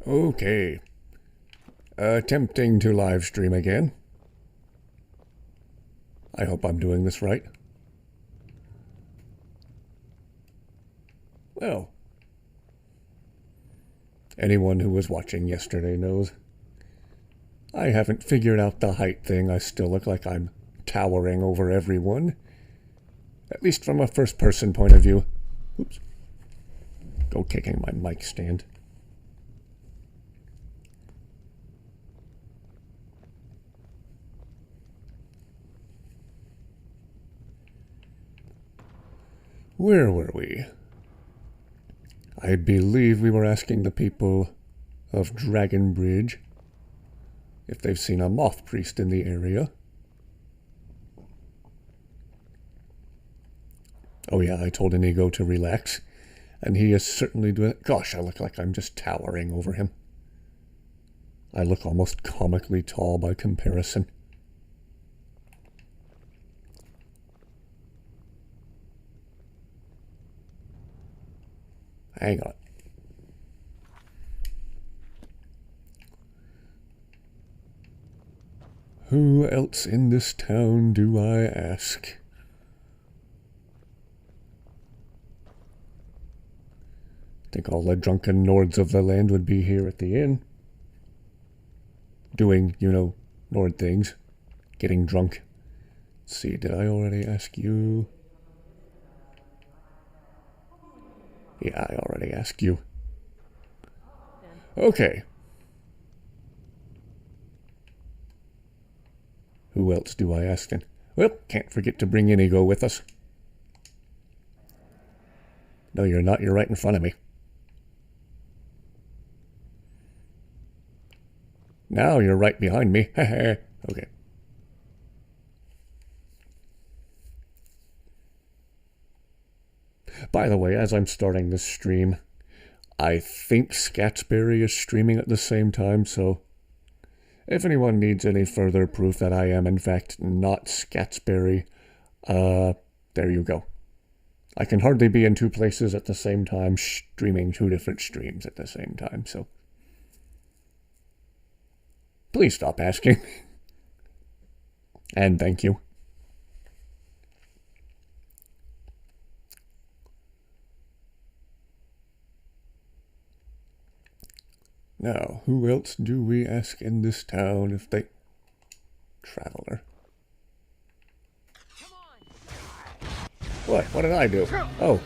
Okay. Attempting to live stream again. I hope I'm doing this right. Well, anyone who was watching yesterday knows I haven't figured out the height thing. I still look like I'm towering over everyone. At least from a first-person point of view. Oops. Go kicking my mic stand. Where were we? I believe we were asking the people of Dragon Bridge if they've seen a Moth priest in the area. Oh yeah, I told Inigo to relax, and he is certainly doing it. Gosh, I look like I'm just towering over him. I look almost comically tall by comparison. Hang on. Who else in this town do I ask? I think all the drunken Nords of the land would be here at the inn. Doing, you know, Nord things. Getting drunk. Let's see, did I already ask you? Yeah, I already asked you. Okay. Who else do I ask then? Well, can't forget to bring Inigo with us. No, you're not. You're right in front of me. Now you're right behind me. Okay. By the way, as I'm starting this stream, I think Scatsberry is streaming at the same time, so if anyone needs any further proof that I am in fact not Scatsberry, there you go. I can hardly be in two places at the same time, streaming two different streams at the same time, so please stop asking. And thank you. Now, who else do we ask in this town if they... Traveler. What? What did I do? Oh.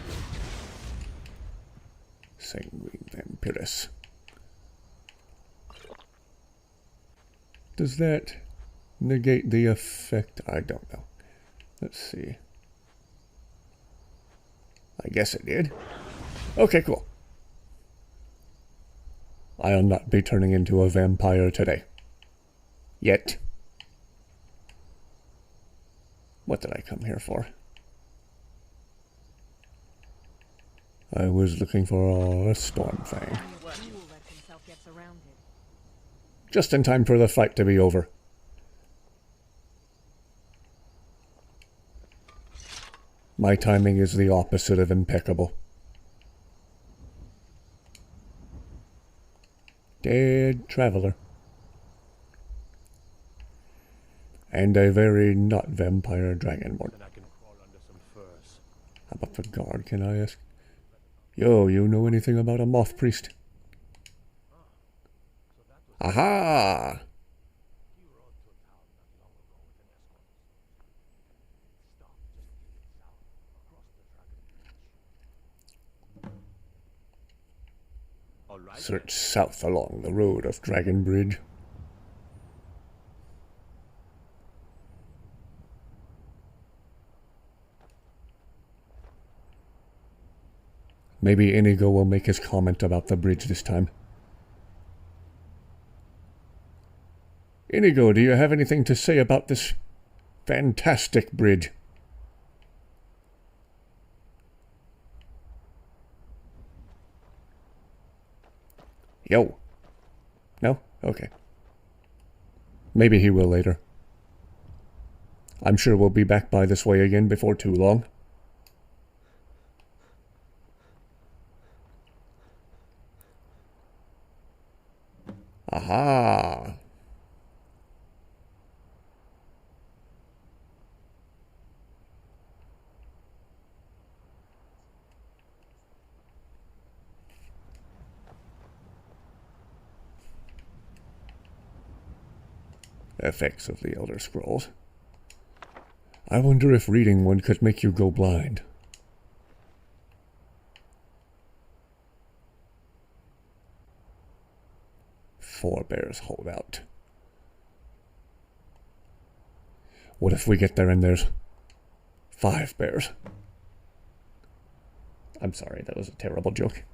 Sanguine Vampirus. Does that negate the effect? I don't know. Let's see. I guess it did. Okay, cool. I'll not be turning into a vampire today. Yet. What did I come here for? I was looking for a storm thing. Just in time for the fight to be over. My timing is the opposite of impeccable. Dead traveler. And a very not vampire dragonborn. How about the guard, can I ask? Yo, you know anything about a Moth priest? Aha! Search south along the road of Dragon Bridge. Maybe Inigo will make his comment about the bridge this time. Inigo, do you have anything to say about this fantastic bridge? Yo. No? Okay. Maybe he will later. I'm sure we'll be back by this way again before too long. Aha! Effects of the Elder Scrolls. I wonder if reading one could make you go blind. Four bears hold out. What if we get there and there's 5 bears? I'm sorry, that was a terrible joke.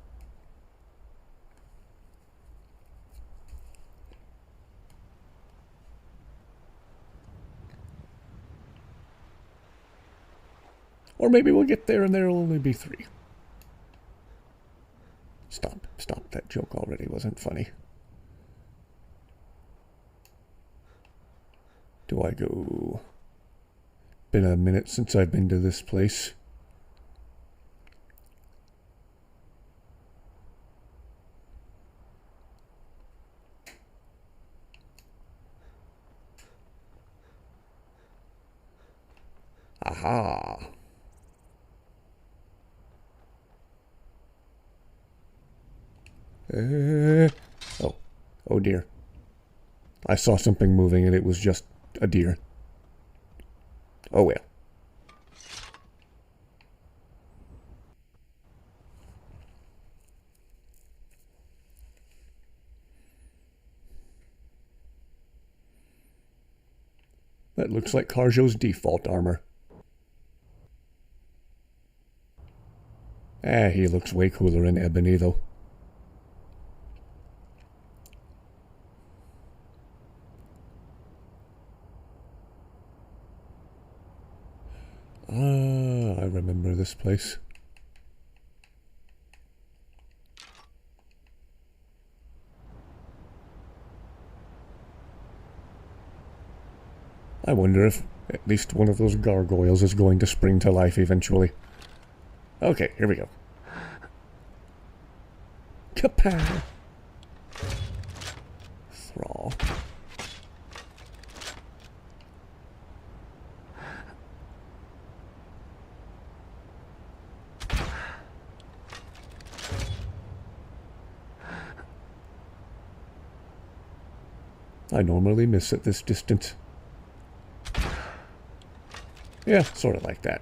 Or maybe we'll get there and there'll only be 3. Stop, that joke already wasn't funny. Do I go? Been a minute since I've been to this place. Aha! Oh dear. I saw something moving and it was just a deer. Oh well. That looks like Kharjo's default armor. He looks way cooler in ebony though. I remember this place. I wonder if at least one of those gargoyles is going to spring to life eventually. Okay, here we go. Kapow! Thrall. I normally miss at this distance. Yeah, sort of like that.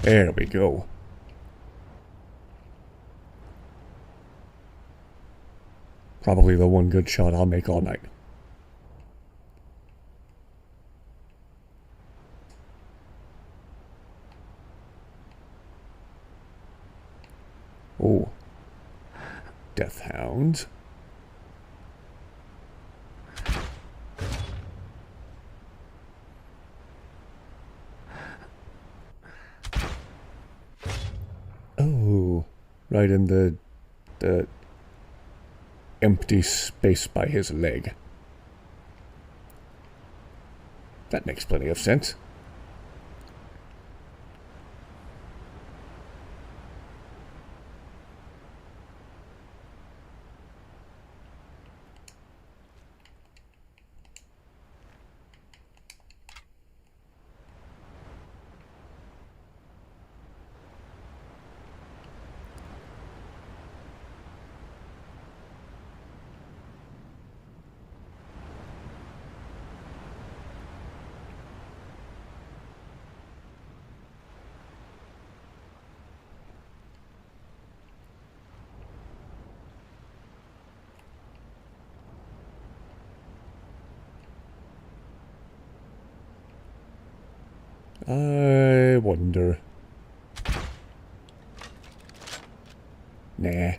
There we go. Probably the one good shot I'll make all night. Oh. Death hounds. Oh, right in the empty space by his leg. That makes plenty of sense. I wonder. Nah.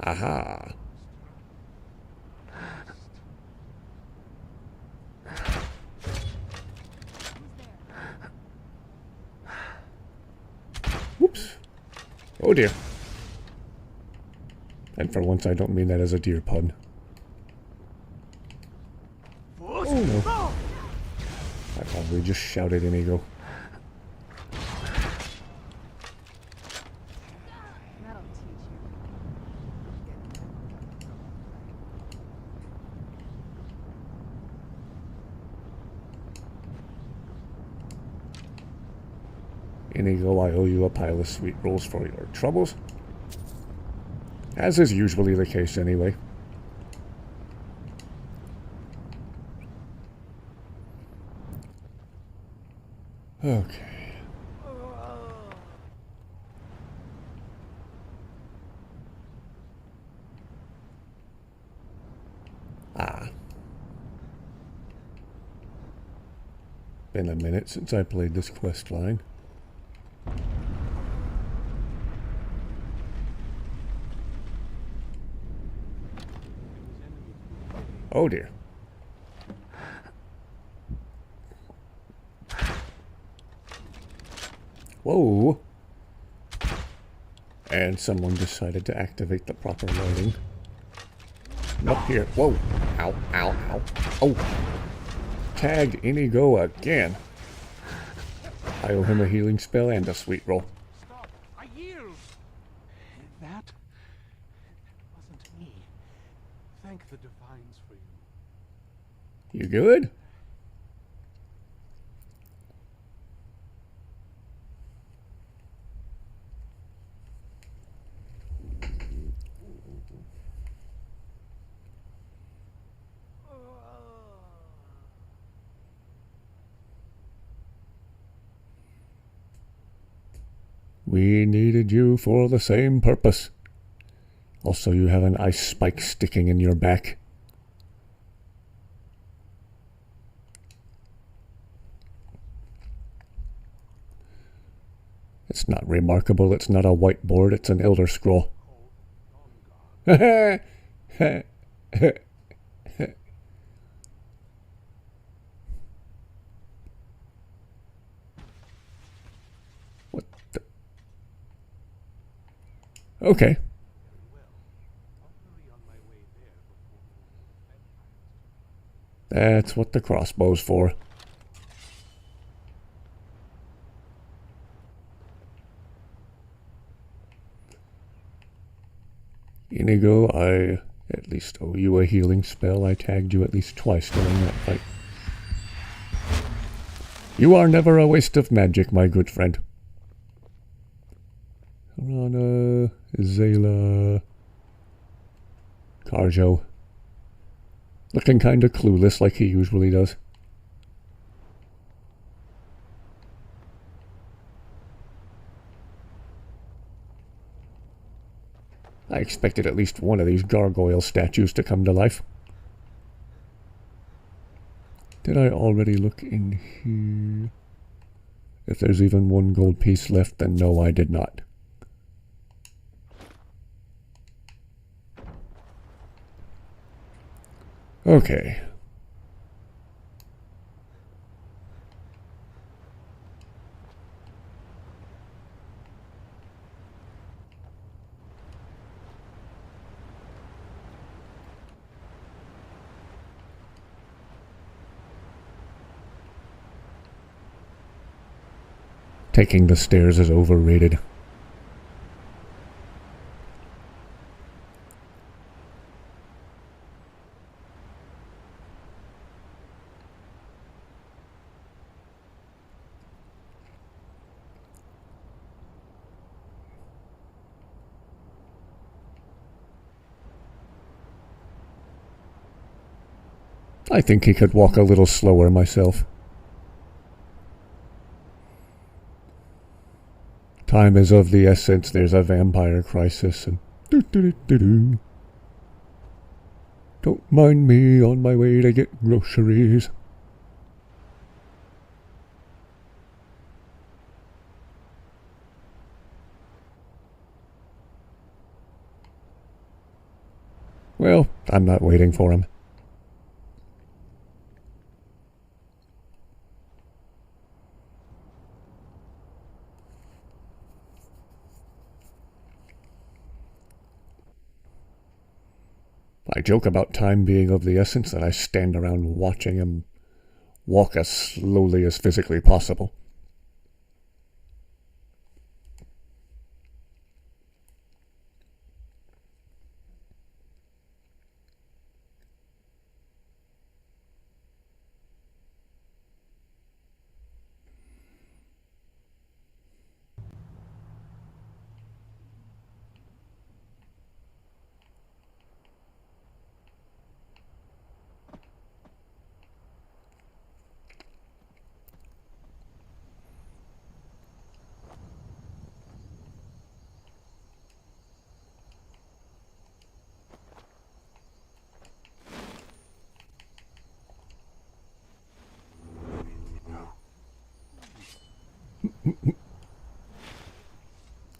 Aha. Oh dear. And for once I don't mean that as a deer pun. Oh no. I probably just shouted Inigo. Inigo, I owe you a pile of sweet rolls for your troubles. As is usually the case anyway. Okay. Ah. Been a minute since I played this quest line. Oh dear. Whoa. And someone decided to activate the proper lighting. Up here. Whoa. Ow, ow, ow. Oh. Tagged Inigo again. I owe him a healing spell and a sweet roll. Stop. I yield. That wasn't me. Thank the divines for you. You good? We needed you for the same purpose. Also, you have an ice spike sticking in your back. It's not remarkable, it's not a whiteboard, it's an Elder Scroll. What the? Okay. That's what the crossbow's for. Inigo, I at least owe you a healing spell. I tagged you at least twice during that fight. You are never a waste of magic, my good friend. Rana, Zayla, Kharjo. Looking kinda clueless like he usually does. I expected at least one of these gargoyle statues to come to life. Did I already look in here? If there's even one gold piece left, then no, I did not. Okay. Taking the stairs is overrated. I think he could walk a little slower myself. Time is of the essence. There's a vampire crisis and Don't mind me on my way to get groceries. Well, I'm not waiting for him. I joke about time being of the essence that I stand around watching him walk as slowly as physically possible.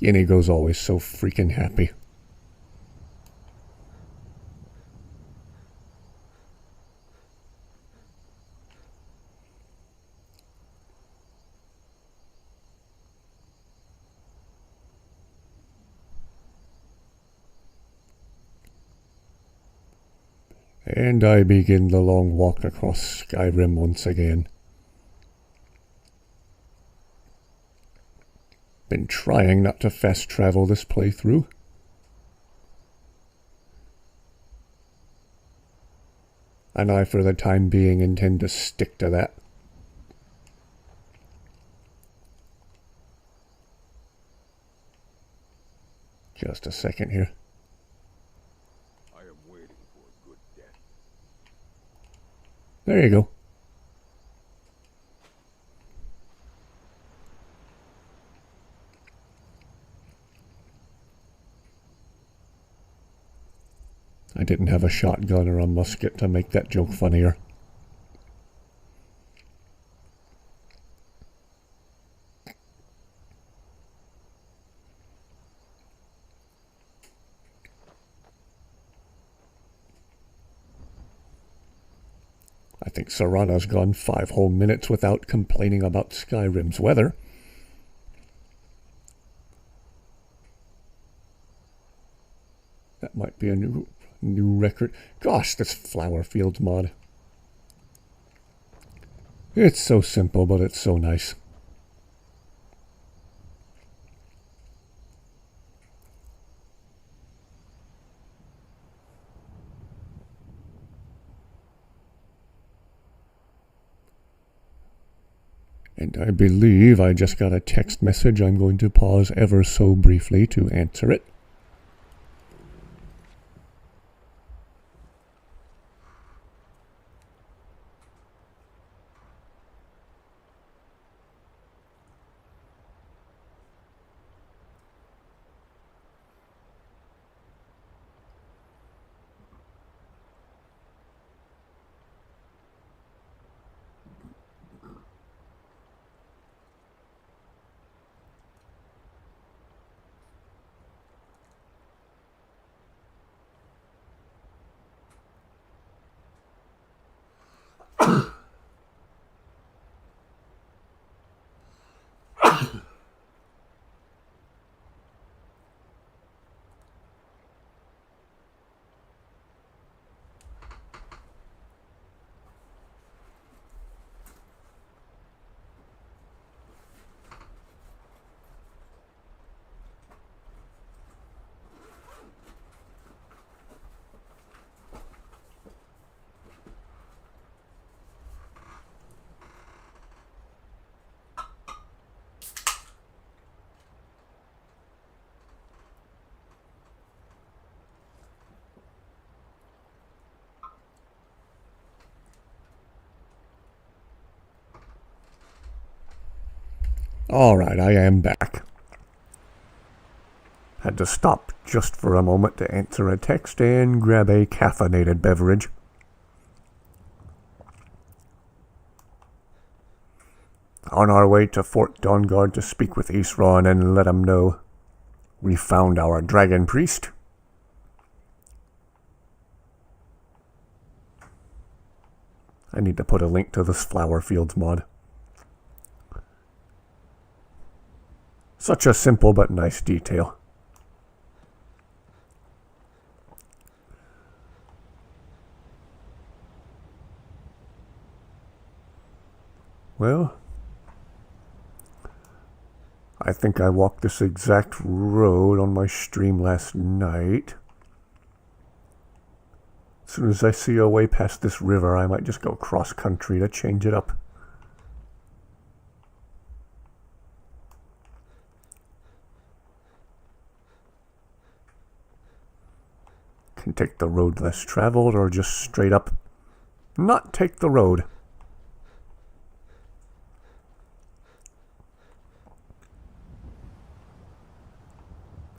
Inigo's always so freaking happy. And I begin the long walk across Skyrim once again. Been trying not to fast travel this playthrough. And I, for the time being, intend to stick to that. Just a second here. I am waiting for a good death. There you go. I didn't have a shotgun or a musket to make that joke funnier. I think Serana's gone 5 whole minutes without complaining about Skyrim's weather. That might be a new record. Gosh, this Flower Fields mod. It's so simple, but it's so nice. And I believe I just got a text message. I'm going to pause ever so briefly to answer it. Alright, I am back. Had to stop just for a moment to answer a text and grab a caffeinated beverage. On our way to Fort Dawnguard to speak with Isran and let him know we found our dragon priest. I need to put a link to this Flower Fields mod. Such a simple but nice detail. Well, I think I walked this exact road on my stream last night. As soon as I see a way past this river, I might just go cross-country to change it up. Can take the road less traveled, or just straight up not take the road.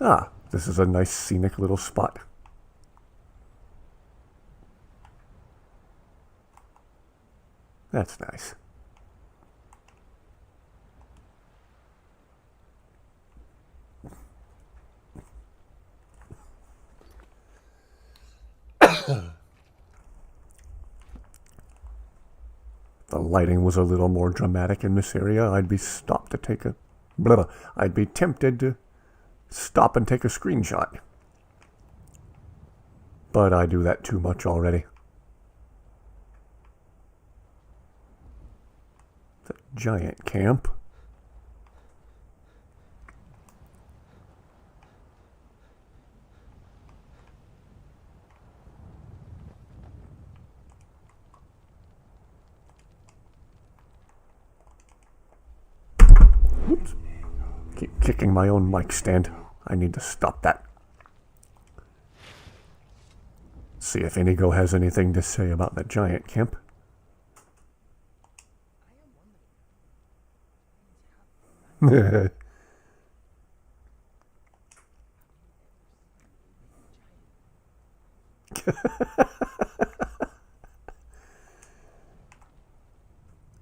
Ah, this is a nice scenic little spot. That's nice. The lighting was a little more dramatic in this area. I'd be I'd be tempted to stop and take a screenshot. But I do that too much already. The giant camp. Whoops. Keep kicking my own mic stand. I need to stop that. See if Inigo has anything to say about the giant camp.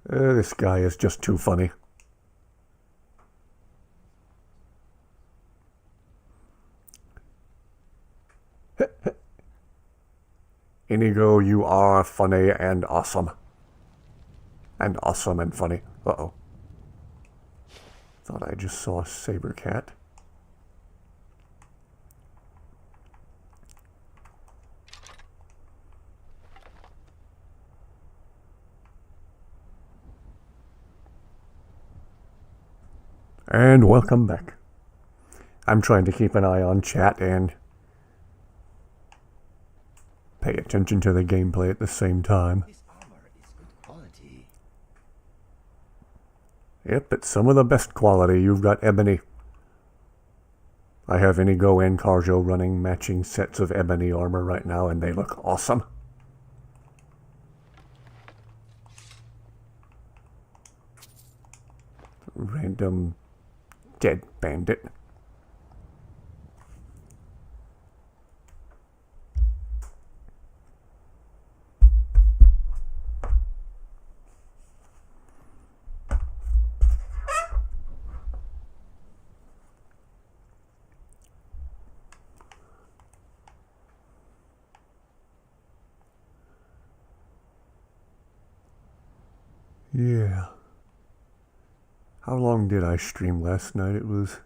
This guy is just too funny. Inigo, you are funny and awesome. And awesome and funny. Uh-oh. Thought I just saw a saber cat. And welcome back. I'm trying to keep an eye on chat and pay attention to the gameplay at the same time. This armor is good quality. Yep, it's some of the best quality. You've got ebony. I have Inigo and Kharjo running matching sets of ebony armor right now, and they look awesome. Random dead bandit. Yeah. How long did I stream last night? It was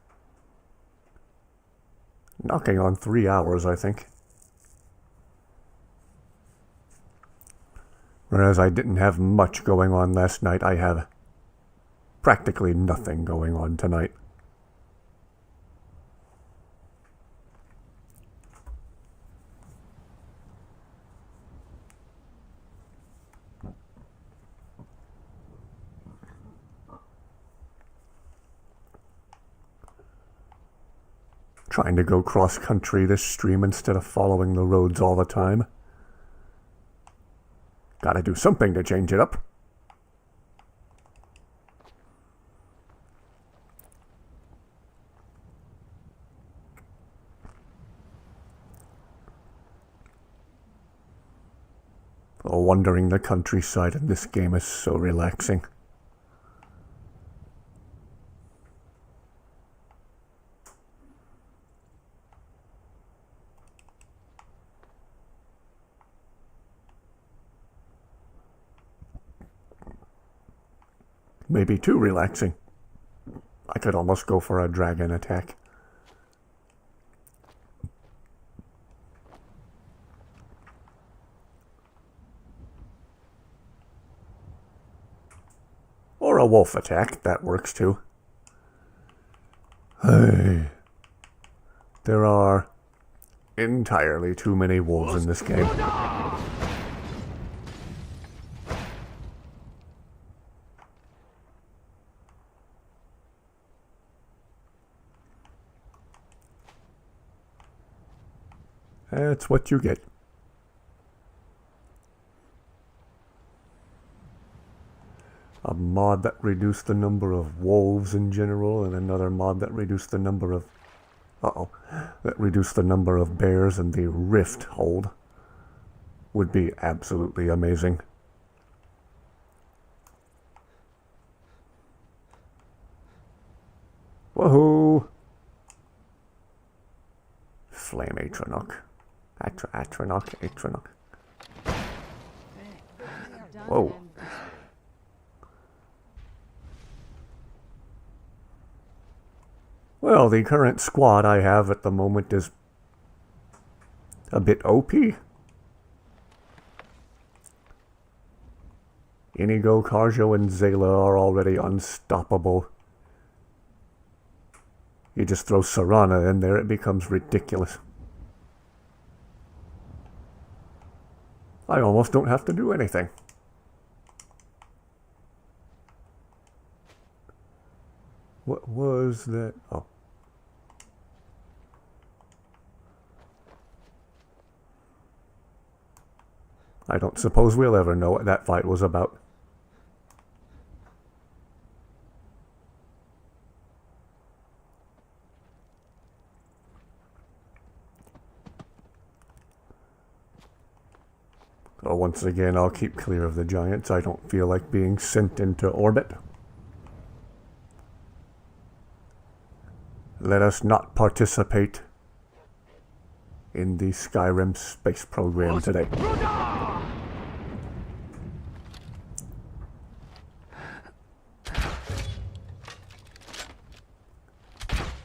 knocking on 3 hours, I think. Whereas I didn't have much going on last night, I have practically nothing going on tonight. Trying to go cross-country this stream instead of following the roads all the time. Gotta do something to change it up. Oh, wandering the countryside in this game is so relaxing. Maybe too relaxing. I could almost go for a dragon attack. Or Or a wolf attack, that works too. Hey. There are entirely too many wolves in this game. That's what you get. A mod that reduced the number of wolves in general, and another mod that reduced the number of... that reduced the number of bears in the Rift hold would be absolutely amazing. Woohoo! Flame Atronach. Atronach. Whoa. Well, the current squad I have at the moment is a bit OP. Inigo, Kharjo, and Zayla are already unstoppable. You just throw Serana in there, it becomes ridiculous. I almost don't have to do anything. What was that? Oh. I don't suppose we'll ever know what that fight was about. So once again, I'll keep clear of the giants. I don't feel like being sent into orbit. Let us not participate in the Skyrim space program today.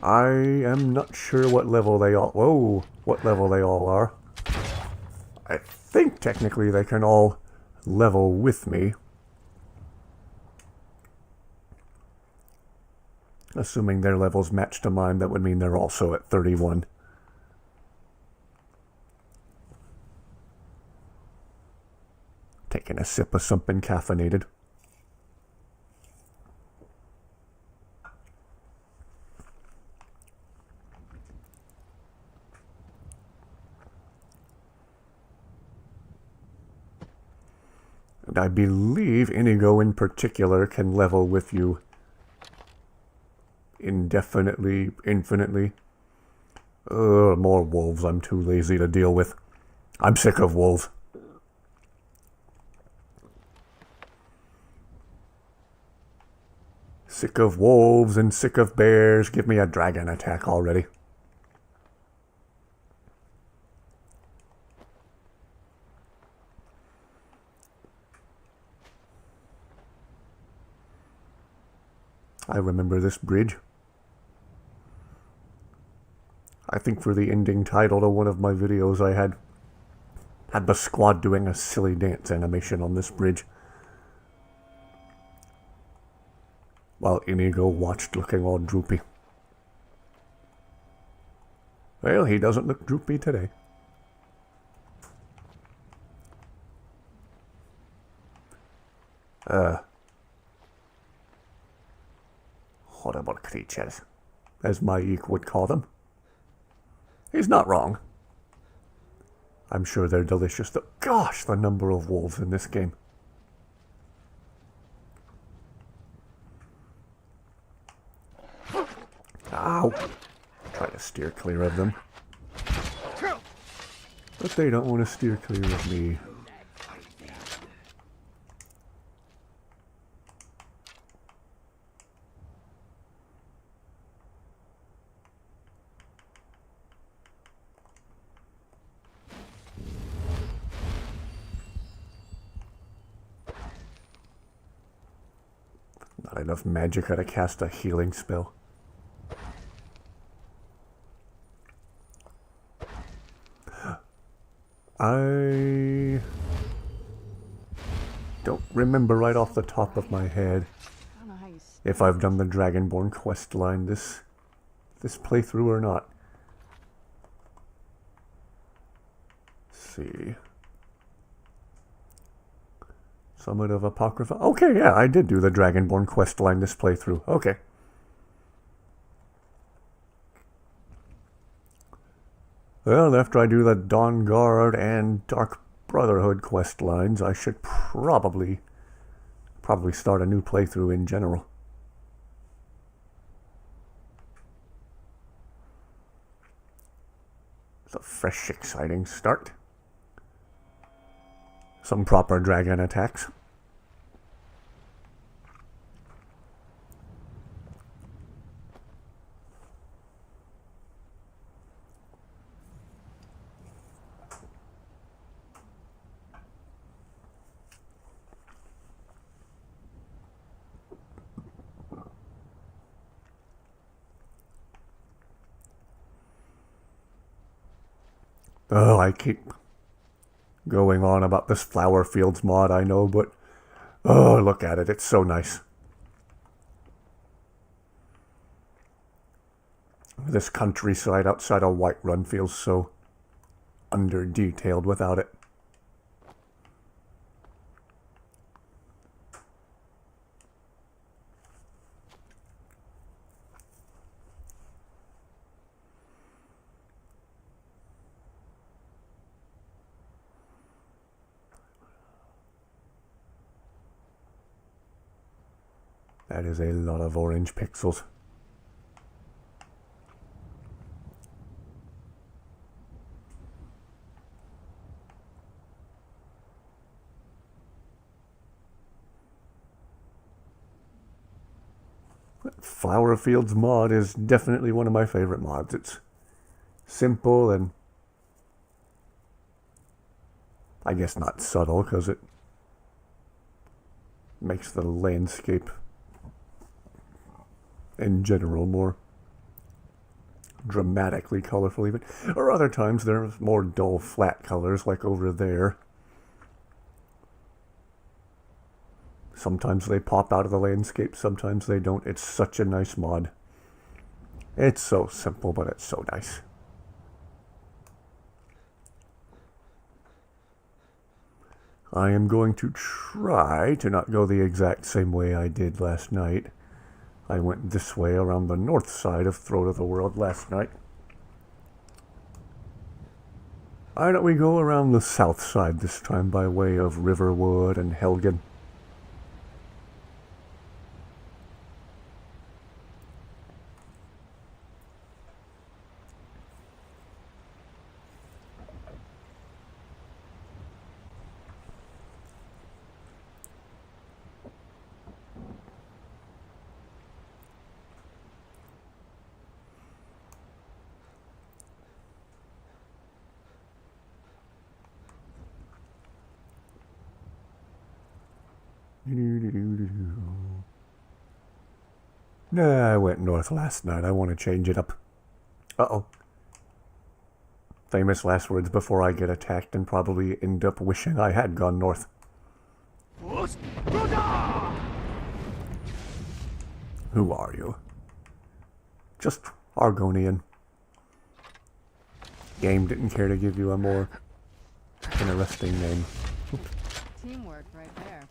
I am not sure what level they all... Whoa! What level they all are. I think technically they can all level with me. Assuming their levels match to mine, that would mean they're also at 31. Taking a sip of something caffeinated. And I believe Inigo in particular can level with you indefinitely, infinitely. More wolves I'm too lazy to deal with. I'm sick of wolves. Sick of wolves and sick of bears. Give me a dragon attack already. I remember this bridge. I think for the ending title to one of my videos I had the squad doing a silly dance animation on this bridge. While Inigo watched looking all droopy. Well, he doesn't look droopy today. Horrible creatures, as Maik would call them. He's not wrong. I'm sure they're delicious. Gosh, the number of wolves in this game. Ow! Try to steer clear of them. But they don't want to steer clear of me. Not enough magicka to cast a healing spell. I don't remember right off the top of my head. if I've done the Dragonborn quest line this playthrough or not. Let's see. Summit of Apocrypha. Okay, yeah, I did do the Dragonborn quest line this playthrough. Okay. Well, after I do the Dawn Guard and Dark Brotherhood quest lines, I should probably start a new playthrough in general. It's a fresh, exciting start. Some proper dragon attacks. Oh, I keep going on about this Flower Fields mod, I know, but oh, look at it. It's so nice. This countryside outside of Whiterun feels so under-detailed without it. That is a lot of orange pixels. Flower Fields mod is definitely one of my favorite mods. It's simple and I guess not subtle because it makes the landscape in general more dramatically colorful even. Or other times there's more dull flat colors like over there. Sometimes they pop out of the landscape, sometimes they don't. It's such a nice mod. It's so simple, but it's so nice. I am going to try to not go the exact same way I did last night. I went this way around the north side of Throat of the World last night. Why don't we go around the south side this time by way of Riverwood and Helgen? Nah, I went north last night. I want to change it up. Uh-oh. Famous last words before I get attacked and probably end up wishing I had gone north. Who are you? Just Argonian. Game didn't care to give you a more interesting name. Teamwork right there.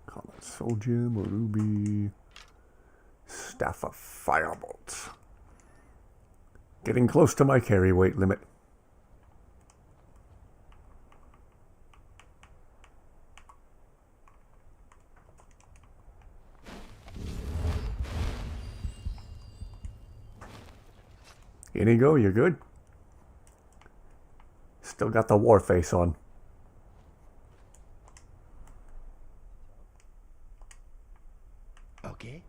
Comet Soul Gem, a Ruby, Staff of Firebolt. Getting close to my carry weight limit. Inigo, you good? Still got the war face on. Okay.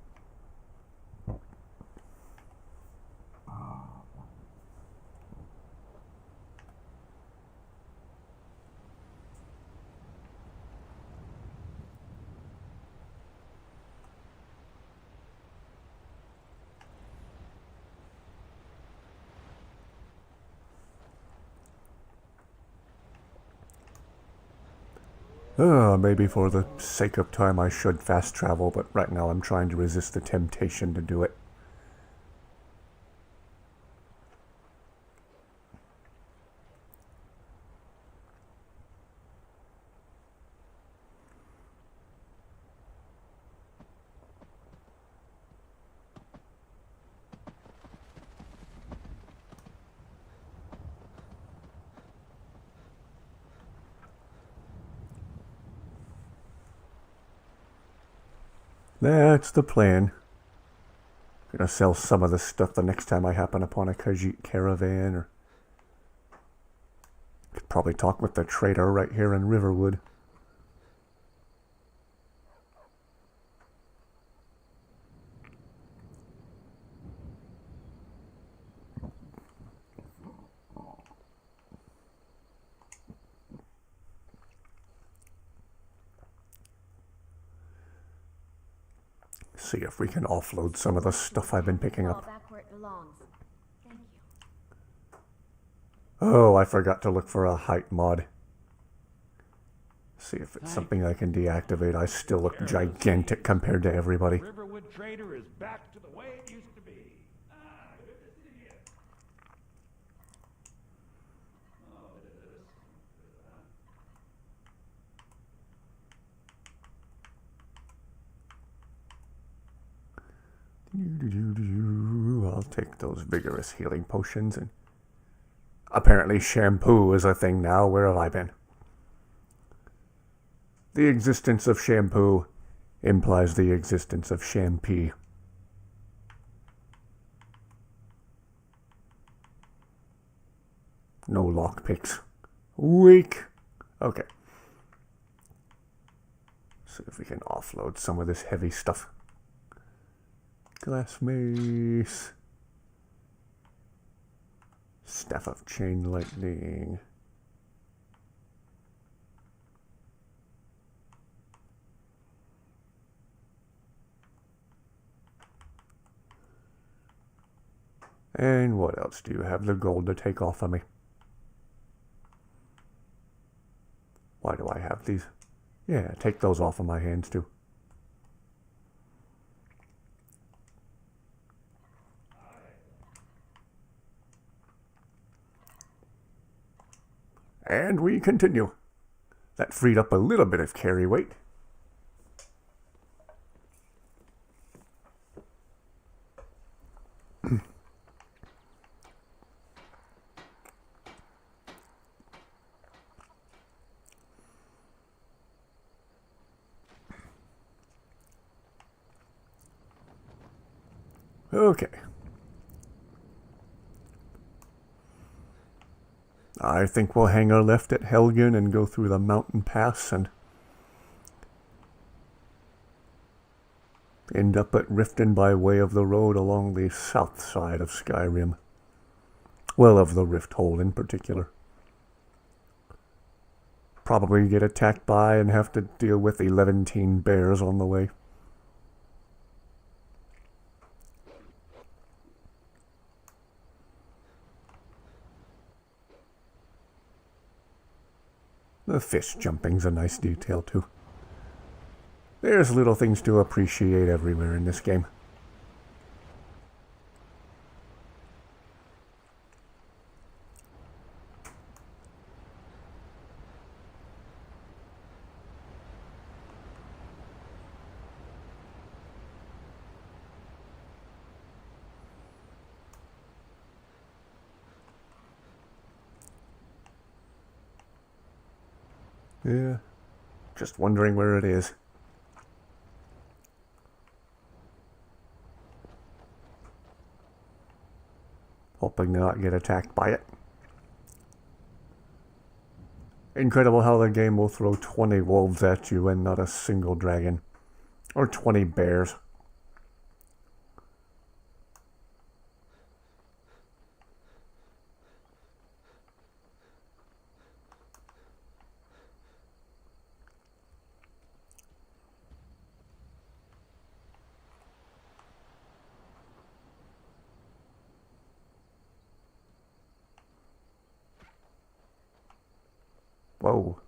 Maybe for the sake of time I should fast travel, but right now I'm trying to resist the temptation to do it. That's the plan. Gonna sell some of this stuff the next time I happen upon a Khajiit caravan, or could probably talk with the trader right here in Riverwood. See if we can offload some of the stuff I've been picking up. Back where it belongs. Thank you. Oh, I forgot to look for a height mod. See if it's something I can deactivate. I still look gigantic compared to everybody. Riverwood Trader is back to the way it used to be. Good to see you. I'll take those vigorous healing potions, and apparently shampoo is a thing now. Where have I been? The existence of shampoo implies the existence of shampoo. No lockpicks. Weak. Okay. See if we can offload some of this heavy stuff. Glass mace. Staff of chain lightning. And what else do you have the gold to take off of me? Why do I have these? Yeah, take those off of my hands too. And we continue. That freed up a little bit of carry weight. Okay. I think we'll hang our left at Helgen and go through the mountain pass and end up at Riften by way of the road along the south side of Skyrim. Well, of the Rift Hole in particular. Probably get attacked by and have to deal with 11 bears on the way. The fish jumping's a nice detail too. There's little things to appreciate everywhere in this game. Yeah, just wondering where it is. Hoping to not get attacked by it. Incredible how the game will throw 20 wolves at you and not a single dragon. Or 20 bears. Whoa.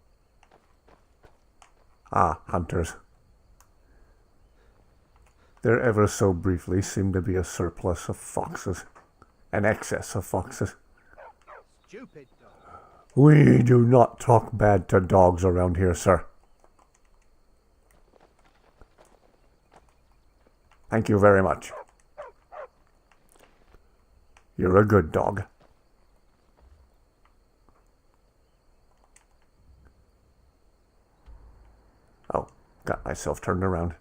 Ah, hunters. There ever so briefly seemed to be a surplus of foxes. An excess of foxes. Stupid dog. We do not talk bad to dogs around here, sir. Thank you very much. You're a good dog. Oh, got myself turned around.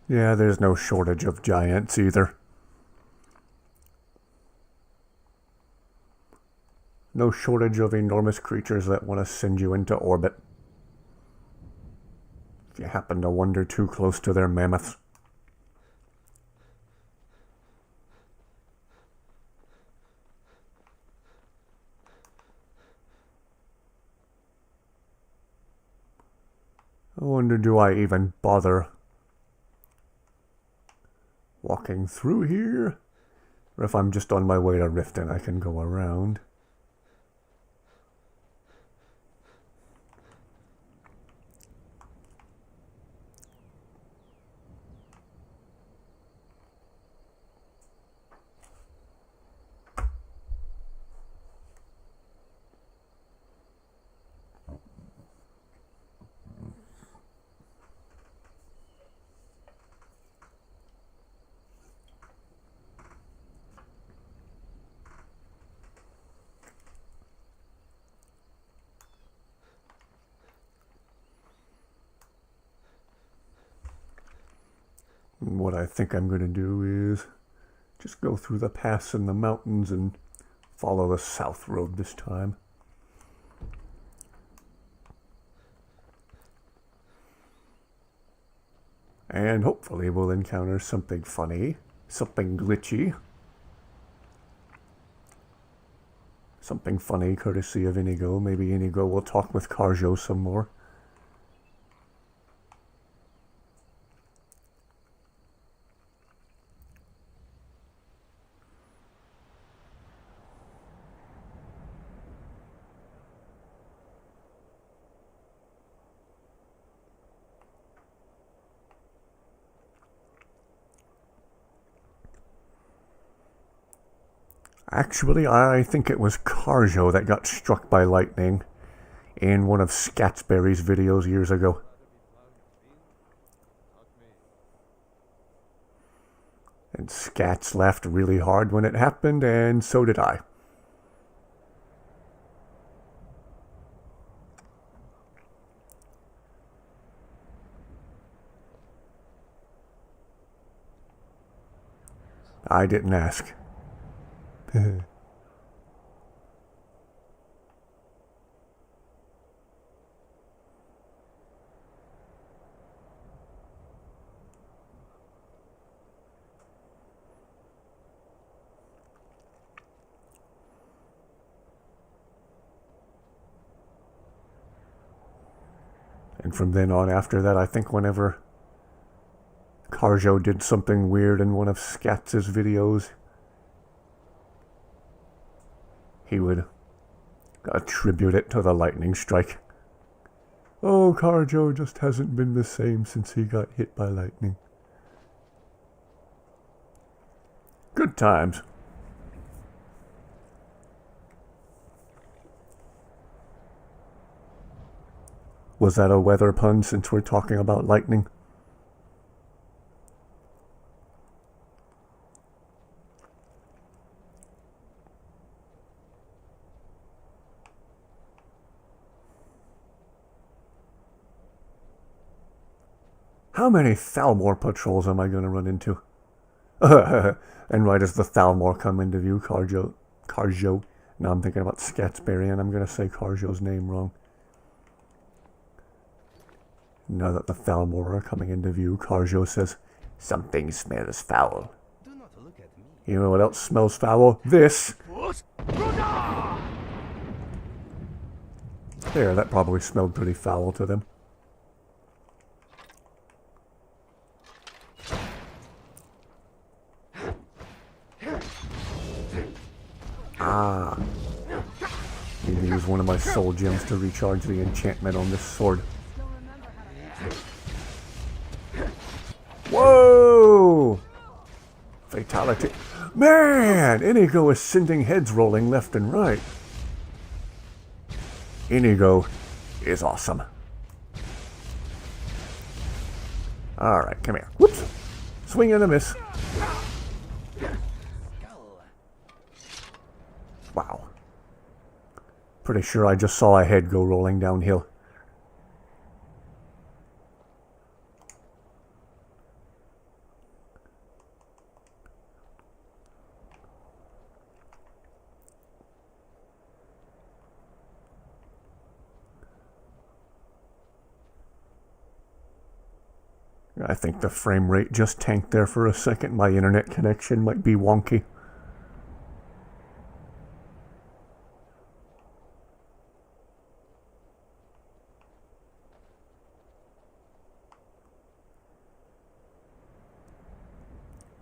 Yeah, there's no shortage of giants either. No shortage of enormous creatures that want to send you into orbit. If you happen to wander too close to their mammoths. I wonder, do I even bother walking through here? Or if I'm just on my way to Riften, I can go around. What I think I'm going to do is just go through the pass in the mountains and follow the south road this time. And hopefully we'll encounter something funny, something glitchy. Something funny courtesy of Inigo. Maybe Inigo will talk with Kharjo some more. Actually, I think it was Kharjo that got struck by lightning in one of Scatsberry's videos years ago. And Scats laughed really hard when it happened, and so did I. I didn't ask. And from then on after that, I think whenever Kharjo did something weird in one of Scats' videos, he would attribute it to the lightning strike. Oh, Kharjo just hasn't been the same since he got hit by lightning. Good times. Was that a weather pun since we're talking about lightning? How many Thalmor patrols am I going to run into? And right as the Thalmor come into view, Kharjo. Now I'm thinking about Scatsberry and I'm going to say Kharjo's name wrong. Now that the Thalmor are coming into view, Kharjo says, "Something smells foul." Do not look at me. You know what else smells foul? This! There, that probably smelled pretty foul to them. Ah. Need to use one of my soul gems to recharge the enchantment on this sword. Whoa! Fatality. Man! Inigo is sending heads rolling left and right. Inigo is awesome. Alright, come here. Whoops! Swing and a miss. Wow. Pretty sure I just saw a head go rolling downhill. I think the frame rate just tanked there for a second. My internet connection might be wonky.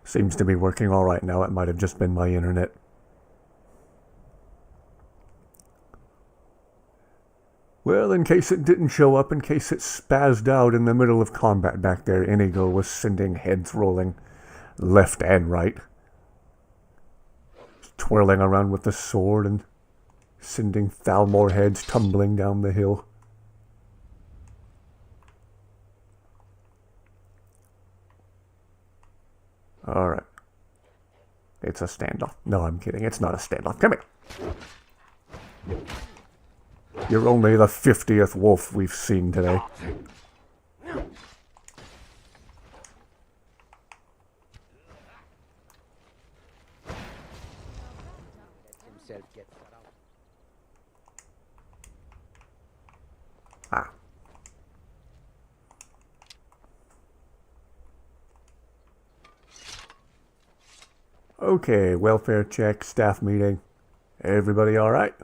Seems to be working alright now. It might have just been my internet. Well, in case it didn't show up, in case it spazzed out in the middle of combat back there, Inigo was sending heads rolling left and right. Twirling around with the sword and sending Thalmor heads tumbling down the hill. Alright. It's a standoff. No, I'm kidding. It's not a standoff. Come here. You're only the 50th wolf we've seen today. Ah. Okay, welfare check, staff meeting. Everybody alright?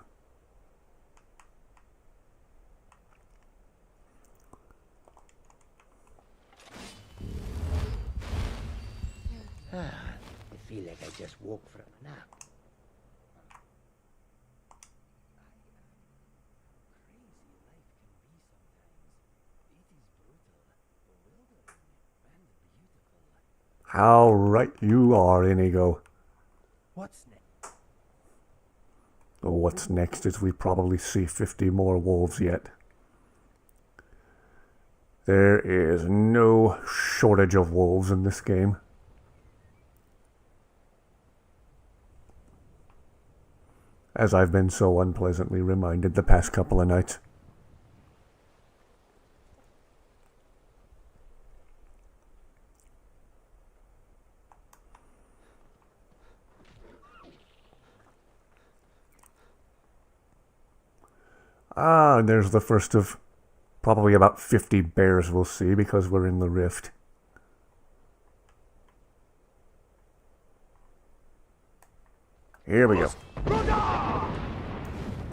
I feel like I just woke from a nap. How right you are, Inigo. What's next? What's next is we probably see 50 more wolves yet. There is no shortage of wolves in this game. As I've been so unpleasantly reminded the past couple of nights. Ah, and there's the first of probably about 50 bears we'll see because we're in the rift. Here we go.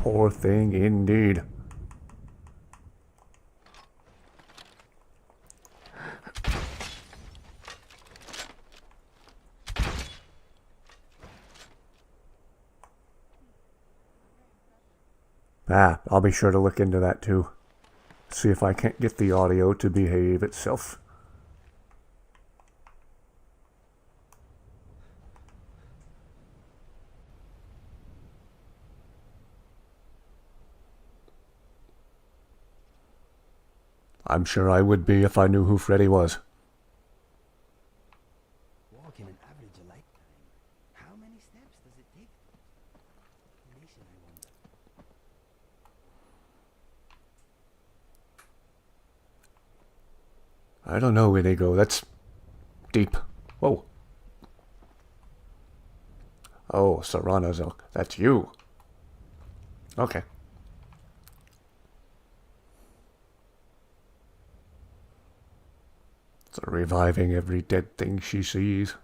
Poor thing indeed. Ah, I'll be sure to look into that too. See if I can't get the audio to behave itself. I'm sure I would be if I knew who Freddy was. Walking an average a lifetime. How many steps does it take? Nation, I wonder. I don't know, Inigo. That's deep. Whoa. Oh, Serrano's elk. That's you. Okay. It's reviving every dead thing she sees.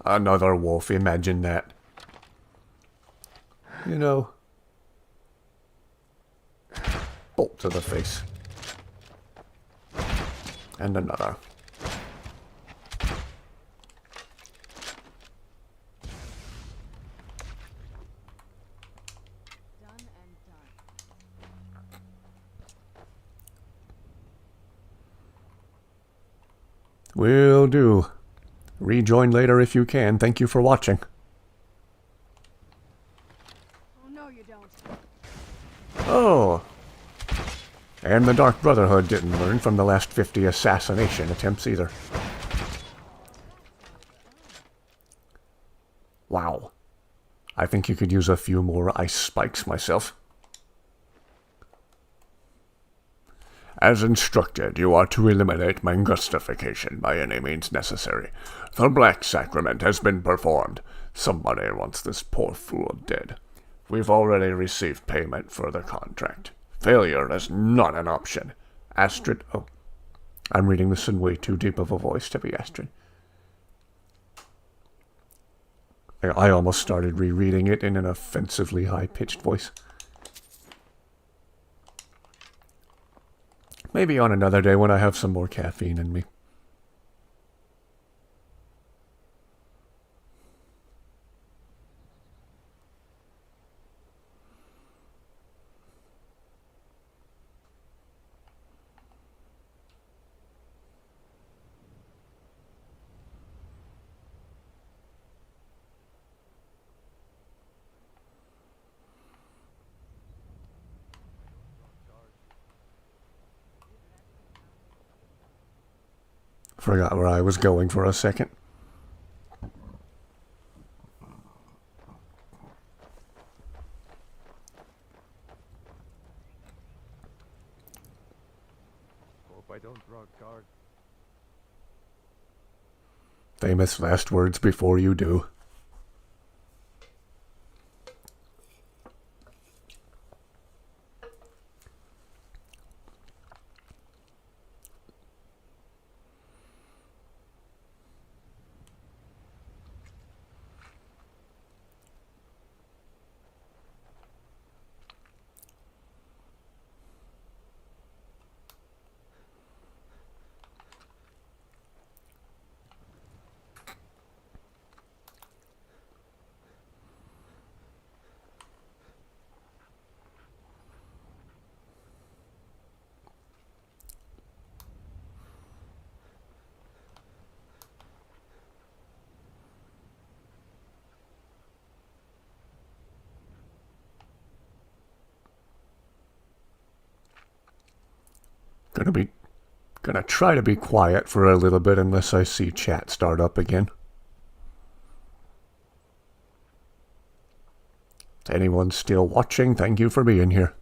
Another wolf, imagine that. You know. Bolt to the face. And another. Done and done. Will do. Rejoin later if you can. Thank you for watching. Oh, no, you don't. Oh. And the Dark Brotherhood didn't learn from the last 50 assassination attempts either. Wow. I think you could use a few more ice spikes myself. As instructed, you are to eliminate Mangustification by any means necessary. The Black Sacrament has been performed. Somebody wants this poor fool dead. We've already received payment for the contract. Failure is not an option. Astrid... Oh, I'm reading this in way too deep of a voice to be Astrid. I almost started rereading it in an offensively high-pitched voice. Maybe on another day when I have some more caffeine in me. Forgot where I was going for a second. Hope I don't draw a card. Famous last words before you do. Gonna try to be quiet for a little bit unless I see chat start up again. To anyone still watching, thank you for being here.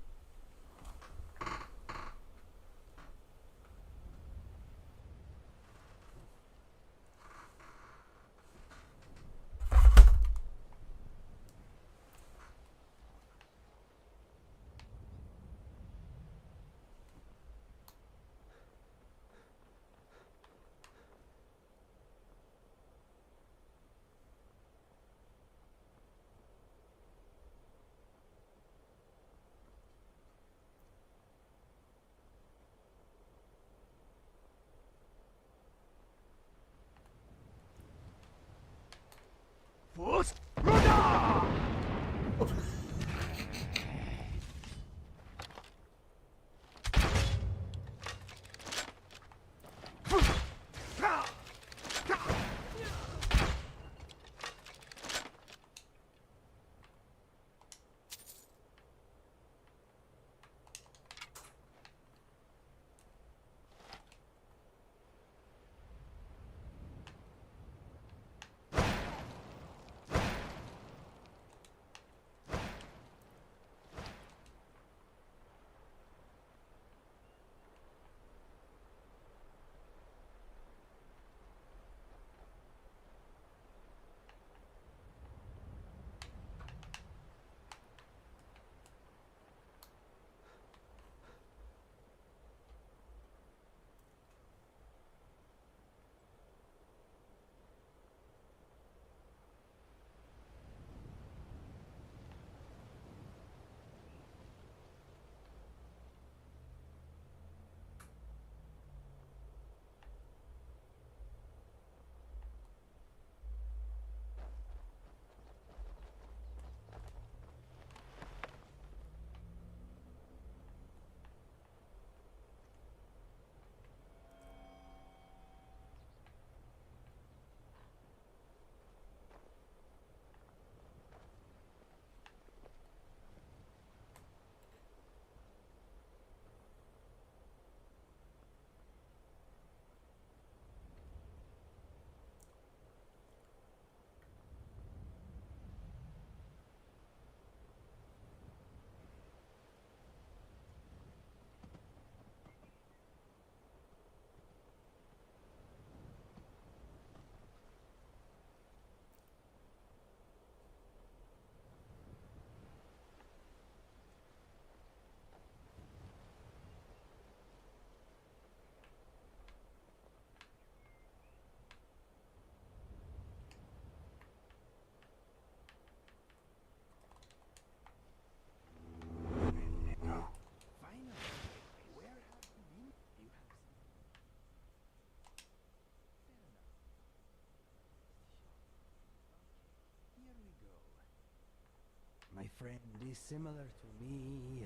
My friend is similar to me.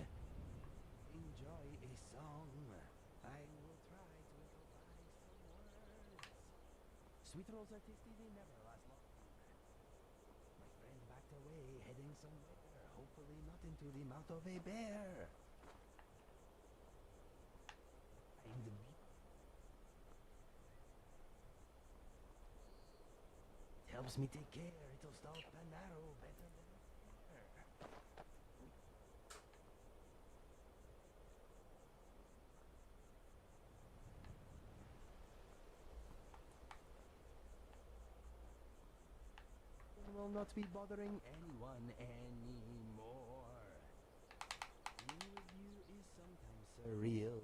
Enjoy a song. I will try to improvise some words. Sweet rolls are tasty, they never last long. My friend backed away, heading somewhere. Hopefully not into the mouth of a bear. I'm the beat. It helps me take care. It'll stop an arrow better than a spear. Will not be bothering anyone anymore. Being with you is sometimes surreal.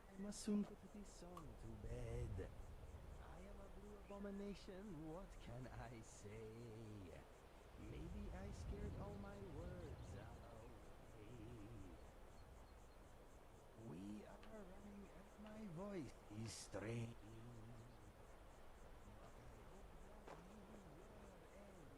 I must soon put this song to bed. I am a blue abomination, what can I say? Maybe I scared all my words away. We are running and my voice is strange. But I hope that you were entertained.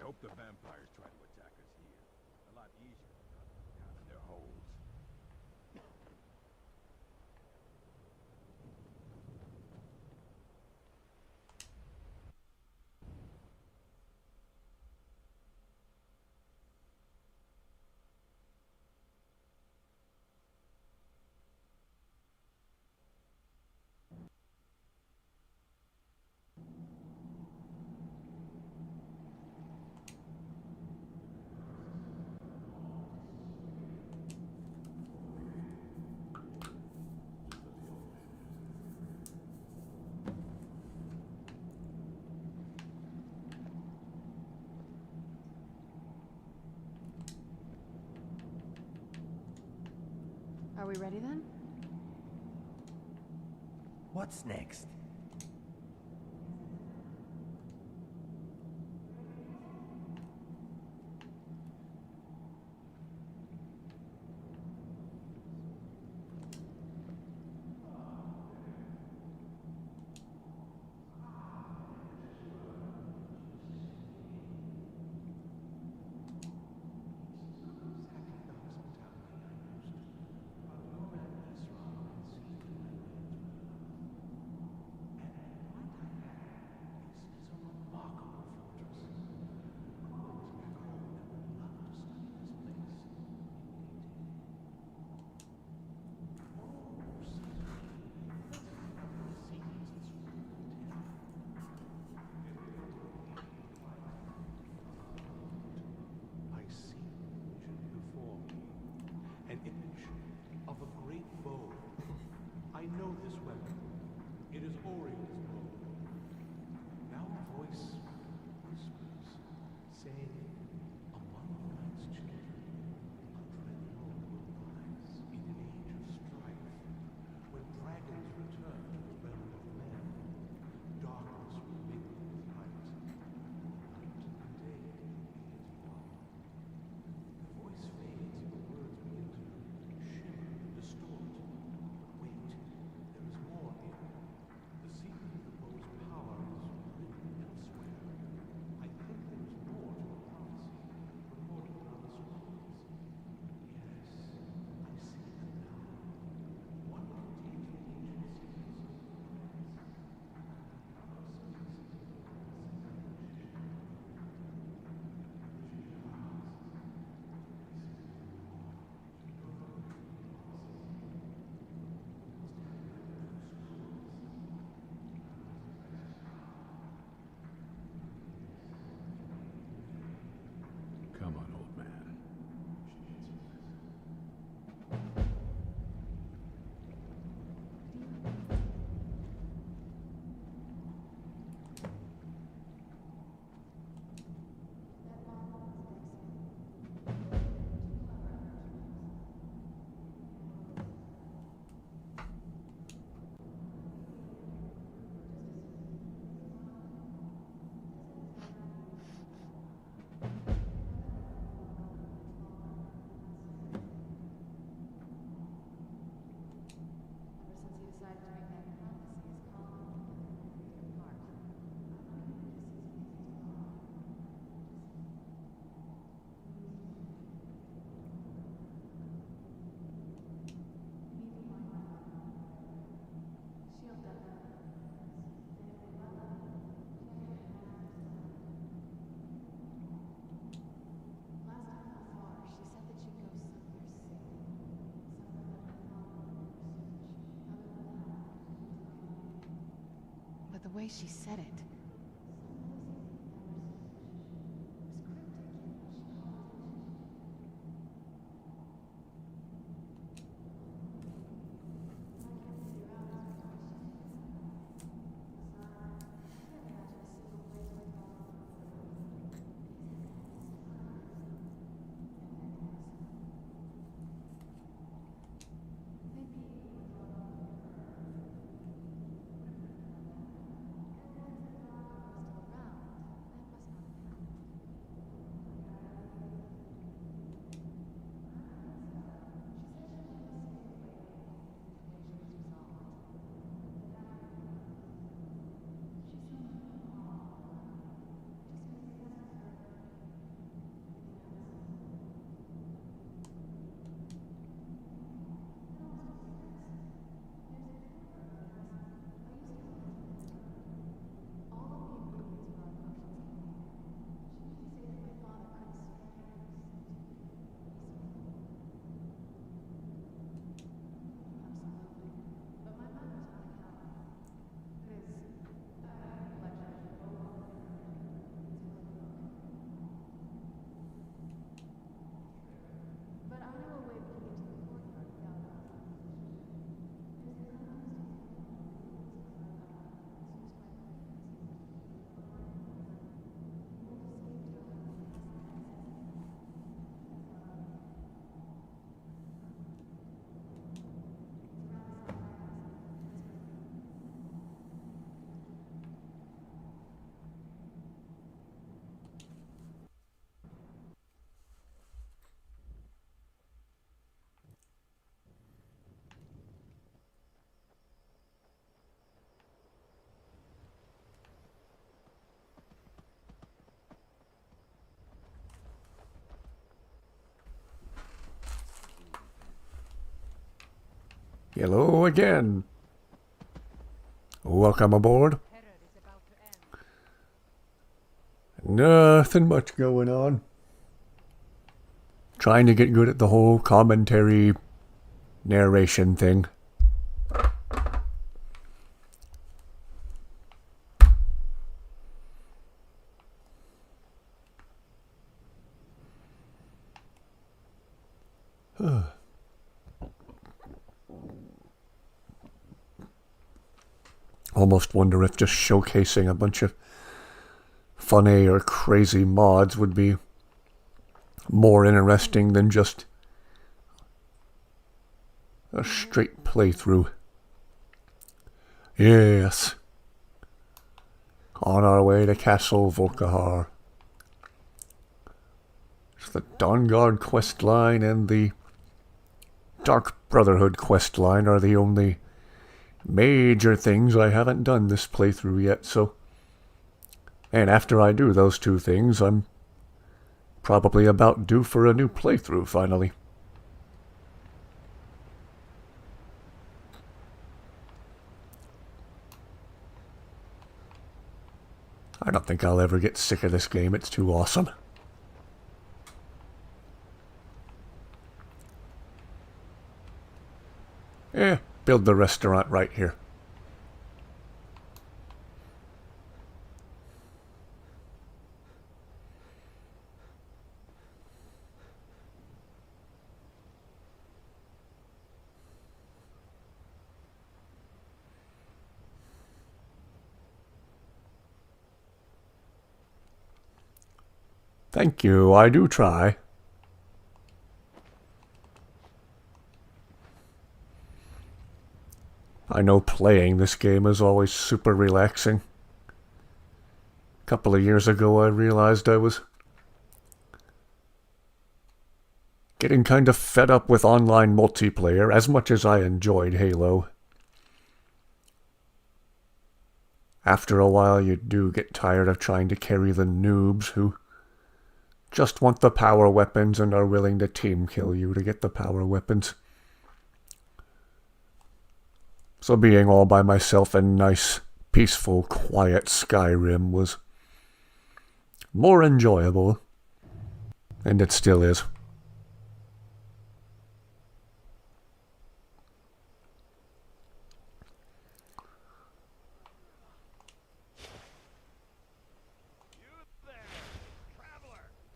hope the vampires try to attack us here. A lot easier than hunting them down in their holes. Are we ready then? What's next? I see a vision before me, an image of a great bow. I know this weapon. It is Orion's bow. Now a voice whispers, saying, among the night's children, a dread lord will rise in an age of strife, when dragons return to the realm of men. Darkness will mingle with light. Night and day is one. The voice fades and the words begin to shimmer and distort. Wait, there is more here. The secret of the bow's power is written elsewhere. I think there is more to the prophecy recorded on the scrolls. Yes, I see them now. One contains the ancient secrets of Come on, old man. Ever since he decided to make that prophecy his calling, heart. Shield up. Last time I saw her, she said that she'd go somewhere safe. Somewhere that my mom would search. But the way she said it. Maybe Hello again. Welcome aboard. Nothing much going on. Trying to get good at the whole commentary narration thing. Almost wonder if just showcasing a bunch of funny or crazy mods would be more interesting than just a straight playthrough. Yes. On our way to Castle Volkihar. The Dawnguard quest line and the Dark Brotherhood quest line are the only major things I haven't done this playthrough yet, so... And after I do those two things, I'm probably about due for a new playthrough, finally. I don't think I'll ever get sick of this game, it's too awesome. Build the restaurant right here. Thank you, I do try. I know playing this game is always super relaxing. A couple of years ago I realized I was getting kind of fed up with online multiplayer as much as I enjoyed Halo. After a while you do get tired of trying to carry the noobs who just want the power weapons and are willing to team kill you to get the power weapons. So being all by myself in nice, peaceful, quiet Skyrim was more enjoyable. And it still is.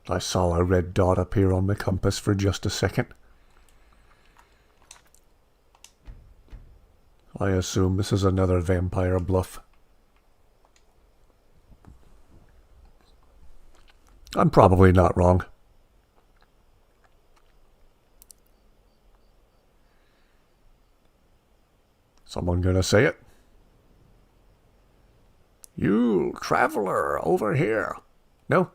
I saw a red dot appear on the compass for just a second. I assume this is another vampire bluff. I'm probably not wrong. Someone gonna say it? You, traveler, over here. No?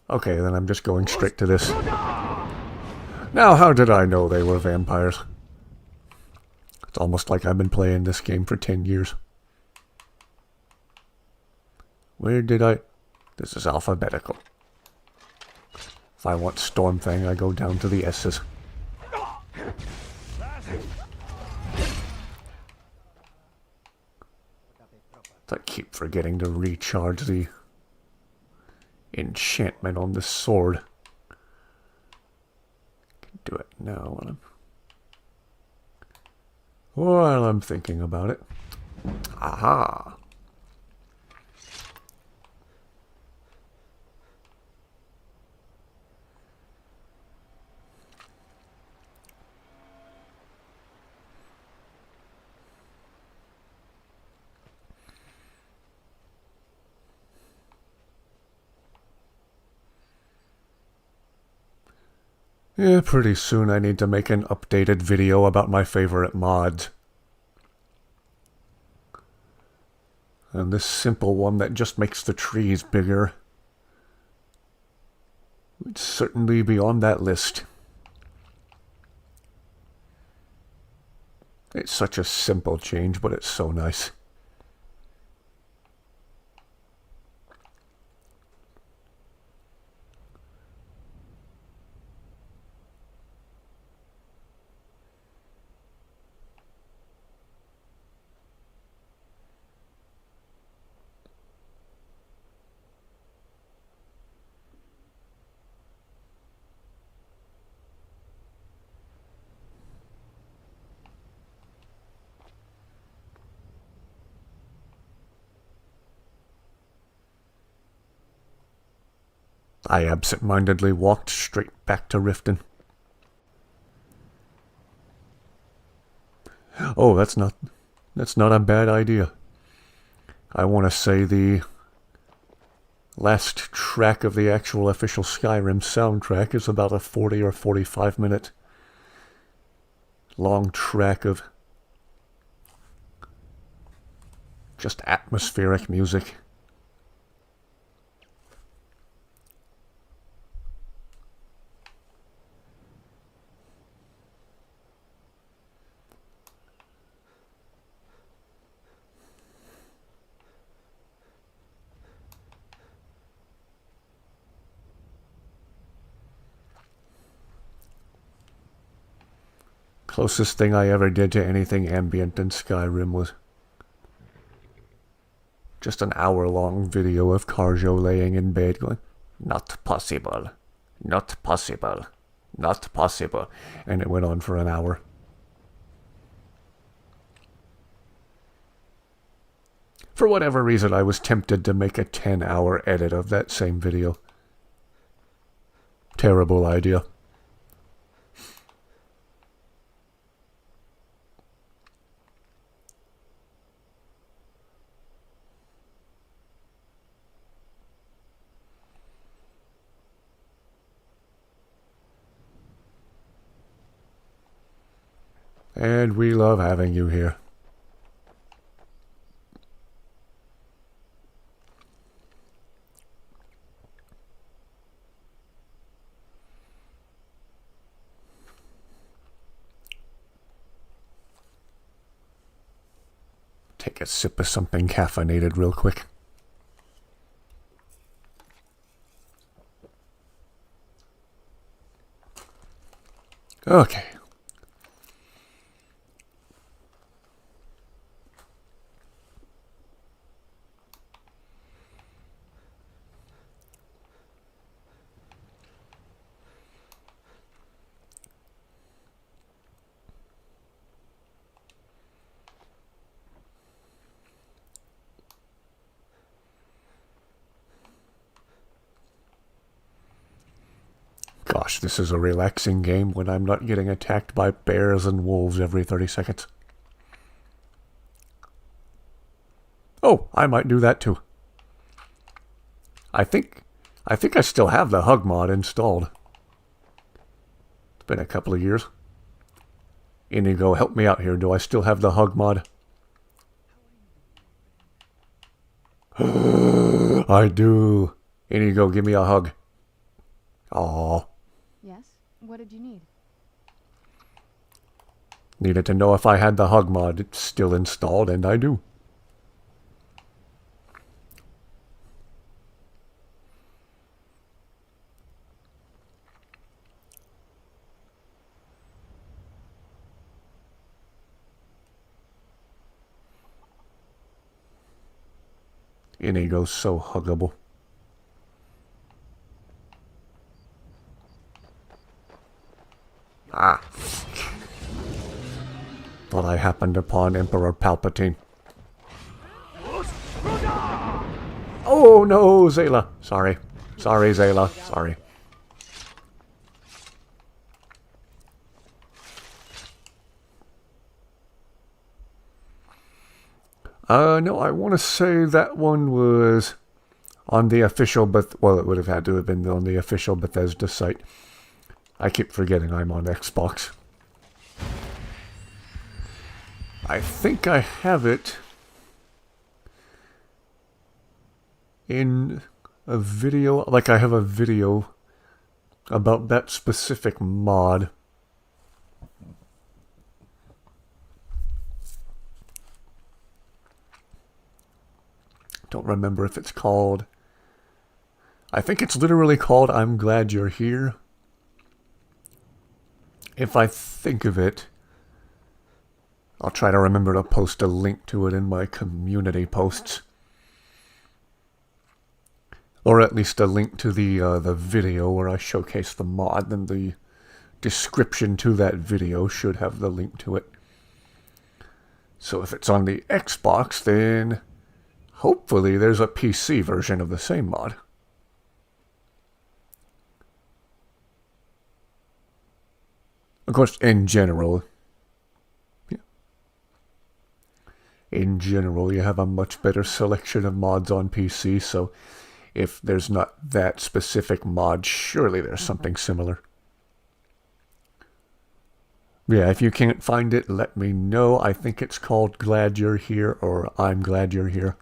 Okay, then I'm just going straight to this. Now, how did I know they were vampires? It's almost like I've been playing this game for 10 years. Where did I... This is alphabetical. If I want Stormfang, I go down to the S's. I keep forgetting to recharge the enchantment on this sword. Can do it now while I'm thinking about it. Aha! Yeah, pretty soon I need to make an updated video about my favorite mods. And this simple one that just makes the trees bigger would certainly be on that list. It's such a simple change, but it's so nice. I absent-mindedly walked straight back to Riften. Oh, that's not a bad idea. I want to say the last track of the actual official Skyrim soundtrack is about a 40 or 45 minute long track of just atmospheric music. Closest thing I ever did to anything ambient in Skyrim was just an hour-long video of Kharjo laying in bed going, "Not possible, not possible, not possible," and it went on for an hour. For whatever reason, I was tempted to make a 10-hour edit of that same video. Terrible idea. And we love having you here. Take a sip of something caffeinated real quick. Okay. Gosh, this is a relaxing game when I'm not getting attacked by bears and wolves every 30 seconds. Oh, I might do that too. I think I still have the hug mod installed. It's been a couple of years. Inigo, help me out here. Do I still have the hug mod? I do. Inigo, give me a hug. Aww. Yes? What did you need? Needed to know if I had the hug mod. It's still installed, and I do. Inigo's so huggable. Ah. Thought I happened upon Emperor Palpatine. Oh no, Zayla. Sorry. Sorry, Zayla. Sorry. No, I want to say that one was on the official, well, it would have had to have been on the official Bethesda site. I keep forgetting I'm on Xbox. I think I have it in a video, like I have a video about that specific mod. Don't remember if it's called... I think it's literally called I'm Glad You're Here. If I think of it, I'll try to remember to post a link to it in my community posts. Or at least a link to the video where I showcase the mod, and the description to that video should have the link to it. So if it's on the Xbox, then hopefully there's a PC version of the same mod. Of course, in general, you have a much better selection of mods on PC, so if there's not that specific mod, surely there's something similar. Yeah, if you can't find it, let me know. I think it's called Glad You're Here, or I'm Glad You're Here.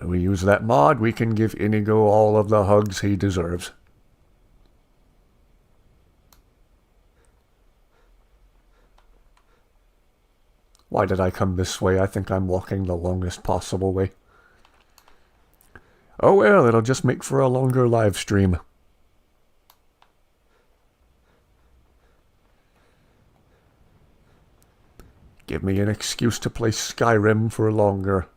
We use that mod, we can give Inigo all of the hugs he deserves. Why did I come this way? I think I'm walking the longest possible way. Oh well, it'll just make for a longer live stream. Give me an excuse to play Skyrim for longer.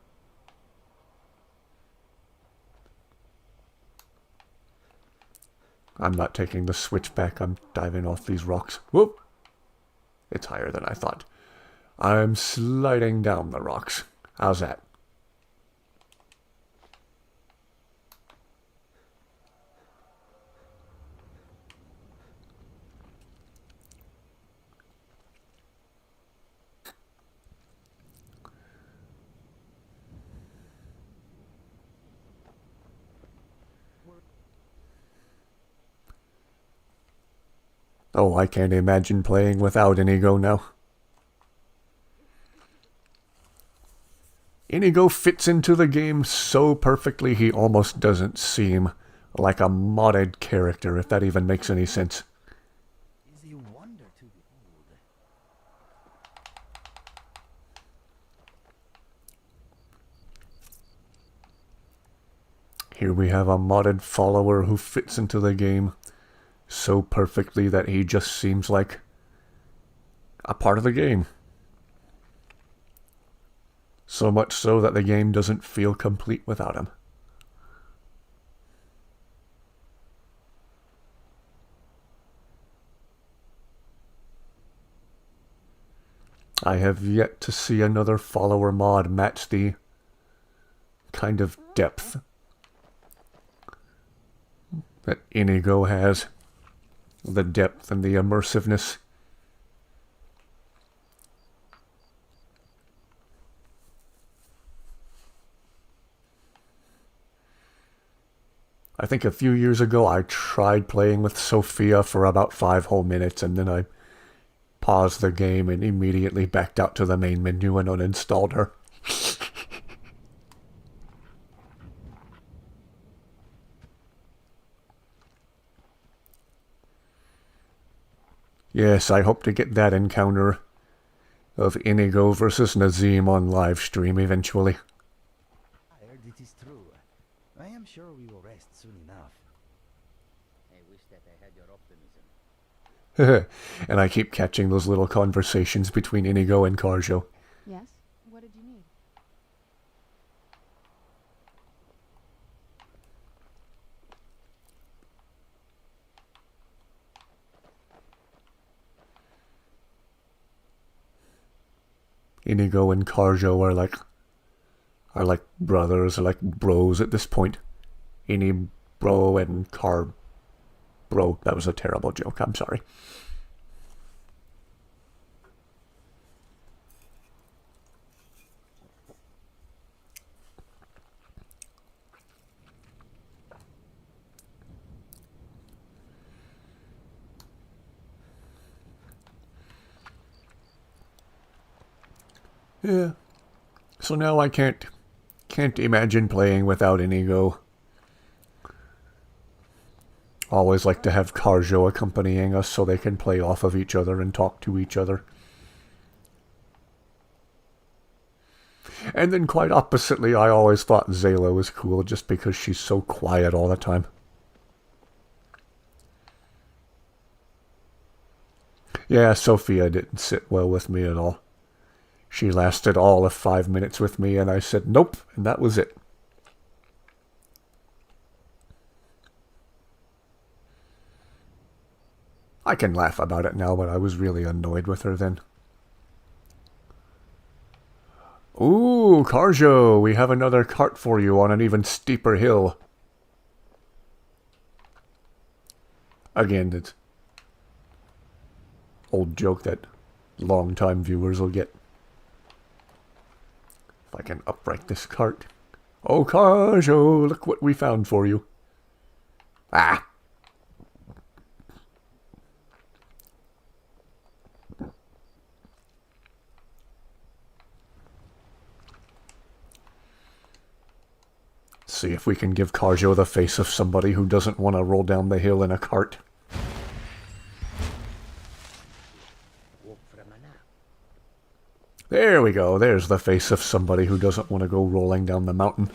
I'm not taking the switch back, I'm diving off these rocks. Whoop! It's higher than I thought. I'm sliding down the rocks. How's that? Oh, I can't imagine playing without Inigo now. Inigo fits into the game so perfectly he almost doesn't seem like a modded character, if that even makes any sense. Is a wonder to behold. Here we have a modded follower who fits into the game so perfectly that he just seems like a part of the game. So much so that the game doesn't feel complete without him. I have yet to see another follower mod match the kind of depth that Inigo has. The depth and the immersiveness. I think a few years ago I tried playing with Sophia for about 5 whole minutes, and then I paused the game and immediately backed out to the main menu and uninstalled her. Yes, I hope to get that encounter of Inigo versus Nazim on live stream eventually. Tired, it is true. I am sure we will rest soon enough. I wish that I had your optimism. And I keep catching those little conversations between Inigo and Kharjo. Yes? What did you need? Inigo and Kharjo are like brothers, or like bros at this point. Ini bro and Kar bro. That was a terrible joke, I'm sorry. Yeah. So now I can't imagine playing without Inigo. Always like to have Kharjo accompanying us so they can play off of each other and talk to each other. And then quite oppositely, I always thought Zayla was cool just because she's so quiet all the time. Yeah, Sophia didn't sit well with me at all. She lasted all of 5 minutes with me, and I said nope, and that was it. I can laugh about it now, but I was really annoyed with her then. Ooh, Kharjo, we have another cart for you on an even steeper hill. Again, it's old joke that long-time viewers will get. If I can upright this cart. Oh, Kharjo, look what we found for you. Ah! See if we can give Kharjo the face of somebody who doesn't want to roll down the hill in a cart. There we go. There's the face of somebody who doesn't want to go rolling down the mountain.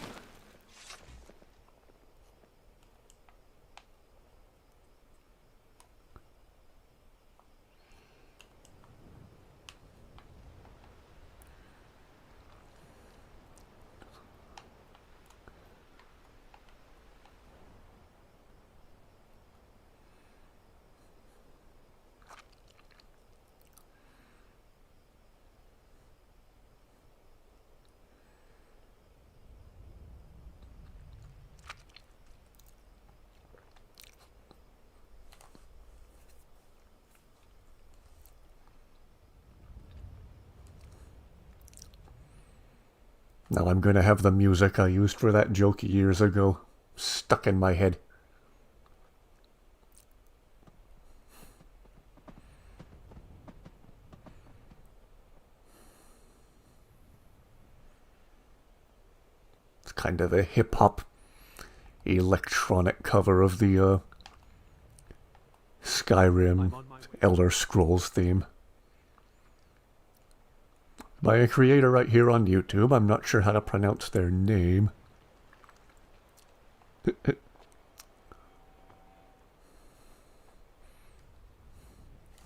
Now I'm going to have the music I used for that joke years ago stuck in my head. It's kind of a hip-hop electronic cover of the Skyrim Elder Scrolls theme. By a creator right here on YouTube. I'm not sure how to pronounce their name. As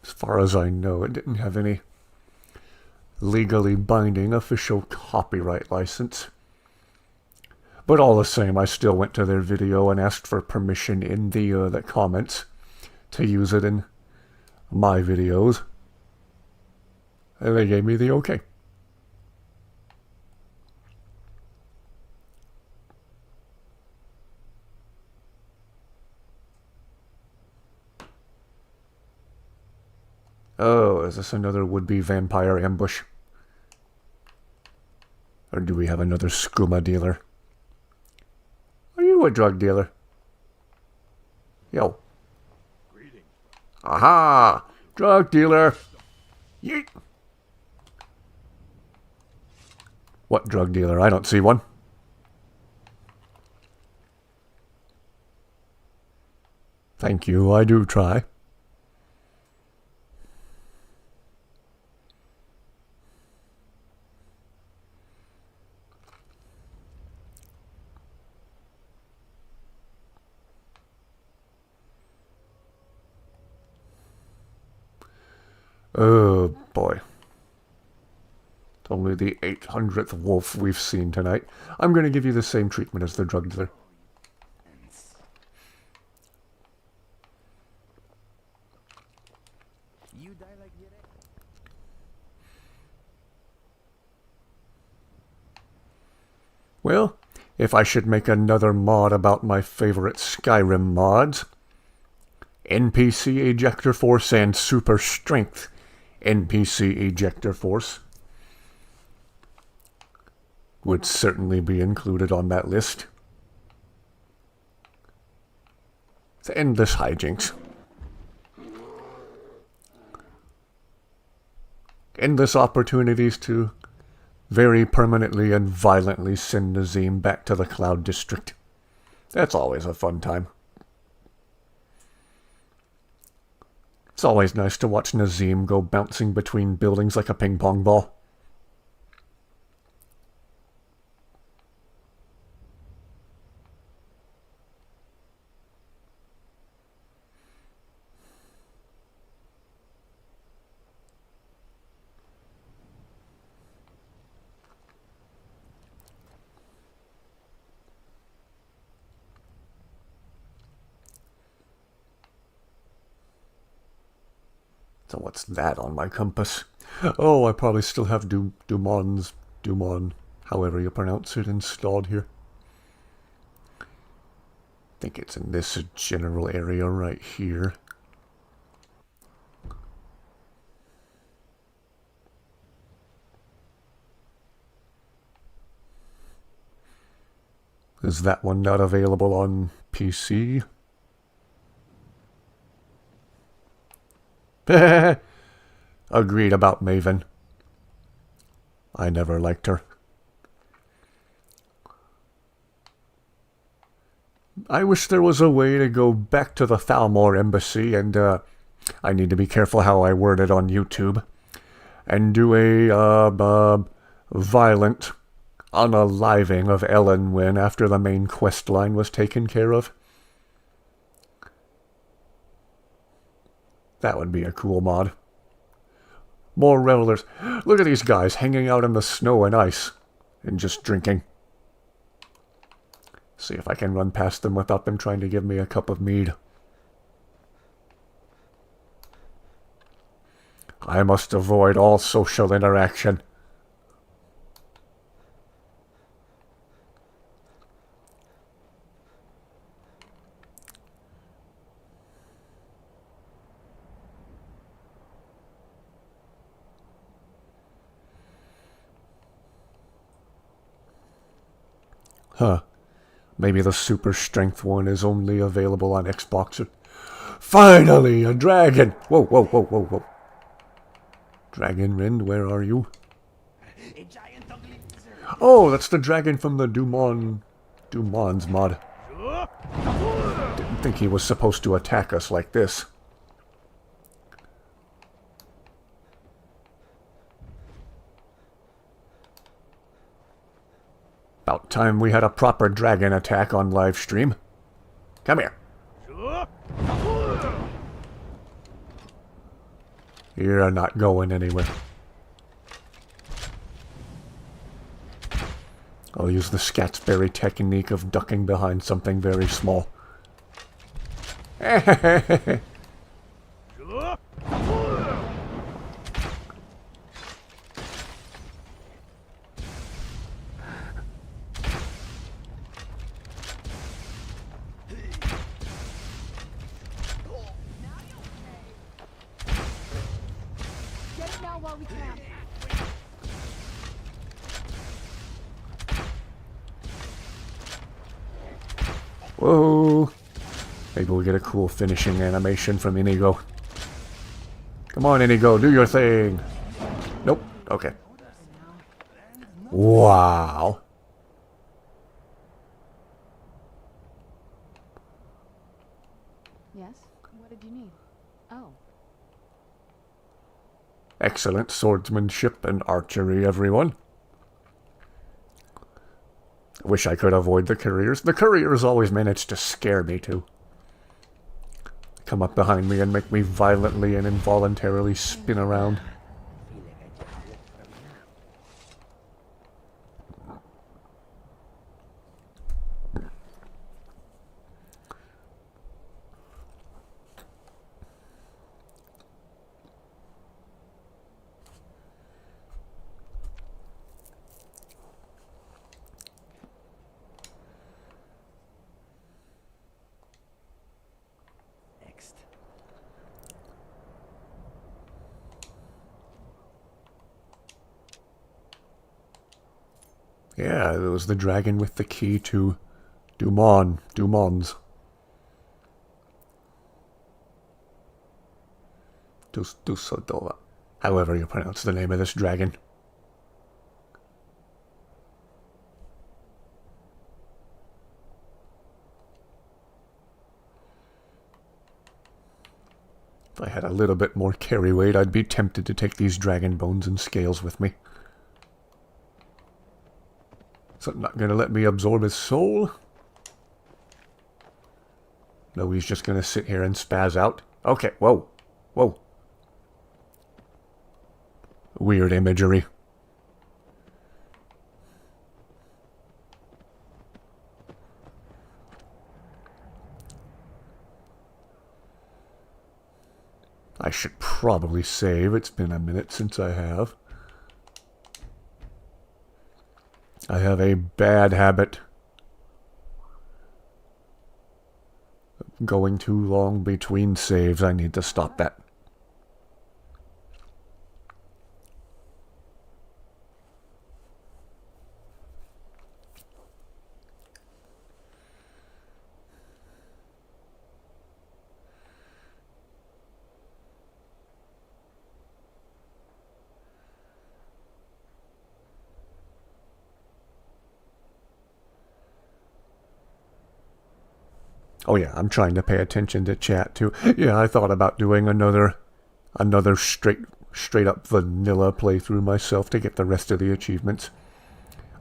far as I know, it didn't have any legally binding official copyright license. But all the same, I still went to their video and asked for permission in the comments to use it in my videos. And they gave me the okay. Oh, is this another would-be vampire ambush? Or do we have another skooma dealer? Are you a drug dealer? Yo. Greetings. Aha! Drug dealer! Yeet! What drug dealer? I don't see one. Thank you, I do try. Oh boy. It's only the 800th wolf we've seen tonight. I'm going to give you the same treatment as the drug dealer. You die like direct. Well, if I should make another mod about my favorite Skyrim mods, NPC Ejector Force and Super Strength NPC Ejector Force would certainly be included on that list. It's endless hijinks. Endless opportunities to very permanently and violently send Nazim back to the Cloud District. That's always a fun time. It's always nice to watch Nazim go bouncing between buildings like a ping pong ball. So what's that on my compass? Oh, I probably still have Dumon, however you pronounce it, installed here. I think it's in this general area right here. Is that one not available on PC? Agreed about Maven. I never liked her. I wish there was a way to go back to the Thalmor embassy and, I need to be careful how I word it on YouTube, and do a, violent unaliving of Ellenwyn after the main quest line was taken care of. That would be a cool mod. More revelers. Look at these guys hanging out in the snow and ice and just drinking. See if I can run past them without them trying to give me a cup of mead. I must avoid all social interaction. Huh. Maybe the super strength one is only available on Xbox. Finally, a dragon! Whoa, whoa, whoa, whoa, whoa. Dragon Rind, where are you? A giant ugly lizard. Oh, that's the dragon from the Dumon's mod. Didn't think he was supposed to attack us like this. About time we had a proper dragon attack on live stream. Come here. You're not going anywhere. I'll use the Scatsberry technique of ducking behind something very small. Get it now while we can. Whoa! Maybe we'll get a cool finishing animation from Inigo. Come on, Inigo, do your thing! Nope. Okay. Wow. Yes? What did you need? Oh. Excellent swordsmanship and archery, everyone. Wish I could avoid the couriers. The couriers always manage to scare me, too. Come up behind me and make me violently and involuntarily spin around. Next. Yeah, it was the dragon with the key to Dumon's. Dusodova. However you pronounce the name of this dragon. If I had a little bit more carry weight, I'd be tempted to take these dragon bones and scales with me. So not gonna let me absorb his soul? No, he's just gonna sit here and spaz out? Okay, whoa. Whoa. Weird imagery. I should probably save. It's been a minute since I have. I have a bad habit of going too long between saves. I need to stop that. Oh yeah, I'm trying to pay attention to chat too. Yeah, I thought about doing another straight up vanilla playthrough myself to get the rest of the achievements.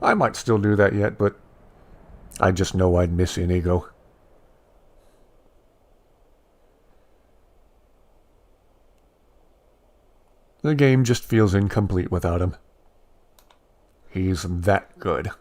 I might still do that yet, but I just know I'd miss Inigo. The game just feels incomplete without him. He's that good.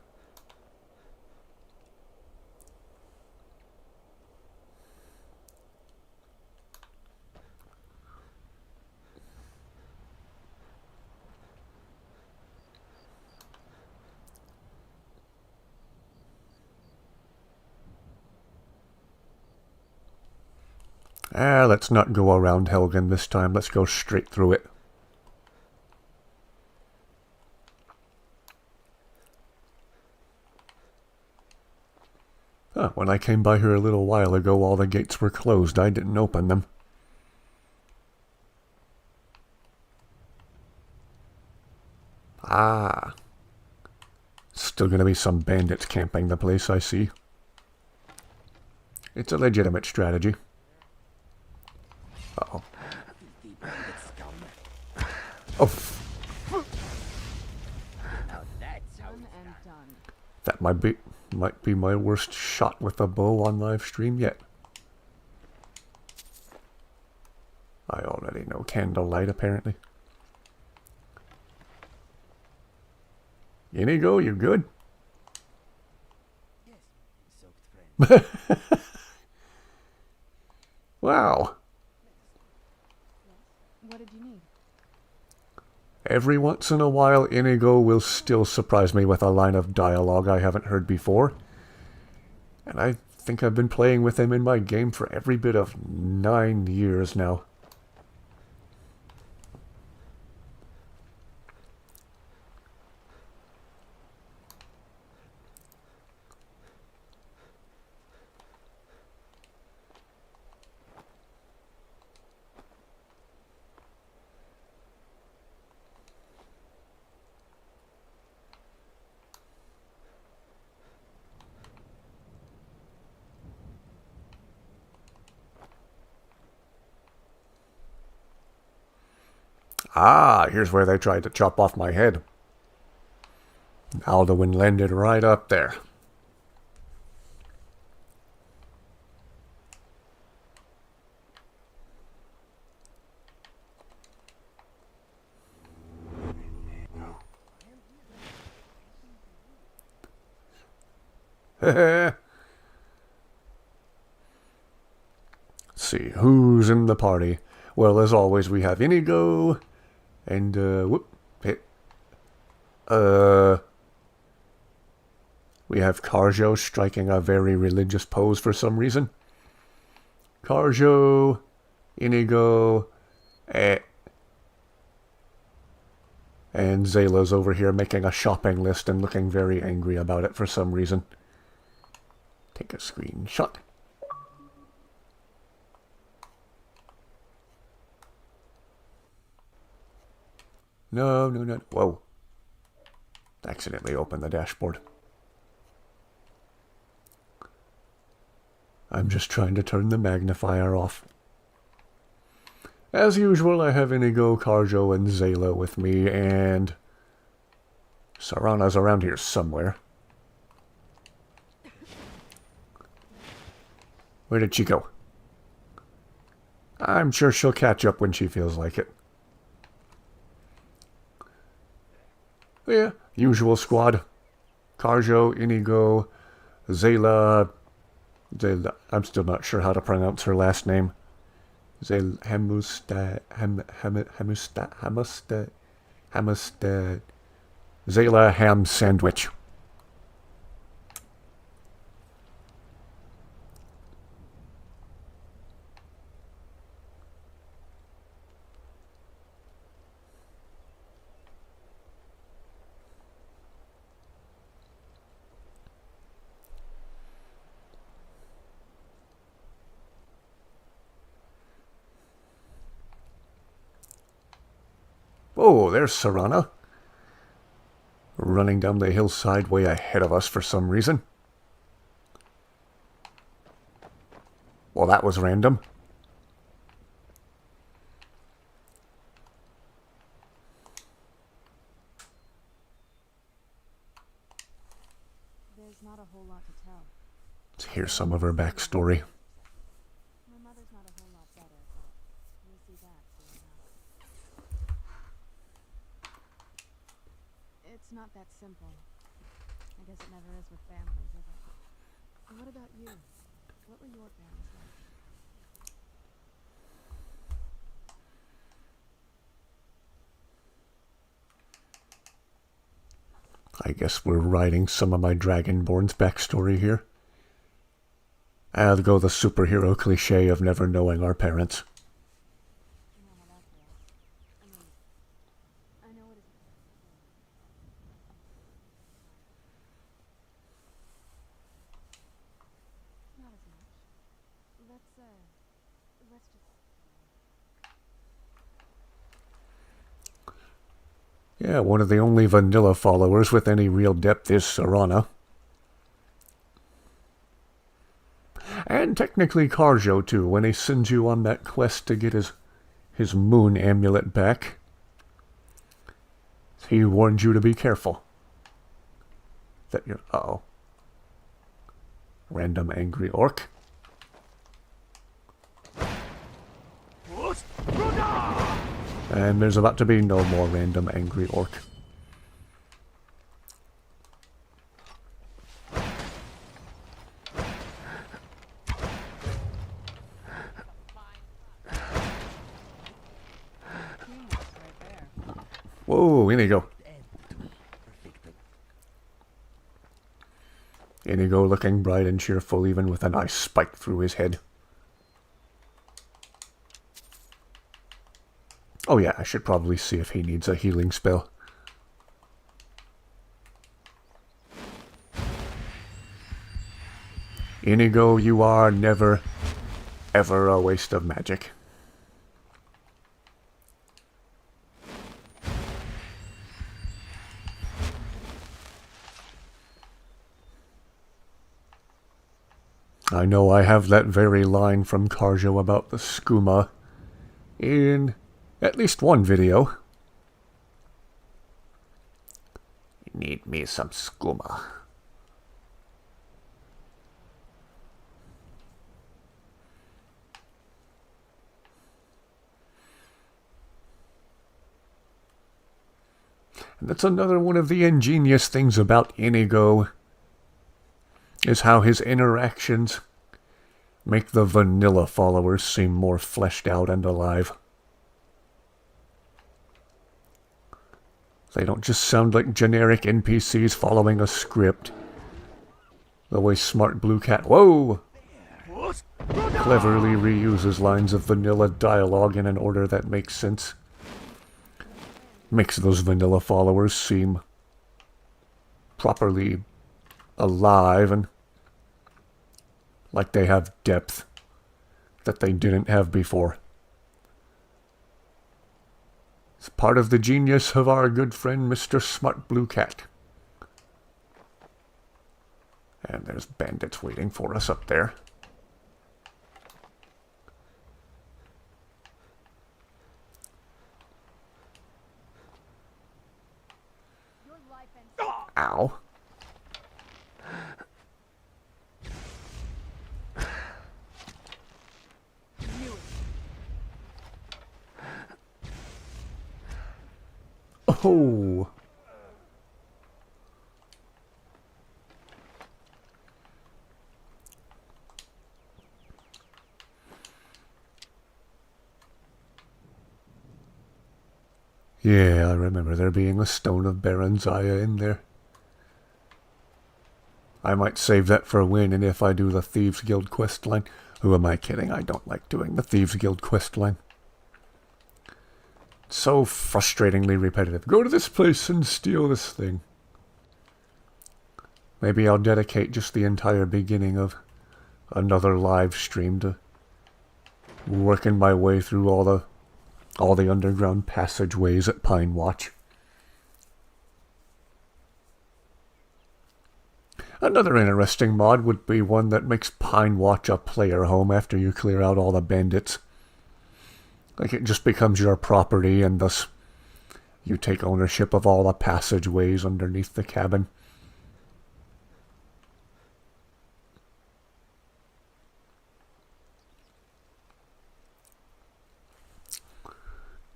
Let's not go around Helgen this time. Let's go straight through it. When I came by here a little while ago, all the gates were closed. I didn't open them. Still gonna be some bandits camping the place, I see. It's a legitimate strategy. Uh-oh. Oh. That might be my worst shot with a bow on live stream yet. I already know candlelight, apparently. Inigo, you good? Yes, soaked friend. Wow. What did you need? Every once in a while, Inigo will still surprise me with a line of dialogue I haven't heard before. And I think I've been playing with him in my game for every bit of 9 years now. Here's where they tried to chop off my head. Alduin landed right up there. Let's see, who's in the party? Well, as always, we have Inigo, and, we have Kharjo striking a very religious pose for some reason. Kharjo, Inigo, and Zayla's over here making a shopping list and looking very angry about it for some reason. Take a screenshot. No. Whoa. Accidentally opened the dashboard. I'm just trying to turn the magnifier off. As usual, I have Inigo, Kharjo, and Zayla with me, and Sarana's around here somewhere. Where did she go? I'm sure she'll catch up when she feels like it. Yeah, usual squad. Kharjo, Inigo, Zayla. I'm still not sure how to pronounce her last name. Zayla Ham Sandwich. Oh, there's Sarana. Running down the hillside way ahead of us for some reason. Well, that was random. There's not a whole lot to tell. Let's hear some of her backstory. My mother's not a whole lot better, but you'll see that soon enough. It's not that simple. I guess it never is with families, is it? And what about you? What were your parents like? I guess we're writing some of my Dragonborn's backstory here. I'll go the superhero cliche of never knowing our parents. You know how that feels. I mean, I know it isn't. Not as much. Let's just... Yeah, one of the only vanilla followers with any real depth is Serana. And technically Kharjo too, when he sends you on that quest to get his moon amulet back. He warned you to be careful. That you're... Uh-oh. Random angry orc. And there's about to be no more random angry orc. Whoa, Inigo. Inigo looking bright and cheerful even with an ice spike through his head. Oh yeah, I should probably see if he needs a healing spell. Inigo, you are never, ever a waste of magic. I know I have that very line from Kharjo about the skooma in at least one video. Need me some skooma. And that's another one of the ingenious things about Inigo, is how his interactions make the vanilla followers seem more fleshed out and alive. They don't just sound like generic NPCs following a script. The way Smart Blue Cat, whoa, cleverly reuses lines of vanilla dialogue in an order that makes sense. Makes those vanilla followers seem properly alive and like they have depth that they didn't have before. It's part of the genius of our good friend Mr. Smart Blue Cat. And there's bandits waiting for us up there. Ow. Oh. Yeah, I remember there being a stone of Baron Zaya in there. I might save that for when and if I do the Thieves Guild questline. Who am I kidding? I don't like doing the Thieves Guild questline. It's so frustratingly repetitive. Go to this place and steal this thing. Maybe I'll dedicate just the entire beginning of another live stream to working my way through all the underground passageways at Pine Watch. Another interesting mod would be one that makes Pine Watch a player home after you clear out all the bandits. Like, it just becomes your property, and thus you take ownership of all the passageways underneath the cabin.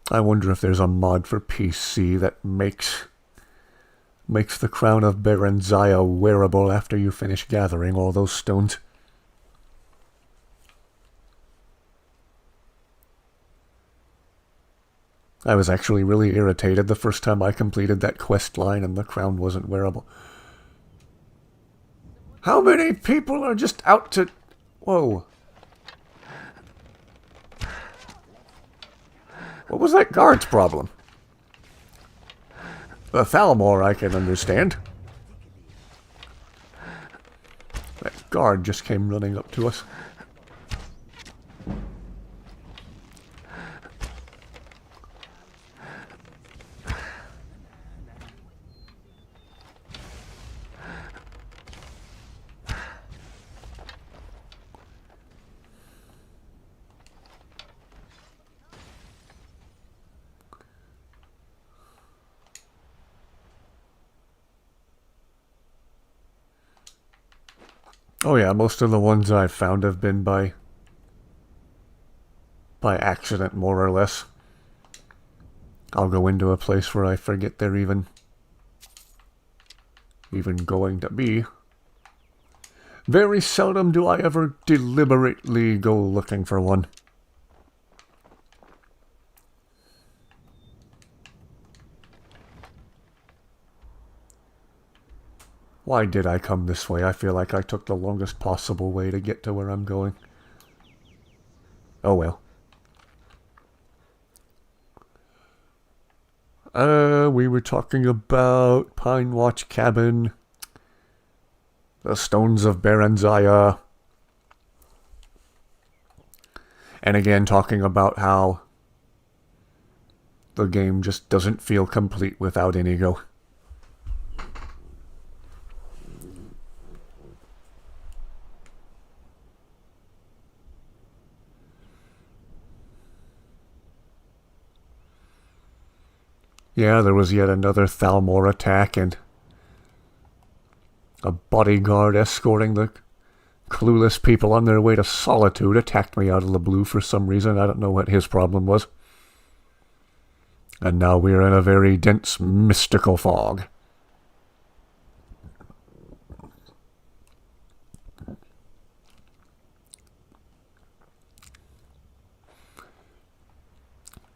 I wonder if there's a mod for PC that makes the crown of Baron Zaya wearable after you finish gathering all those stones. I was actually really irritated the first time I completed that quest line and the crown wasn't wearable. How many people are just out to... Whoa. What was that guard's problem? The Thalmor I can understand. That guard just came running up to us. Oh yeah, most of the ones I've found have been by accident, more or less. I'll go into a place where I forget they're even going to be. Very seldom do I ever deliberately go looking for one. Why did I come this way? I feel like I took the longest possible way to get to where I'm going. Oh well. We were talking about Pine Watch Cabin, the Stones of Baron Zaya, and again talking about how the game just doesn't feel complete without Inigo. Yeah, there was yet another Thalmor attack, and a bodyguard escorting the clueless people on their way to Solitude attacked me out of the blue for some reason. I don't know what his problem was. And now we're in a very dense, mystical fog.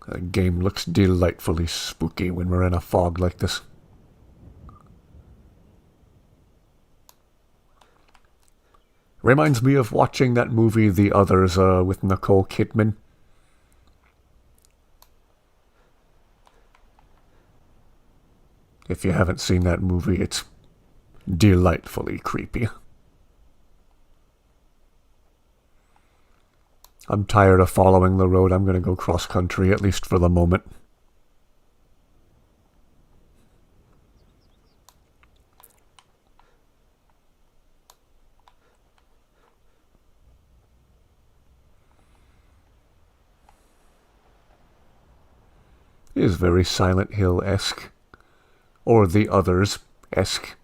The game looks delightfully spooky when we're in a fog like this. Reminds me of watching that movie The Others with Nicole Kidman. If you haven't seen that movie, it's delightfully creepy. I'm tired of following the road. I'm going to go cross-country, at least for the moment. It is very Silent Hill-esque. Or The Others-esque.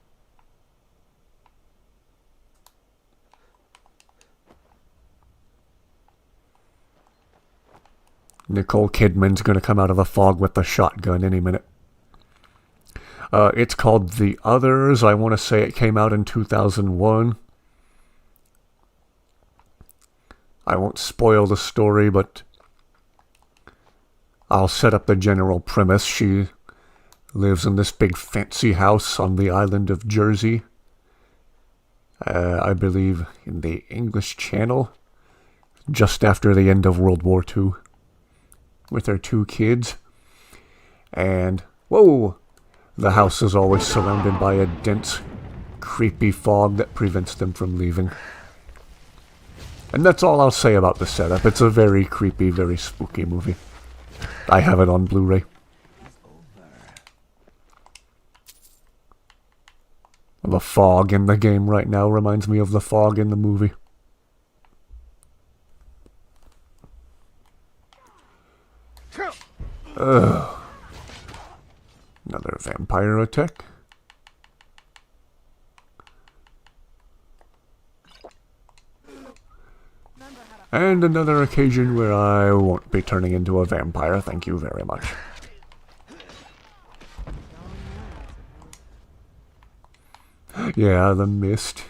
Nicole Kidman's going to come out of the fog with the shotgun any minute. It's called The Others. I want to say it came out in 2001. I won't spoil the story, but I'll set up the general premise. She lives in this big fancy house on the island of Jersey. I believe in the English Channel. Just after the end of World War II. With her 2 kids. And, whoa! The house is always surrounded by a dense, creepy fog that prevents them from leaving. And that's all I'll say about the setup. It's a very creepy, very spooky movie. I have it on Blu-ray. The fog in the game right now reminds me of the fog in the movie. Ugh. Another vampire attack. And another occasion where I won't be turning into a vampire, thank you very much. Yeah, the mist.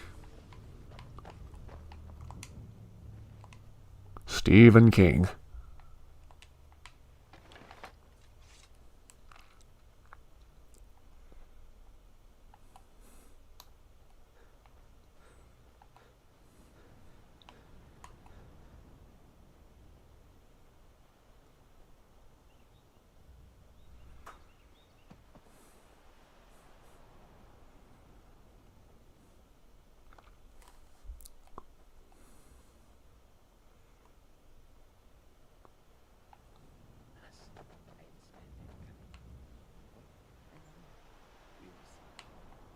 Stephen King.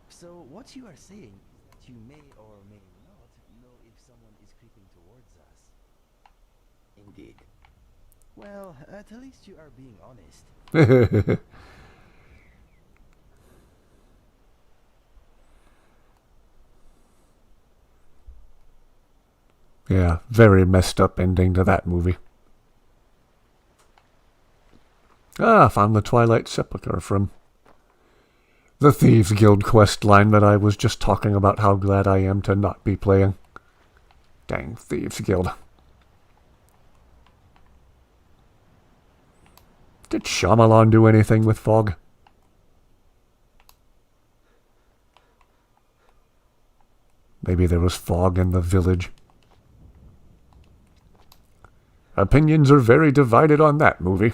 So what you are saying is that you may or may not know if someone is creeping towards us. Indeed. Well, at least you are being honest. Yeah, very messed up ending to that movie. Ah, found the Twilight Sepulchre from the Thieves Guild quest line that I was just talking about how glad I am to not be playing. Dang, Thieves Guild. Did Shyamalan do anything with fog? Maybe there was fog in the village. Opinions are very divided on that movie.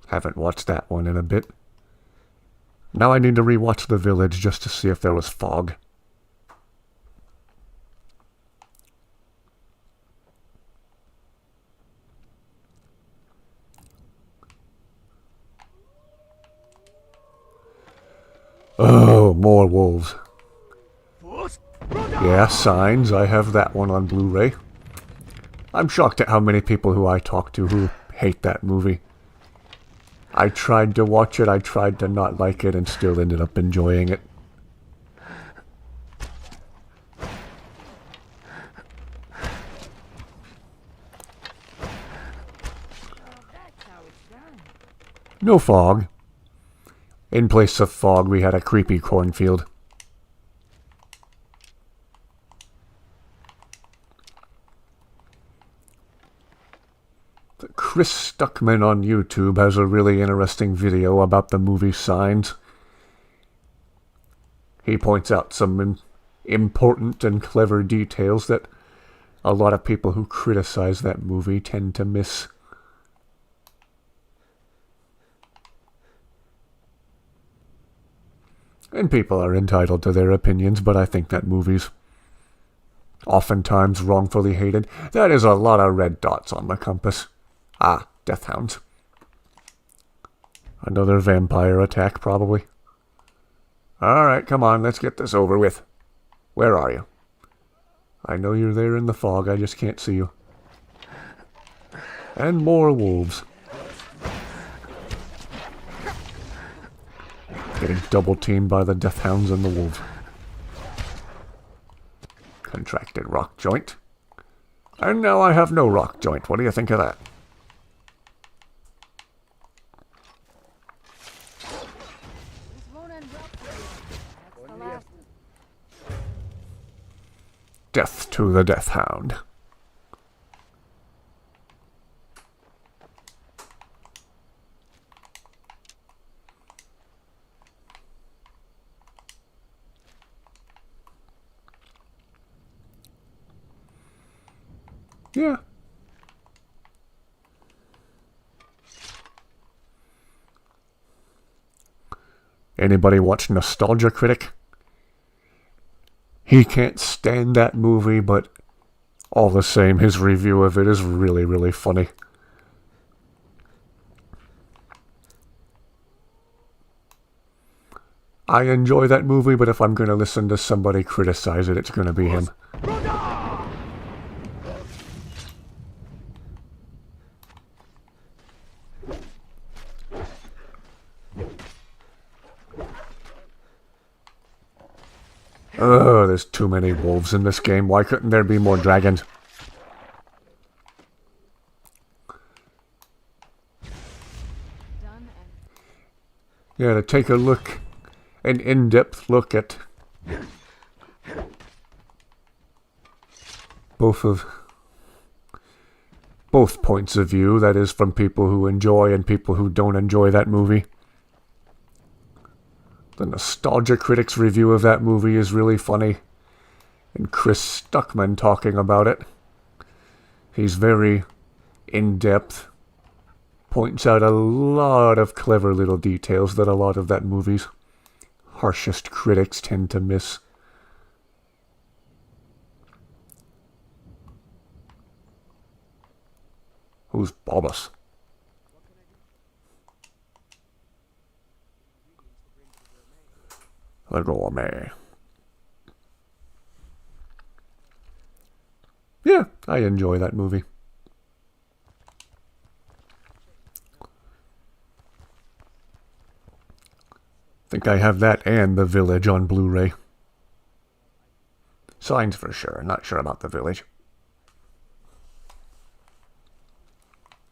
Haven't watched that one in a bit. Now I need to rewatch The Village just to see if there was fog. Oh, more wolves. Yeah, Signs. I have that one on Blu-ray. I'm shocked at how many people who I talk to who hate that movie. I tried to watch it, I tried to not like it, and still ended up enjoying it. No fog. In place of fog, we had a creepy cornfield. Chris Stuckman on YouTube has a really interesting video about the movie Signs. He points out some important and clever details that a lot of people who criticize that movie tend to miss. And people are entitled to their opinions, but I think that movie's oftentimes wrongfully hated. That is a lot of red dots on the compass. Ah, death hounds. Another vampire attack, probably. Alright, come on, let's get this over with. Where are you? I know you're there in the fog, I just can't see you. And more wolves. Getting double-teamed by the death hounds and the wolves. Contracted rock joint. And now I have no rock joint. What do you think of that? Death to the Death Hound. Yeah. Anybody watch Nostalgia Critic? He can't stand that movie, but all the same, his review of it is really, really funny. I enjoy that movie, but if I'm going to listen to somebody criticize it, it's going to be him. Oh, there's too many wolves in this game. Why couldn't there be more dragons? Done and Yeah, to take a look, an in-depth look at both points of view, that is, from people who enjoy and people who don't enjoy that movie. The Nostalgia Critic's review of that movie is really funny, and Chris Stuckman talking about it. He's very in-depth, points out a lot of clever little details that a lot of that movie's harshest critics tend to miss. Who's Bobbus? The gourmet. Yeah, I enjoy that movie. Think I have that and The Village on Blu-ray. Signs for sure, not sure about The Village.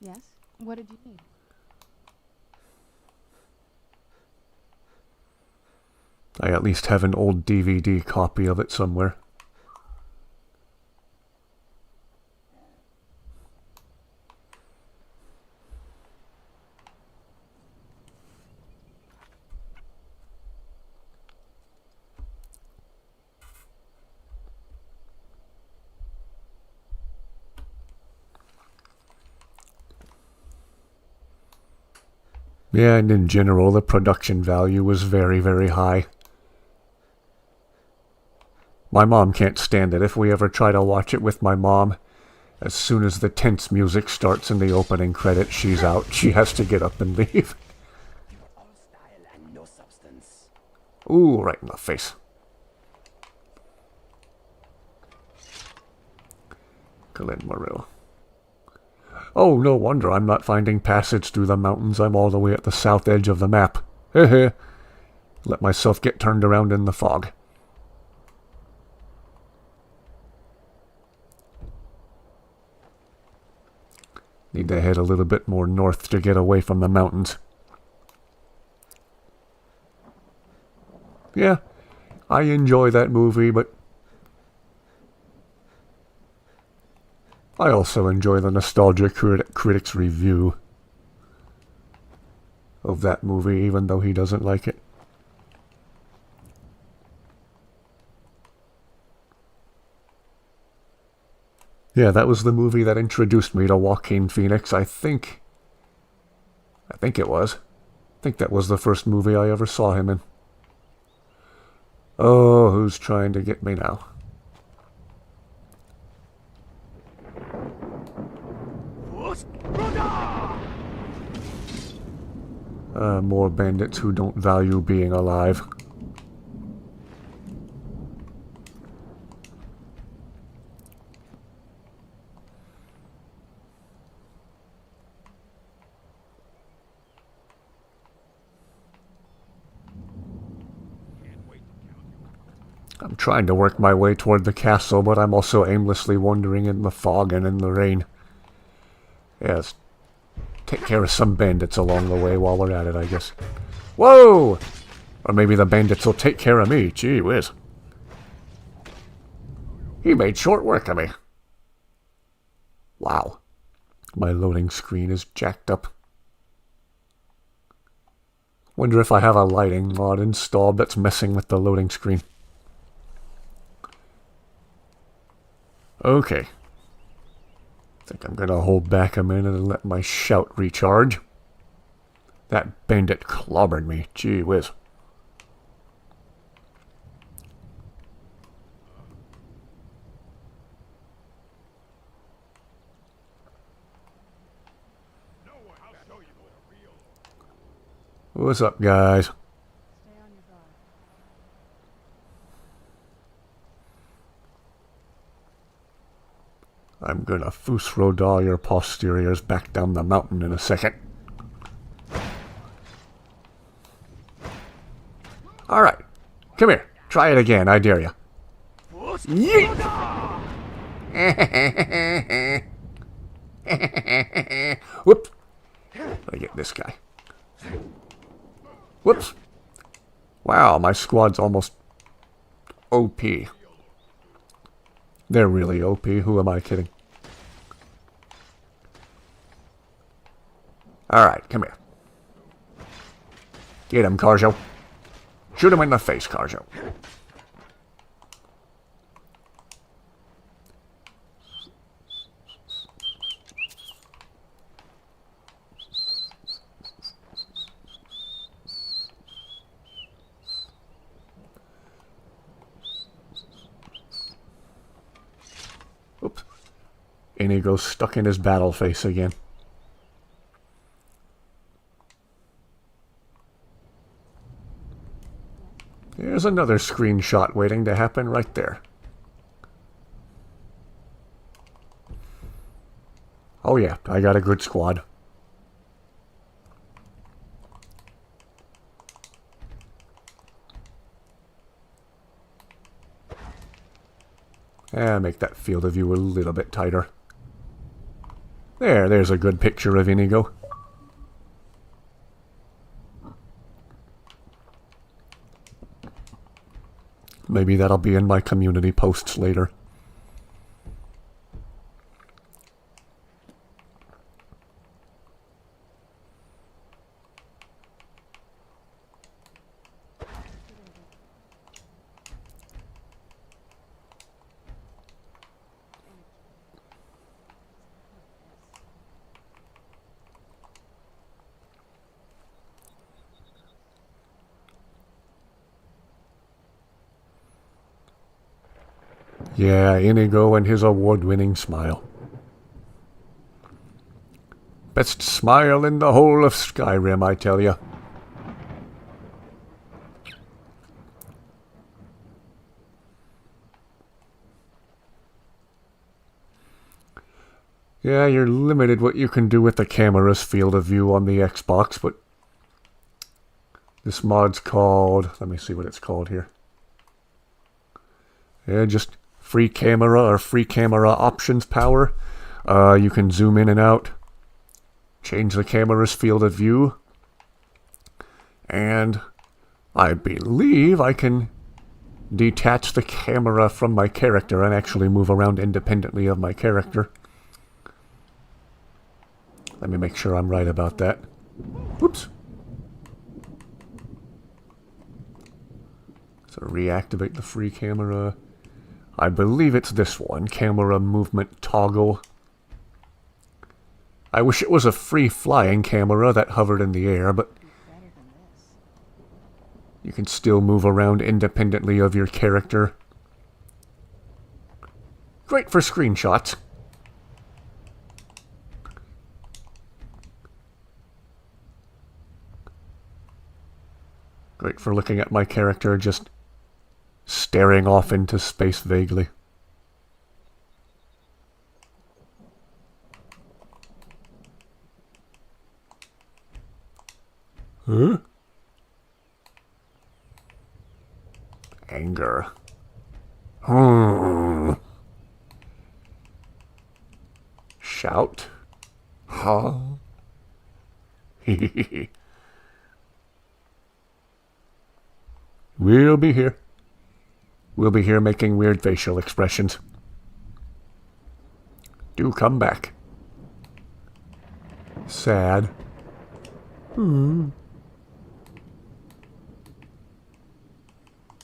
yes. What did you need? I at least have an old DVD copy of it somewhere. Yeah, and in general, the production value was very, very high. My mom can't stand it. If we ever try to watch it with my mom, as soon as the tense music starts in the opening credits, she's out. She has to get up and leave. All style and no substance. Ooh, right in the face. Glen Morrill. Oh, no wonder I'm not finding passage through the mountains. I'm all the way at the south edge of the map. Heh. Let myself get turned around in the fog. Need to head a little bit more north to get away from the mountains. Yeah, I enjoy that movie, but I also enjoy the Nostalgia Critic's review of that movie, even though he doesn't like it. Yeah, that was the movie that introduced me to Joaquin Phoenix. I think it was. I think that was the first movie I ever saw him in. Oh, who's trying to get me now? More bandits who don't value being alive. I'm trying to work my way toward the castle, but I'm also aimlessly wandering in the fog and in the rain. Yes. Take care of some bandits along the way while we're at it, I guess. Whoa! Or maybe the bandits will take care of me. Gee whiz. He made short work of me. Wow. My loading screen is jacked up. Wonder if I have a lighting mod installed that's messing with the loading screen. Okay. I think I'm gonna hold back a minute and let my shout recharge. That bandit clobbered me. Gee whiz. What's up, guys? Stay on your guard. I'm gonna foosroad all your posteriors back down the mountain in a second. Alright. Come here. Try it again, I dare you. Yeet! Whoops. Let me get this guy. Whoops. Wow, my squad's almost OP. They're really OP. Who am I kidding? Alright, come here. Get him, Kharjo. Shoot him in the face, Kharjo. Oops. Inigo's stuck in his battle face again. There's another screenshot waiting to happen right there. Oh yeah, I got a good squad. Make that field of view a little bit tighter. There's a good picture of Inigo. Maybe that'll be in my community posts later. Yeah, Inigo and his award-winning smile. Best smile in the whole of Skyrim, I tell ya. Yeah, you're limited what you can do with the camera's field of view on the Xbox, but this mod's called... Let me see what it's called here. Yeah, just... free camera or free camera options power. You can zoom in and out, change the camera's field of view, and I believe I can detach the camera from my character and actually move around independently of my character. Let me make sure I'm right about that. Whoops. So reactivate the free camera. I believe it's this one, camera movement toggle. I wish it was a free-flying camera that hovered in the air, but you can still move around independently of your character. Great for screenshots. Great for looking at my character just staring off into space vaguely. Huh? Anger. Shout. Huh? We'll be here. We'll be here making weird facial expressions. Do come back. Sad.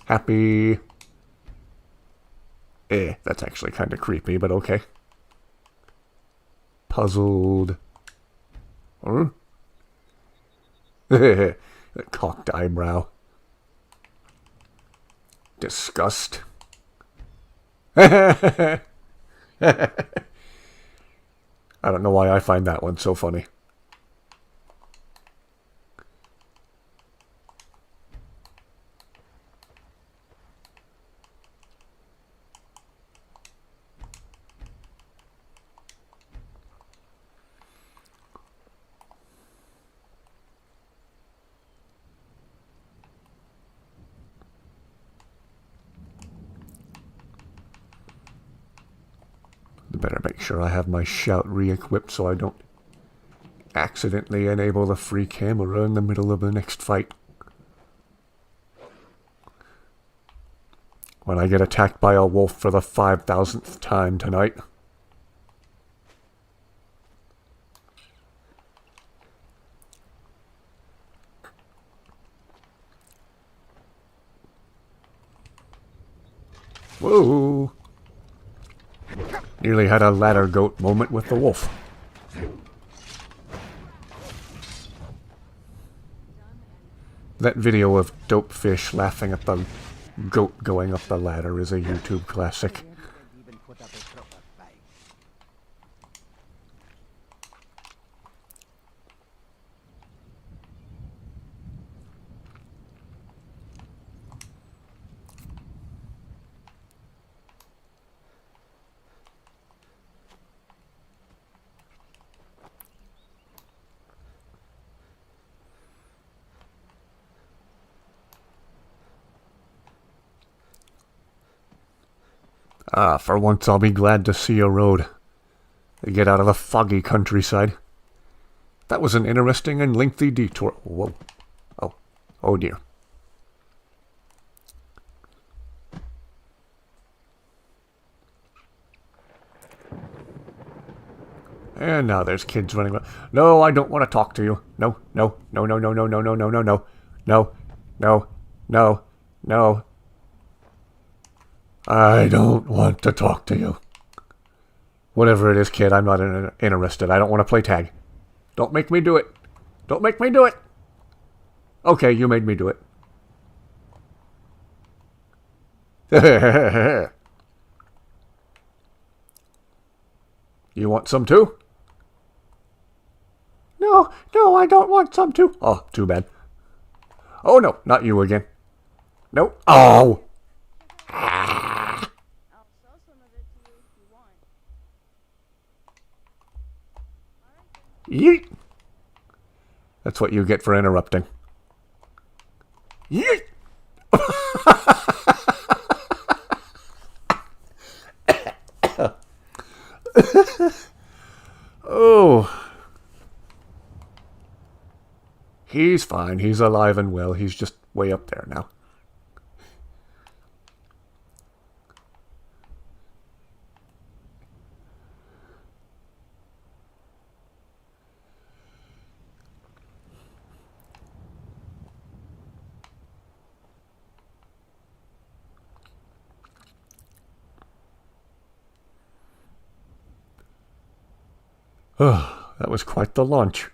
Happy. That's actually kind of creepy, but okay. Puzzled. Huh? That cocked eyebrow. Disgust. I don't know why I find that one so funny. Better make sure I have my shout re-equipped so I don't accidentally enable the free camera in the middle of the next fight. When I get attacked by a wolf for the 5,000th time tonight. Whoa! Nearly had a ladder goat moment with the wolf. That video of dope fish laughing at the goat going up the ladder is a YouTube classic. Even put up a proper fight. Ah, for once I'll be glad to see a road. To get out of the foggy countryside. That was an interesting and lengthy detour. Whoa. Oh. Oh dear. And now there's kids running around. No, I don't want to talk to you. No, no, no, no, no, no, no, no, no, no, no. No, no, no, no. I don't want to talk to you. Whatever it is, kid, I'm not interested. I don't want to play tag. Don't make me do it. Don't make me do it. Okay, you made me do it. You want some too? No, no, I don't want some too. Oh, too bad. Oh no, not you again. No. Oh! I'll sell some of it to you if you want. Yeet! That's what you get for interrupting. Yeet! Oh. He's fine. He's alive and well. He's just way up there now. Oh, that was quite the launch.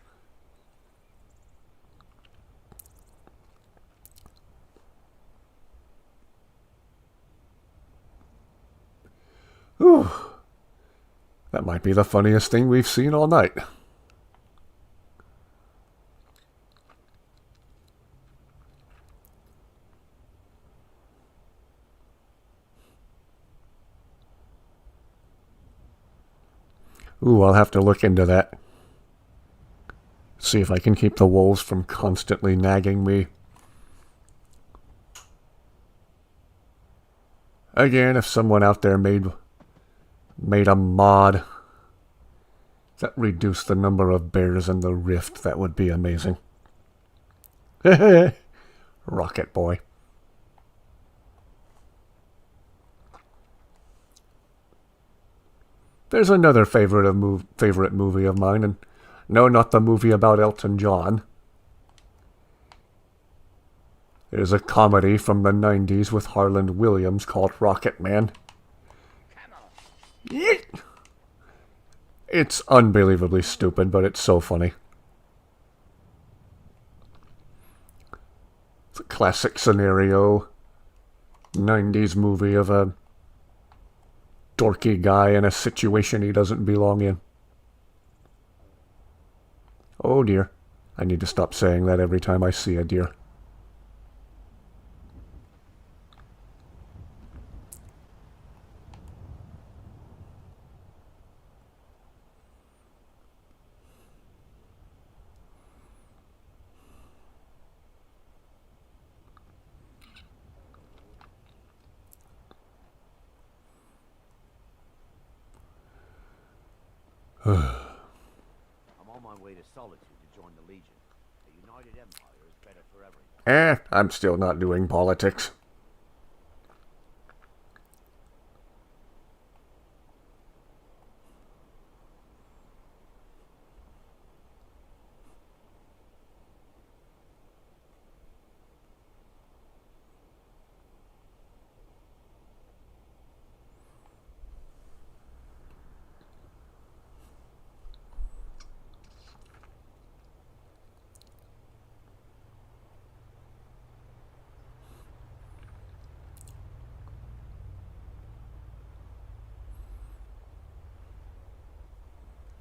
Ooh, that might be the funniest thing we've seen all night. Ooh, I'll have to look into that. See if I can keep the wolves from constantly nagging me. Again, if someone out there made a mod that reduced the number of bears in the rift, that would be amazing. Rocket boy. There's another favorite movie of mine, and no, not the movie about Elton John. There's a comedy from the 90s with Harland Williams called Rocket Man. Yeet! It's unbelievably stupid, but it's so funny. It's a classic scenario. 90s movie of a dorky guy in a situation he doesn't belong in. Oh dear. I need to stop saying that every time I see a deer. I'm on my way to Solitude to join the Legion. A united empire is better for everyone. I'm still not doing politics.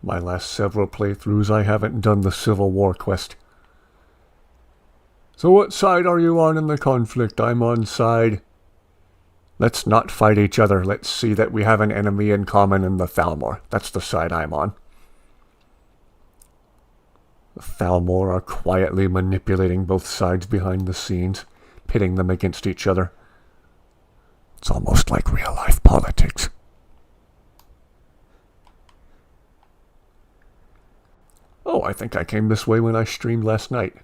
My last several playthroughs, I haven't done the Civil War quest. So what side are you on in the conflict? I'm on side... Let's not fight each other. Let's see that we have an enemy in common in the Thalmor. That's the side I'm on. The Thalmor are quietly manipulating both sides behind the scenes, pitting them against each other. It's almost like real-life politics. Oh, I think I came this way when I streamed last night.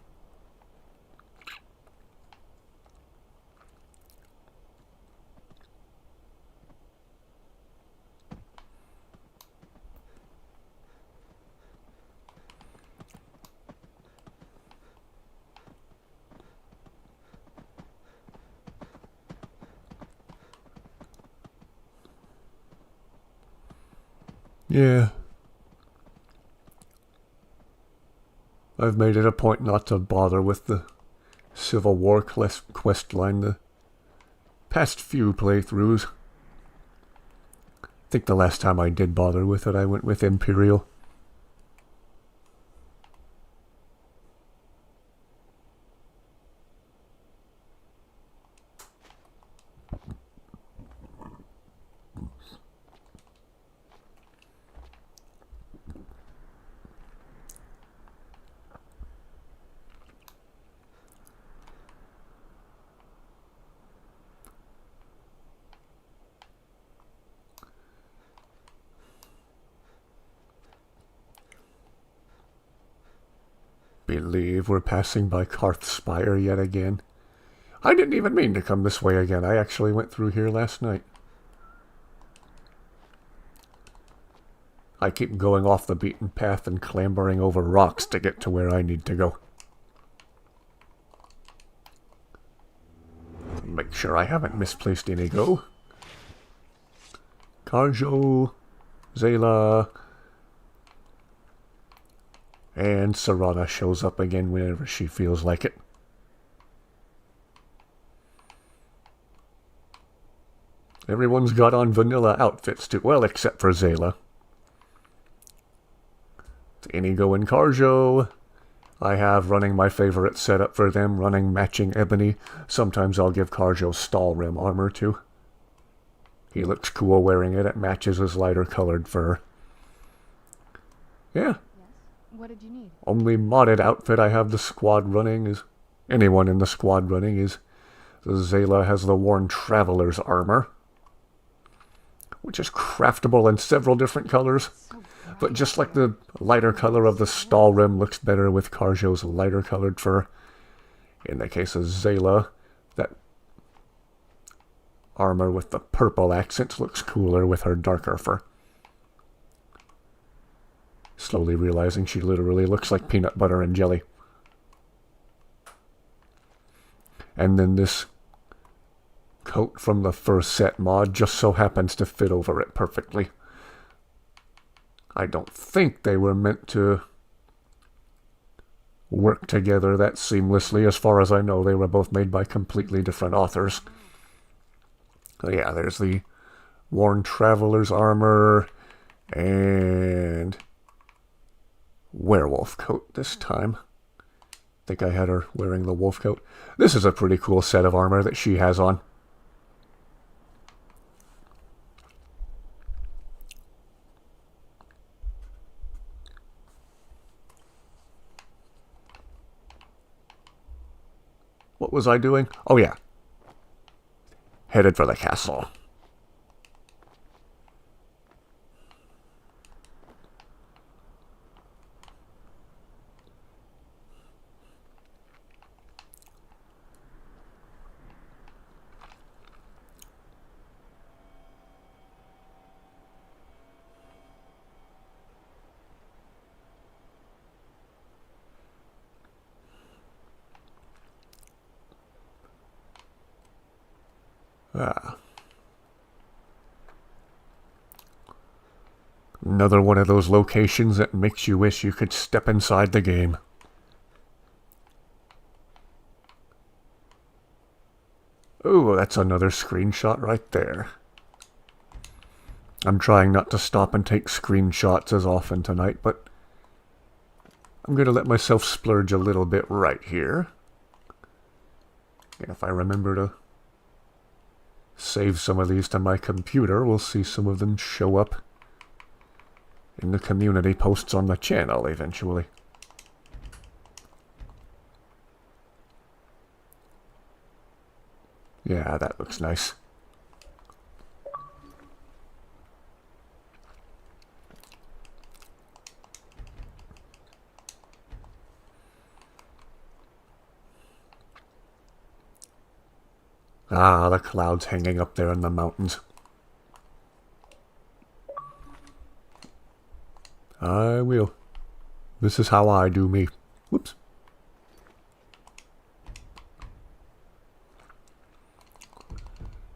Yeah. I've made it a point not to bother with the Civil War quest line the past few playthroughs. I think the last time I did bother with it, I went with Imperial. Believe we're passing by Karth's Spire yet again. I didn't even mean to come this way again. I actually went through here last night. I keep going off the beaten path and clambering over rocks to get to where I need to go. Make sure I haven't misplaced Inigo. Kharjo, Zayla, and Serana shows up again whenever she feels like it. Everyone's got on vanilla outfits too. Well, except for Zayla. It's Inigo and Kharjo. I have running my favorite setup for them, running matching ebony. Sometimes I'll give Kharjo Stalrim armor too. He looks cool wearing it. It matches his lighter colored fur. Yeah. What did you need? Only modded outfit I have the squad running is... Anyone in the squad running is... Zayla has the Worn Traveler's armor, which is craftable in several different colors. But just like the lighter color of the Stalrim looks better with Kharjo's lighter colored fur. In the case of Zayla, that armor with the purple accents looks cooler with her darker fur. Slowly realizing she literally looks like peanut butter and jelly. And then this coat from the first set mod just so happens to fit over it perfectly. I don't think they were meant to work together that seamlessly. As far as I know, they were both made by completely different authors. So yeah, there's the Worn Traveler's armor and werewolf coat this time. I think I had her wearing the wolf coat. This is a pretty cool set of armor that she has on. What was I doing? Oh yeah. Headed for the castle. Ah. Another one of those locations that makes you wish you could step inside the game. Oh, that's another screenshot right there. I'm trying not to stop and take screenshots as often tonight, but I'm going to let myself splurge a little bit right here. And if I remember to save some of these to my computer, we'll see some of them show up in the community posts on the channel eventually. Yeah, that looks nice. Ah, the clouds hanging up there in the mountains. I will. This is how I do me. Whoops.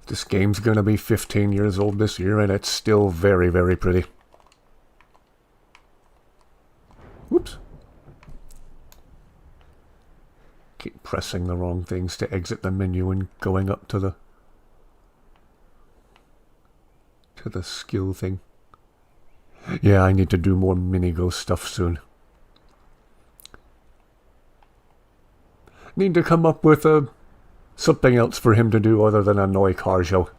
This game's gonna be 15 years old this year, and it's still very, very pretty. Whoops. Keep pressing the wrong things to exit the menu and going up to the skill thing. Yeah, I need to do more Inigo stuff soon. Need to come up with something else for him to do other than annoy Kharjo.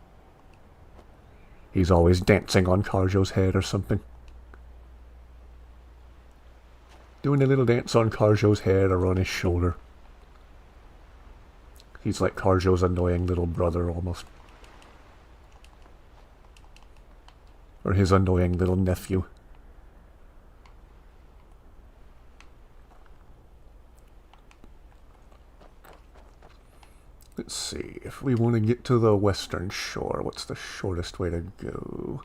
He's always dancing on Kharjo's head or something. Doing a little dance on Kharjo's head or on his shoulder. He's like Kharjo's annoying little brother almost. Or his annoying little nephew. Let's see, if we want to get to the western shore, what's the shortest way to go?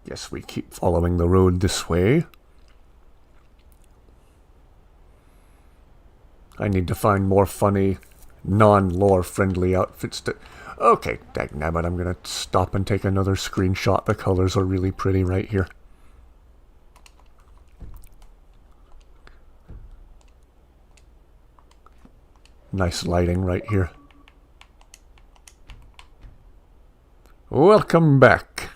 Guess we keep following the road this way. I need to find more funny, non-lore friendly outfits to... Okay, dagnabbit, I'm gonna stop and take another screenshot. The colors are really pretty right here. Nice lighting right here. Welcome back.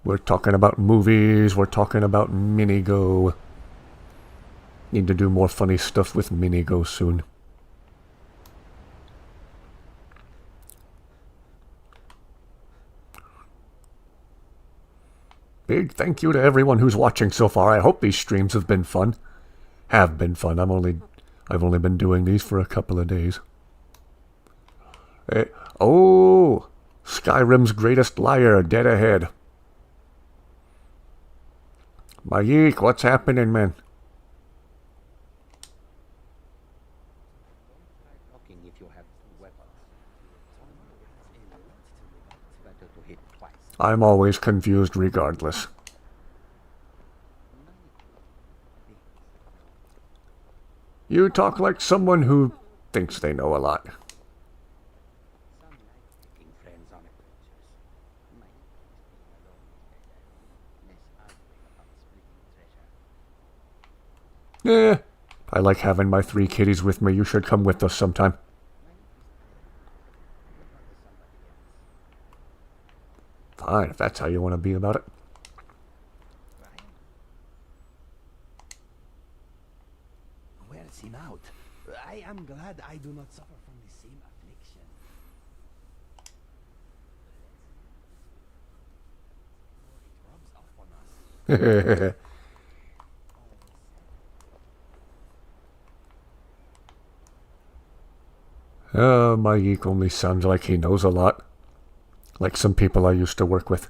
We're talking about movies, we're talking about Inigo. Need to do more funny stuff with Inigo soon. Big thank you to everyone who's watching so far. I hope these streams have been fun. Have been fun. I've only been doing these for a couple of days. Oh, Skyrim's greatest liar, dead ahead. Mayik, what's happening, man? I'm always confused regardless. You talk like someone who thinks they know a lot. Eh, I like having my 3 kitties with me. You should come with us sometime. Fine, if that's how you want to be about it. Wears him out. I am glad I do not suffer from the same affliction. It rubs off on us. Mayik only sounds like he knows a lot. Like some people I used to work with.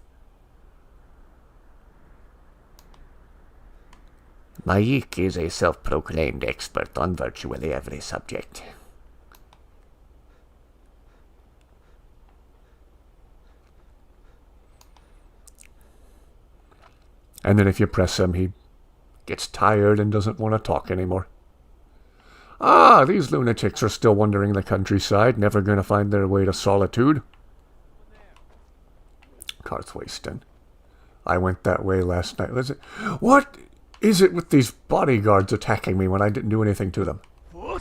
Mayik is a self-proclaimed expert on virtually every subject. And then if you press him, he Gets tired and doesn't want to talk anymore. Ah, these lunatics are still wandering the countryside, never going to find their way to solitude. Carthwayston. I went that way last night. What is it with these bodyguards attacking me when I didn't do anything to them? Done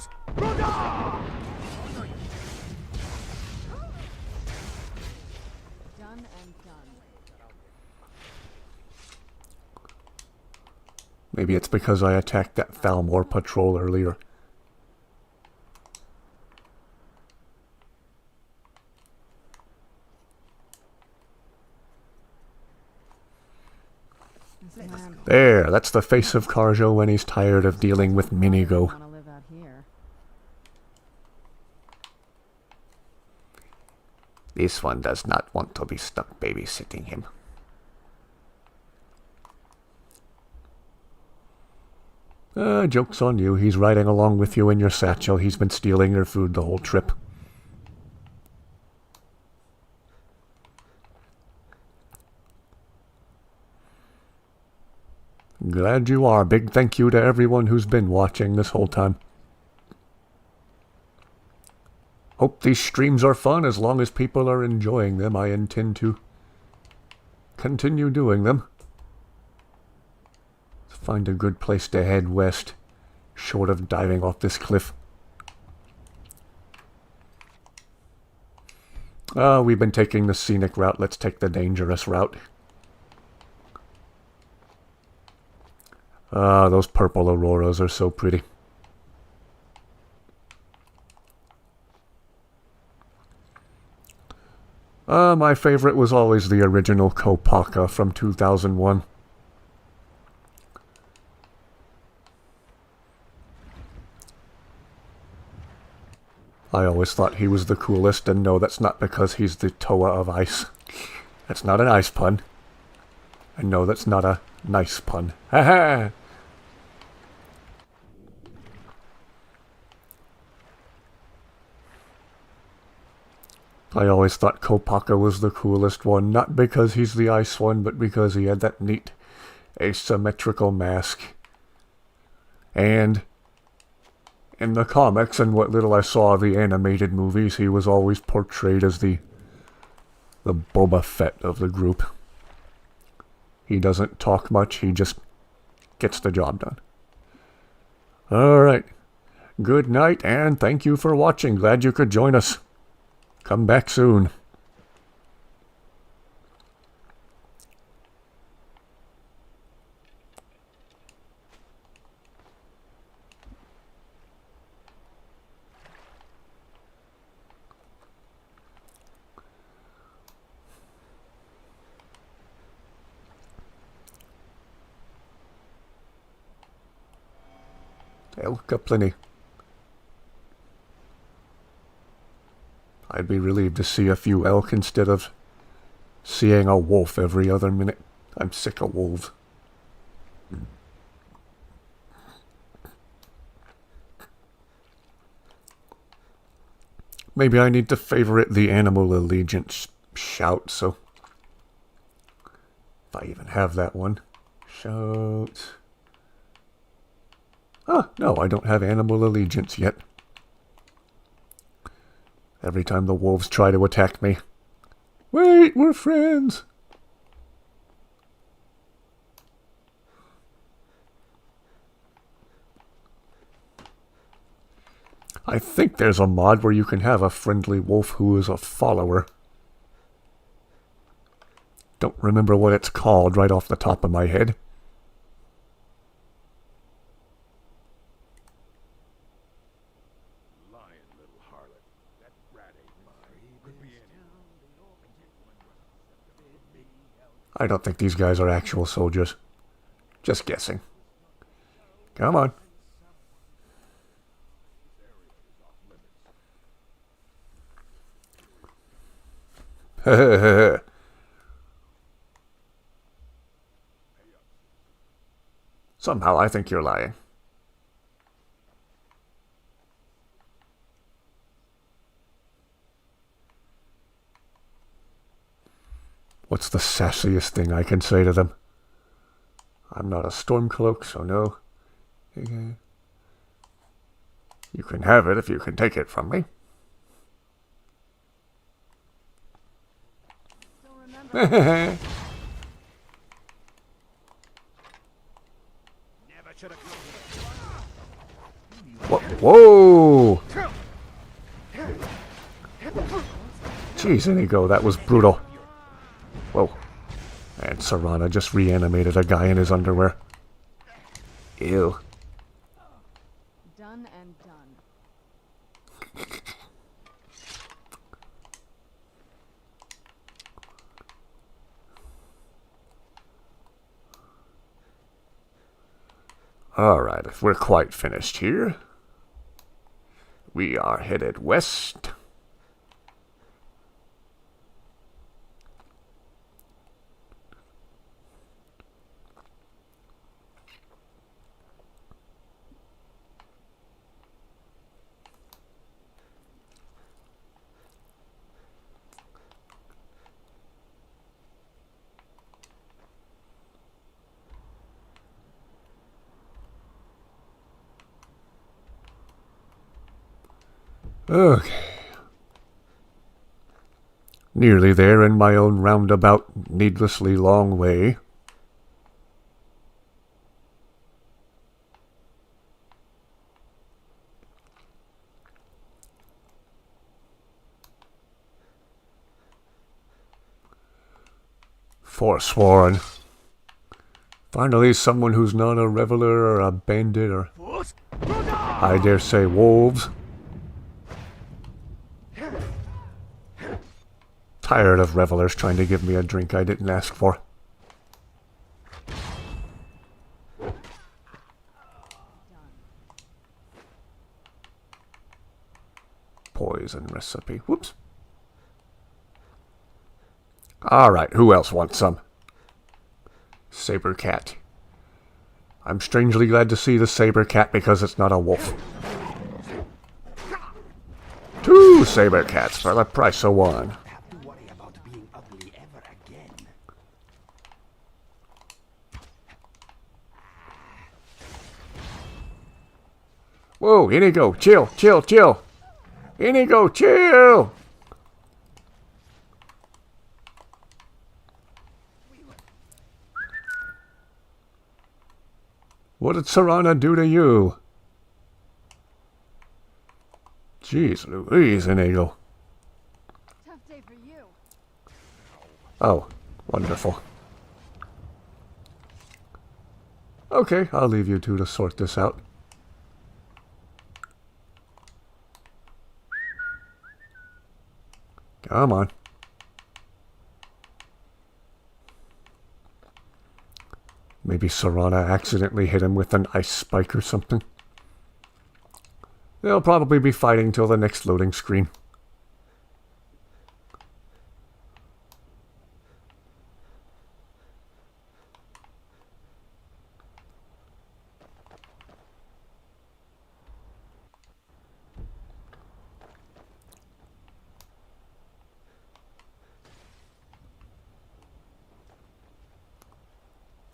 and done. Maybe it's because I attacked that Falmore patrol earlier. There, that's the face of Kharjo when he's tired of dealing with Inigo. Want to live out here. This one does not want to be stuck babysitting him. Joke's on you. He's riding along with you in your satchel. He's been stealing your food the whole trip. Glad you are. Big thank you to everyone who's been watching this whole time. Hope these streams are fun. As long as people are enjoying them, I intend to continue doing them. Let's find a good place to head west, short of diving off this cliff. We've been taking the scenic route. Let's take the dangerous route. Those purple auroras are so pretty. My favorite was always the original Kopaka from 2001. I always thought he was the coolest, and no, that's not because he's the Toa of ice. That's not an ice pun. And no, that's not a nice pun. Ha ha! I always thought Kopaka was the coolest one, not because he's the ice one, but because he had that neat asymmetrical mask. And in the comics and what little I saw of the animated movies, he was always portrayed as the Boba Fett of the group. He doesn't talk much, he just gets the job done. Alright. Good night, and thank you for watching. Glad you could join us. Come back soon. Elk plenty. I'd be relieved to see a few elk instead of seeing a wolf every other minute. I'm sick of wolves. Maybe I need to favorite the animal allegiance shout, so if I even have that one. Shout. No, I don't have animal allegiance yet. Every time the wolves try to attack me. Wait, we're friends! I think there's a mod where you can have a friendly wolf who is a follower. Don't remember what it's called right off the top of my head. I don't think these guys are actual soldiers. Just guessing. Come on. Somehow I think you're lying. What's the sassiest thing I can say to them? I'm not a Stormcloak, so no. Okay. You can have it if you can take it from me. Still remember. Never should have Whoa! Jeez, Inigo, that was brutal. Whoa. And Serana just reanimated a guy in his underwear. Ew. Done and done. Alright, if we're quite finished here, we are headed west. Okay. Nearly there in my own roundabout, needlessly long way. Forsworn. Finally, someone who's not a reveler or a bandit or, I dare say, wolves. Tired of revelers trying to give me a drink I didn't ask for. Poison recipe. Whoops. Alright, who else wants some? Saber cat. I'm strangely glad to see the saber cat because it's not a wolf. 2 saber cats for the price of 1. Have to worry about being ugly ever again. Whoa, Inigo, chill, chill, chill. Inigo, chill. What did Serana do to you? Jeez Louise, Inigo. Tough day for you. Oh, wonderful. Okay, I'll leave you two to sort this out. Come on. Maybe Serana accidentally hit him with an ice spike or something. They'll probably be fighting till the next loading screen.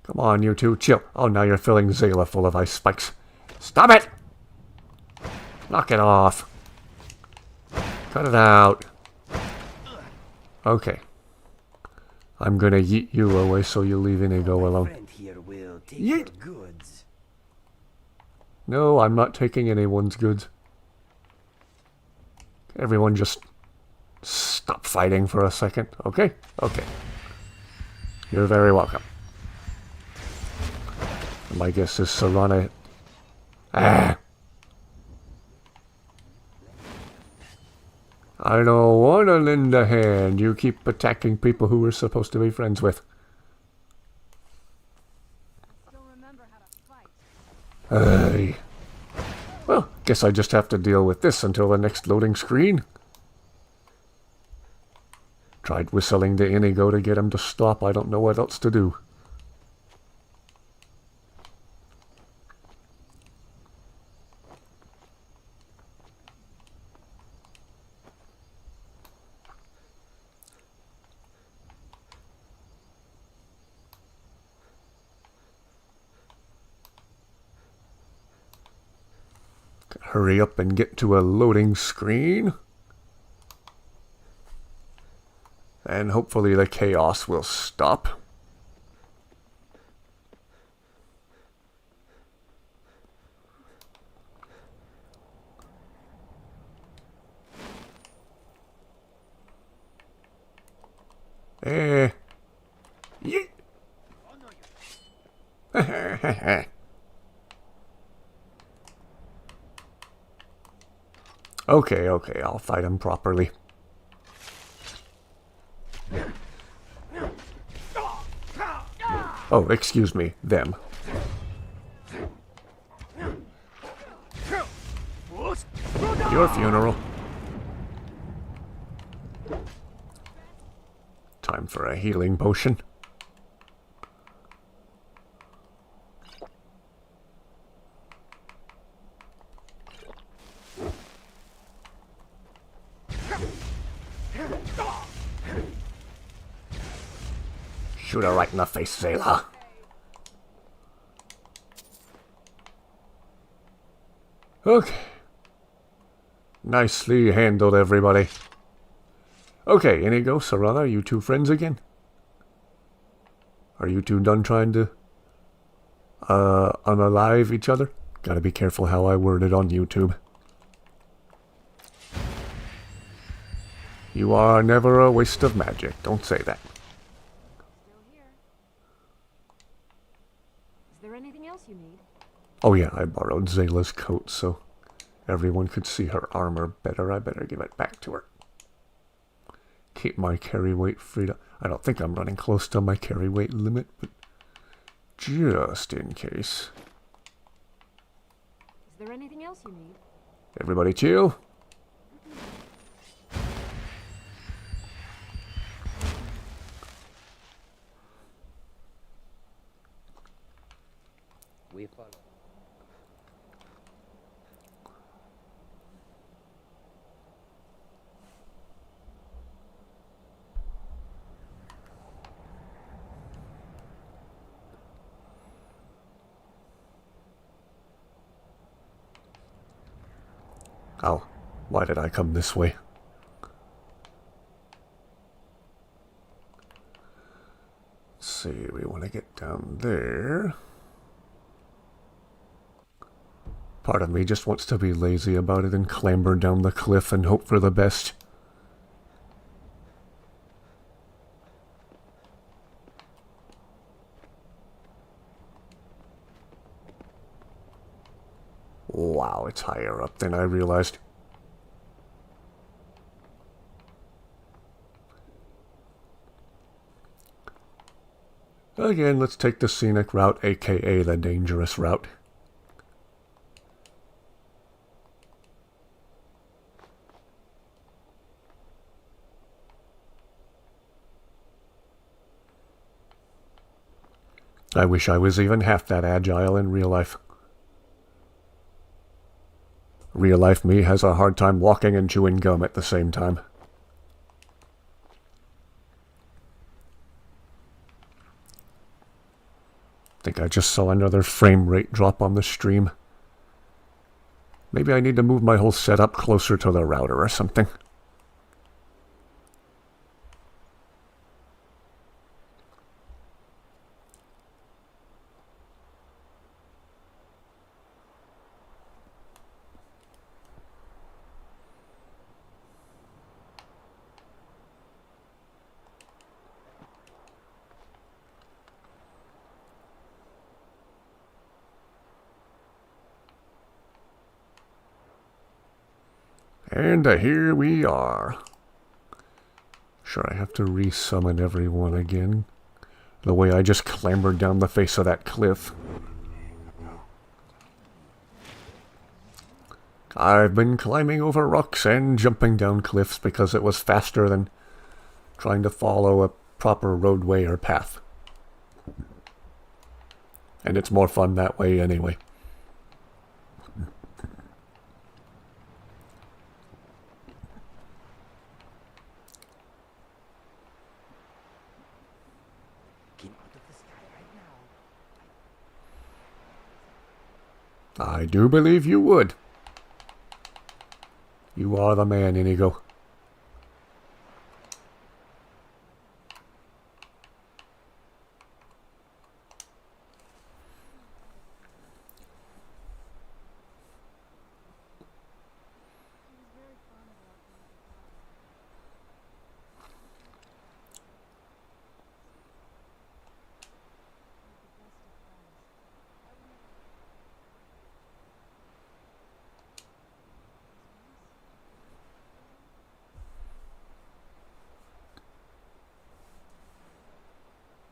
Come on, you two, chill. Oh, now you're filling Zayla full of ice spikes. Stop it! Knock it off. Cut it out. Okay. I'm gonna yeet you away so you leave Inigo alone. Friend here will take Yeet. your goods. No, I'm not taking anyone's goods. Everyone just stop fighting for a second, okay? Okay. You're very welcome. My guess is Serana... Ah! I don't want to lend a hand. You keep attacking people who we're supposed to be friends with. Still remember how to fight. Hey. Well, guess I just have to deal with this until the next loading screen. Tried whistling to Inigo to get him to stop. I don't know what else to do. hurry up and get to a loading screen. And hopefully the chaos will stop. Yeet. Okay, I'll fight him properly. Oh, excuse me, them. Your funeral. Time for a healing potion. Shoot her right in the face, Zayla. Okay. Nicely handled, everybody. Okay, Inigo, Serana, you two friends again? Are you two done trying to unalive each other? Gotta be careful how I word it on YouTube. You are never a waste of magic. Don't say that. Still here. Is there anything else you need? Oh yeah, I borrowed Zayla's coat so everyone could see her armor better. I better give it back to her. Keep my carry weight freed up. I don't think I'm running close to my carry weight limit, but just in case. Is there anything else you need? Everybody chill. We follow. Oh, why did I come this way? Let's see, we want to get down there. Part of me just wants to be lazy about it and clamber down the cliff and hope for the best. Wow, it's higher up than I realized. Again, let's take the scenic route, aka the dangerous route. I wish I was even half that agile in real life. Real life me has a hard time walking and chewing gum at the same time. Think I just saw another frame rate drop on the stream. Maybe I need to move my whole setup closer to the router or something. And here we are. Sure, I have to re-summon everyone again. The way I just clambered down the face of that cliff. I've been climbing over rocks and jumping down cliffs because it was faster than trying to follow a proper roadway or path. And it's more fun that way anyway. I do believe you would. You are the man, Inigo. He was very fond of walking with the garden. We're the best of friends. I would never. I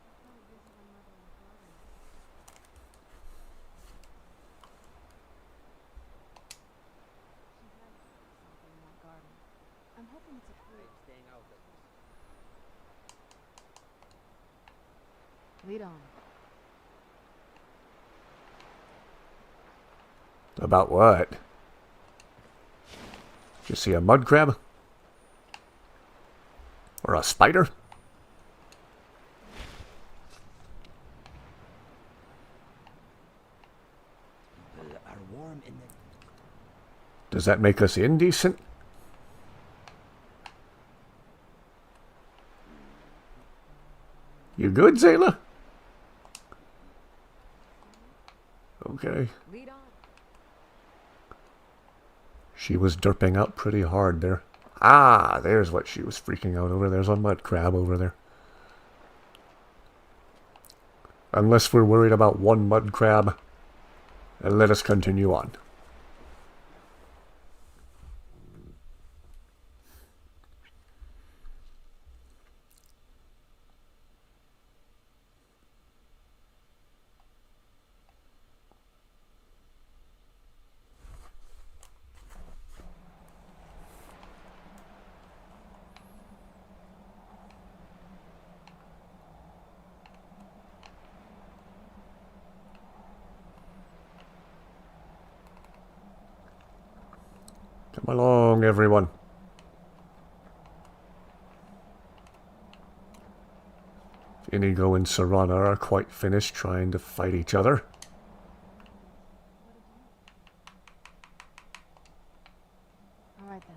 try to visit my mother in the garden. She had something in that garden. I'm hoping it's a clue. I'm staying out of this. Lead on. About what? Did you see a mud crab? Or a spider? People are warm in the... Does that make us indecent? You good, Zayla? Okay. Lead on. She was derping out pretty hard there. Ah, there's what she was freaking out over. There's a mud crab over there. Unless we're worried about one mud crab, let us continue on. Come along, everyone. Inigo and Serana are quite finished trying to fight each other. All right then.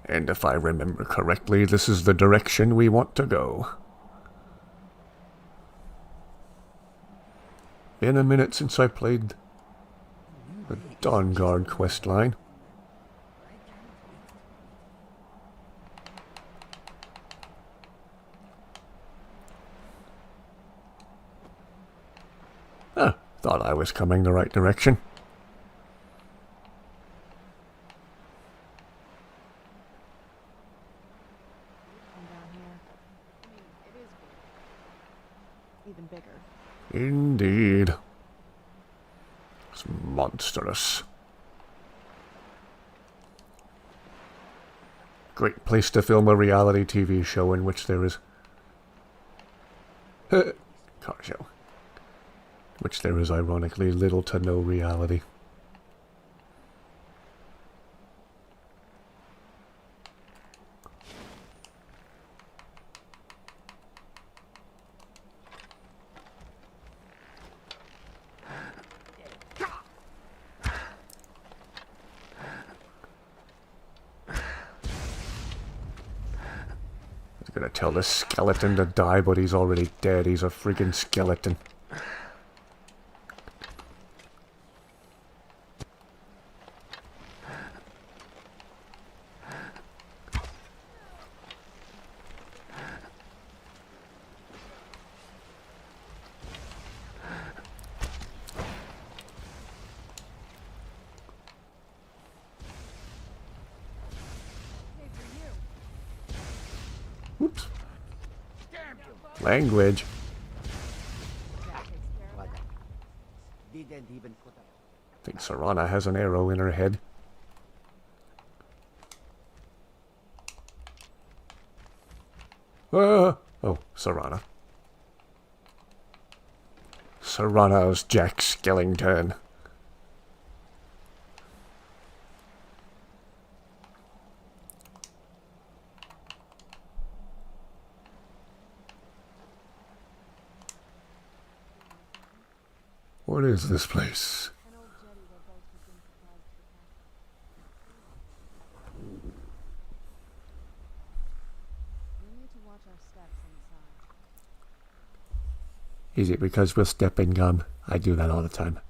And if I remember correctly, this is the direction we want to go. Been a minute since I played the Dawn Guard questline. Ah, thought I was coming the right direction. Come down here. I mean, it is big. Even bigger. Indeed. It's monstrous. Great place to film a reality TV show in which there is... Kharjo. Which there is ironically little to no reality. Gonna tell this skeleton to die, but he's already dead. He's a friggin' skeleton. Hey, for you. Oops. Language. That takes care of What? that. Didn't even put up. I think Serana has an arrow in her head. Oh, Serana. Serana's Jack Skellington. What is this place? An old jetty where boats have been supplied to the castle. We need to watch our steps inside. Is it because we're stepping gum? I do that all the time.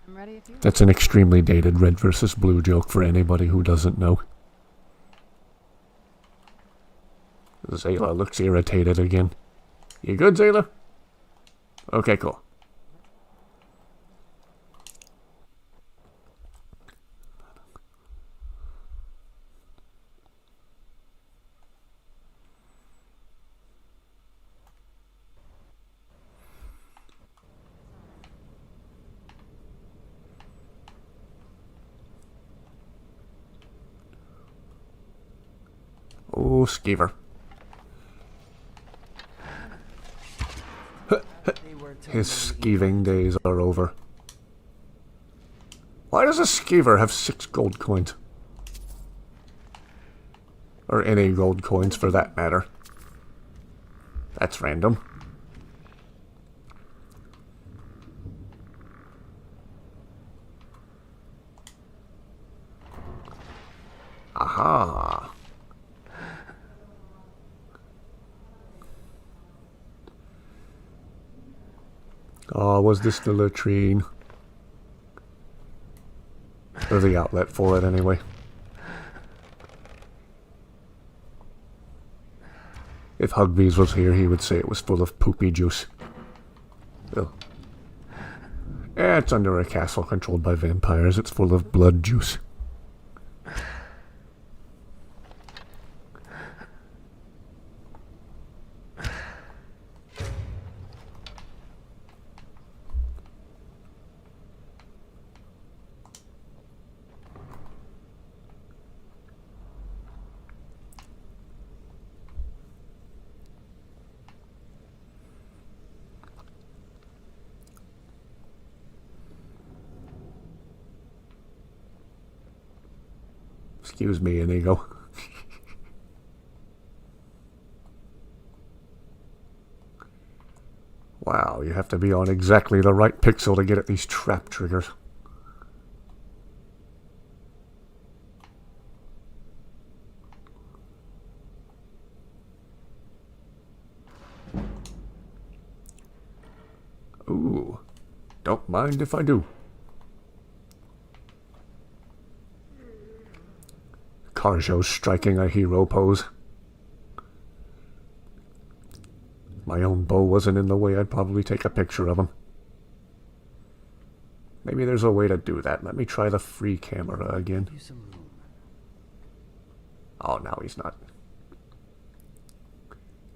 I'm ready if you That's an extremely dated red versus blue joke for anybody who doesn't know. Zayla looks irritated again. You good, Zayla? Okay, cool. Oh, skeever. His skeeving days are over. Why does a skeever have 6 gold coins? Or any gold coins for that matter. That's random. Aha. Oh, was this the latrine? Or the outlet for it, anyway. If Hugbees was here, he would say it was full of poopy juice. Ugh. Yeah, it's under a castle controlled by vampires. It's full of blood juice. Excuse me, Inigo. Wow, you have to be on exactly the right pixel to get at these trap triggers. Ooh, don't mind if I do. Kharjo's striking a hero pose. If my own bow wasn't in the way, I'd probably take a picture of him. Maybe there's a way to do that. Let me try the free camera again. Oh, now he's not.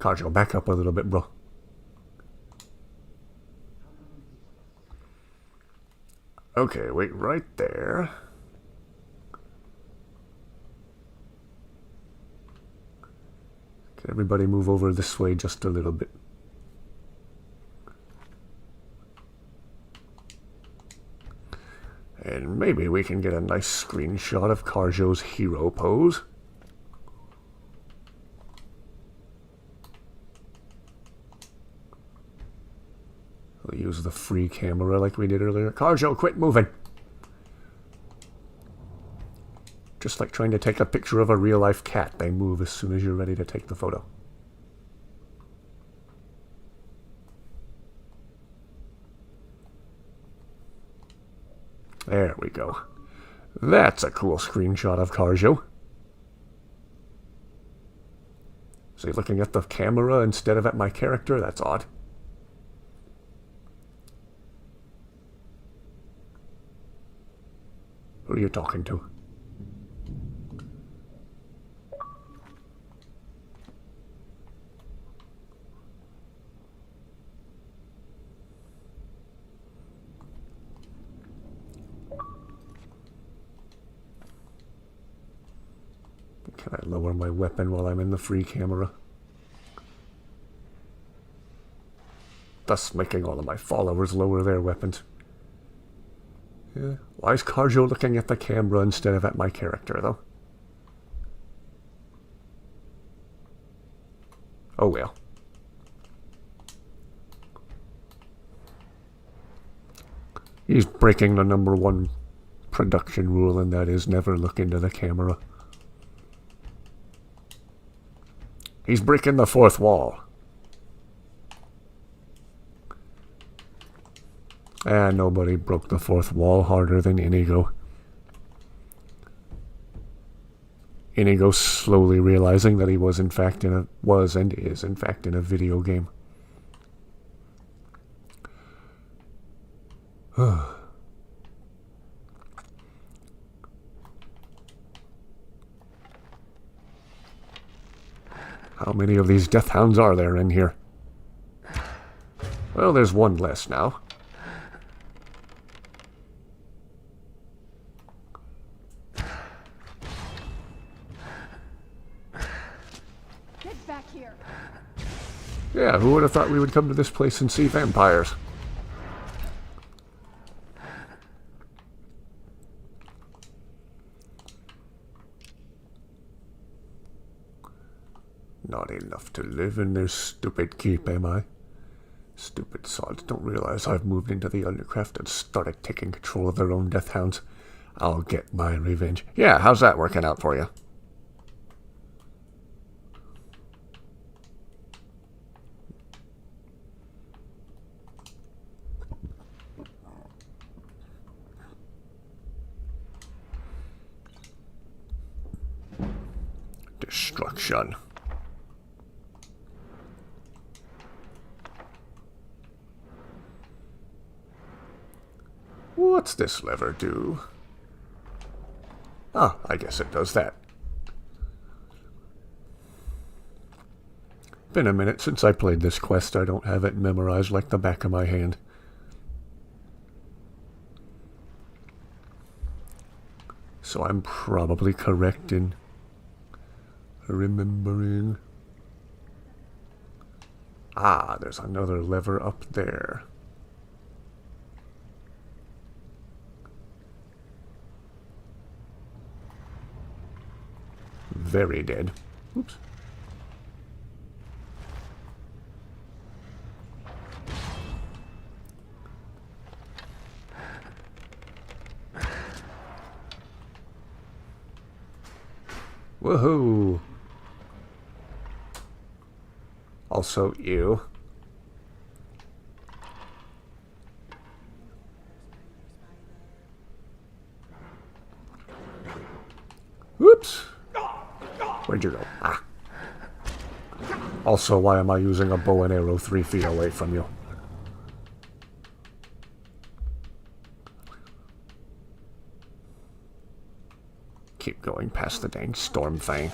Kharjo, back up a little bit, bro. Okay, wait right there. Can everybody move over this way just a little bit? And maybe we can get a nice screenshot of Kharjo's hero pose. We'll use the free camera like we did earlier. Kharjo, quit moving! Just like trying to take a picture of a real-life cat. They move as soon as you're ready to take the photo. There we go. That's a cool screenshot of Kharjo. Is he looking at the camera instead of at my character? That's odd. Who are you talking to? Can I lower my weapon while I'm in the free camera? Thus making all of my followers lower their weapons. Yeah. Why is Kharjo looking at the camera instead of at my character, though? Oh well. He's breaking the #1 production rule, and that is never look into the camera. He's breaking the 4th wall. And nobody broke the 4th wall harder than Inigo. Inigo slowly realizing that he was in fact in a video game. How many of these death hounds are there in here? Well, there's one less now. Get back here. Yeah, who would have thought we would come to this place and see vampires? Not enough to live in this stupid keep, am I? Stupid sods don't realize I've moved into the Undercraft and started taking control of their own death hounds. I'll get my revenge. Yeah, how's that working out for you? Destruction. What's this lever do? Ah, I guess it does that. Been a minute since I played this quest. I don't have it memorized like the back of my hand. So I'm probably correct in remembering. Ah, there's another lever up there. Very dead. Oops. Woohoo! Also you. Whoops! Where'd you go? Ah. Also, why am I using a bow and arrow 3 feet away from you? Keep going past the dang storm thing.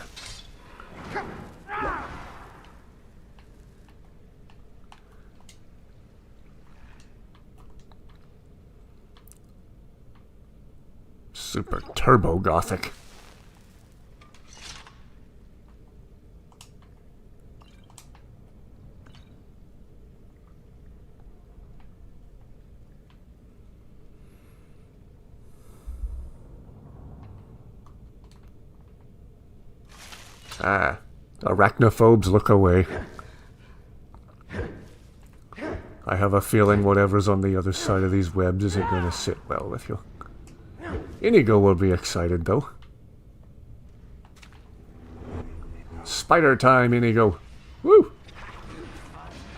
Super turbo gothic. Ah, arachnophobes, look away. I have a feeling whatever's on the other side of these webs isn't going to sit well with you. Inigo will be excited, though. Spider time, Inigo. Woo!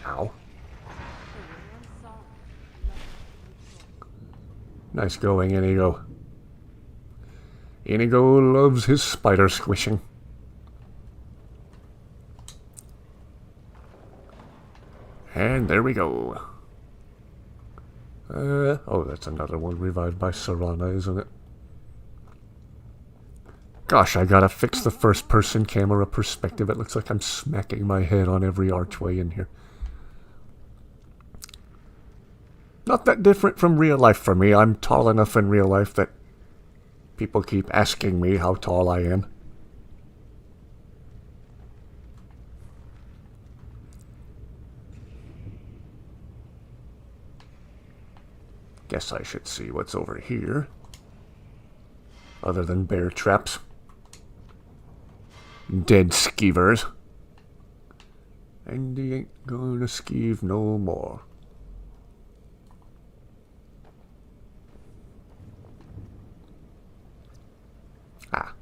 Ow. Nice going, Inigo. Inigo loves his spider squishing. And there we go. Oh, that's another one revived by Serana, isn't it? Gosh, I gotta fix the first-person camera perspective. It looks like I'm smacking my head on every archway in here. Not that different from real life for me. I'm tall enough in real life that people keep asking me how tall I am. Guess I should see what's over here. Other than bear traps. Dead skeevers. And he ain't gonna skeeve no more. Ah.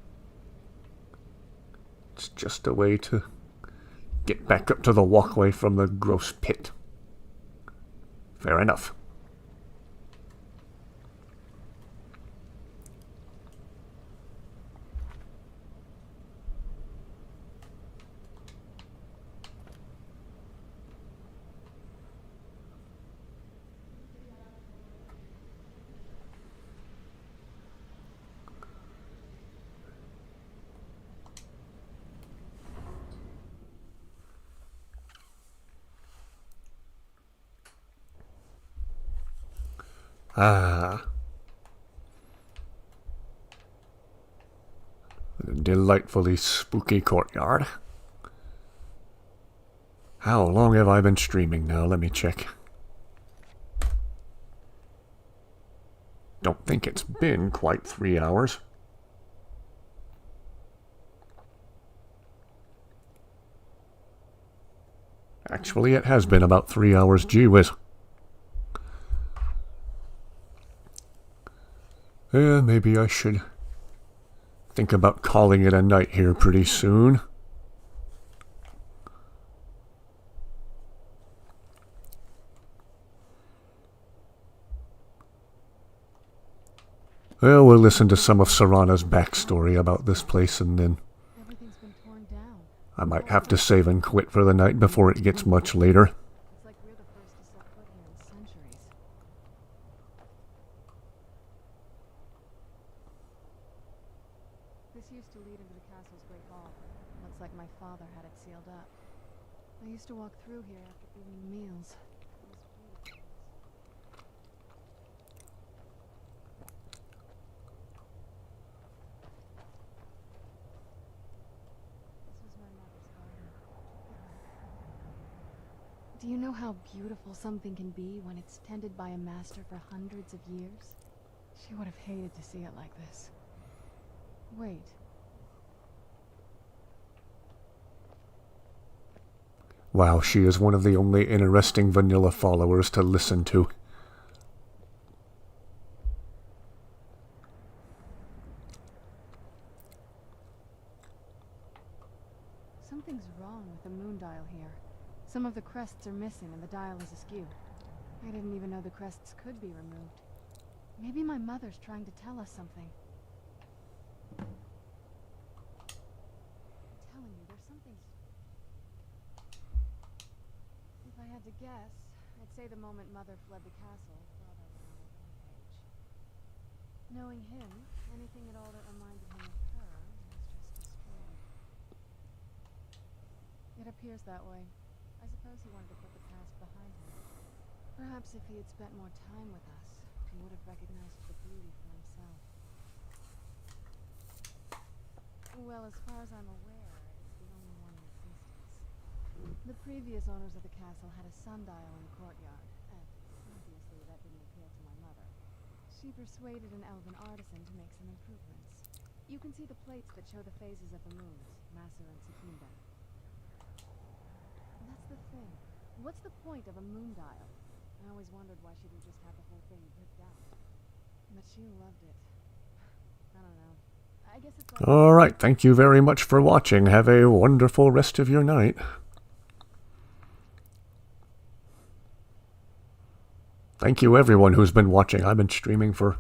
It's just a way to get back up to the walkway from the gross pit. Fair enough. Ah. A delightfully spooky courtyard. How long have I been streaming now? Let me check. Don't think it's been quite 3 hours. Actually, it has been about 3 hours. Gee whiz. Yeah, maybe I should think about calling it a night here pretty soon. Well, we'll listen to some of Serana's backstory about this place, and then Everything's been torn down. I might have to save and quit for the night before it gets much later. It's like we're the first to set foot here in centuries. This used to lead into the castle's great hall. Looks like my father had it sealed up. I used to walk through here after evening meals. It was beautiful. This was my mother's garden. Do you know how beautiful something can be when it's tended by a master for hundreds of years? She would have hated to see it like this. Wait. Wow, she is one of the only interesting vanilla followers to listen to. Something's wrong with the moon dial here. Some of the crests are missing and the dial is askew. I didn't even know the crests could be removed. Maybe my mother's trying to tell us something. I'm telling you, there's something... If I had to guess, I'd say the moment Mother fled the castle, Father went on a rampage. Knowing him, anything at all that reminded him of her was just destroyed. It appears that way. I suppose he wanted to put the past behind him. Perhaps if he had spent more time with us, he would have recognized the beauty for himself. Well, as far as I'm aware, it's the only one in existence. The previous owners of the castle had a sundial in the courtyard, and obviously that didn't appeal to my mother. She persuaded an elven artisan to make some improvements. You can see the plates that show the phases of the moons, Maser and Secunda. That's the thing. What's the point of a moon dial? I always wondered why she didn't just have the whole thing ripped out. But she loved it. I don't know. I guess it's like... Alright, thank you very much for watching. Have a wonderful rest of your night. Thank you everyone who's been watching. I've been streaming for,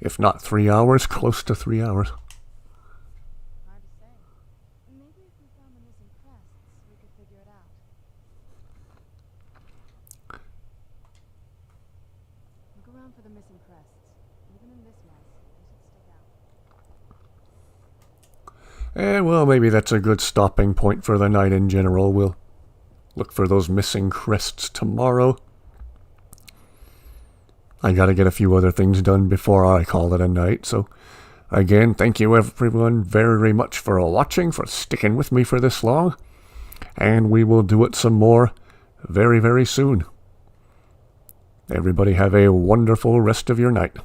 if not 3 hours, close to 3 hours. Hard to say. Maybe if we found the missing crests, we could figure it out. Look around for the missing crests. Even in this mess, they should stick out. And well, maybe that's a good stopping point for the night in general. We'll look for those missing crests tomorrow. I gotta get a few other things done before I call it a night, so again, thank you everyone very much for watching, for sticking with me for this long, and we will do it some more very soon. Everybody have a wonderful rest of your night.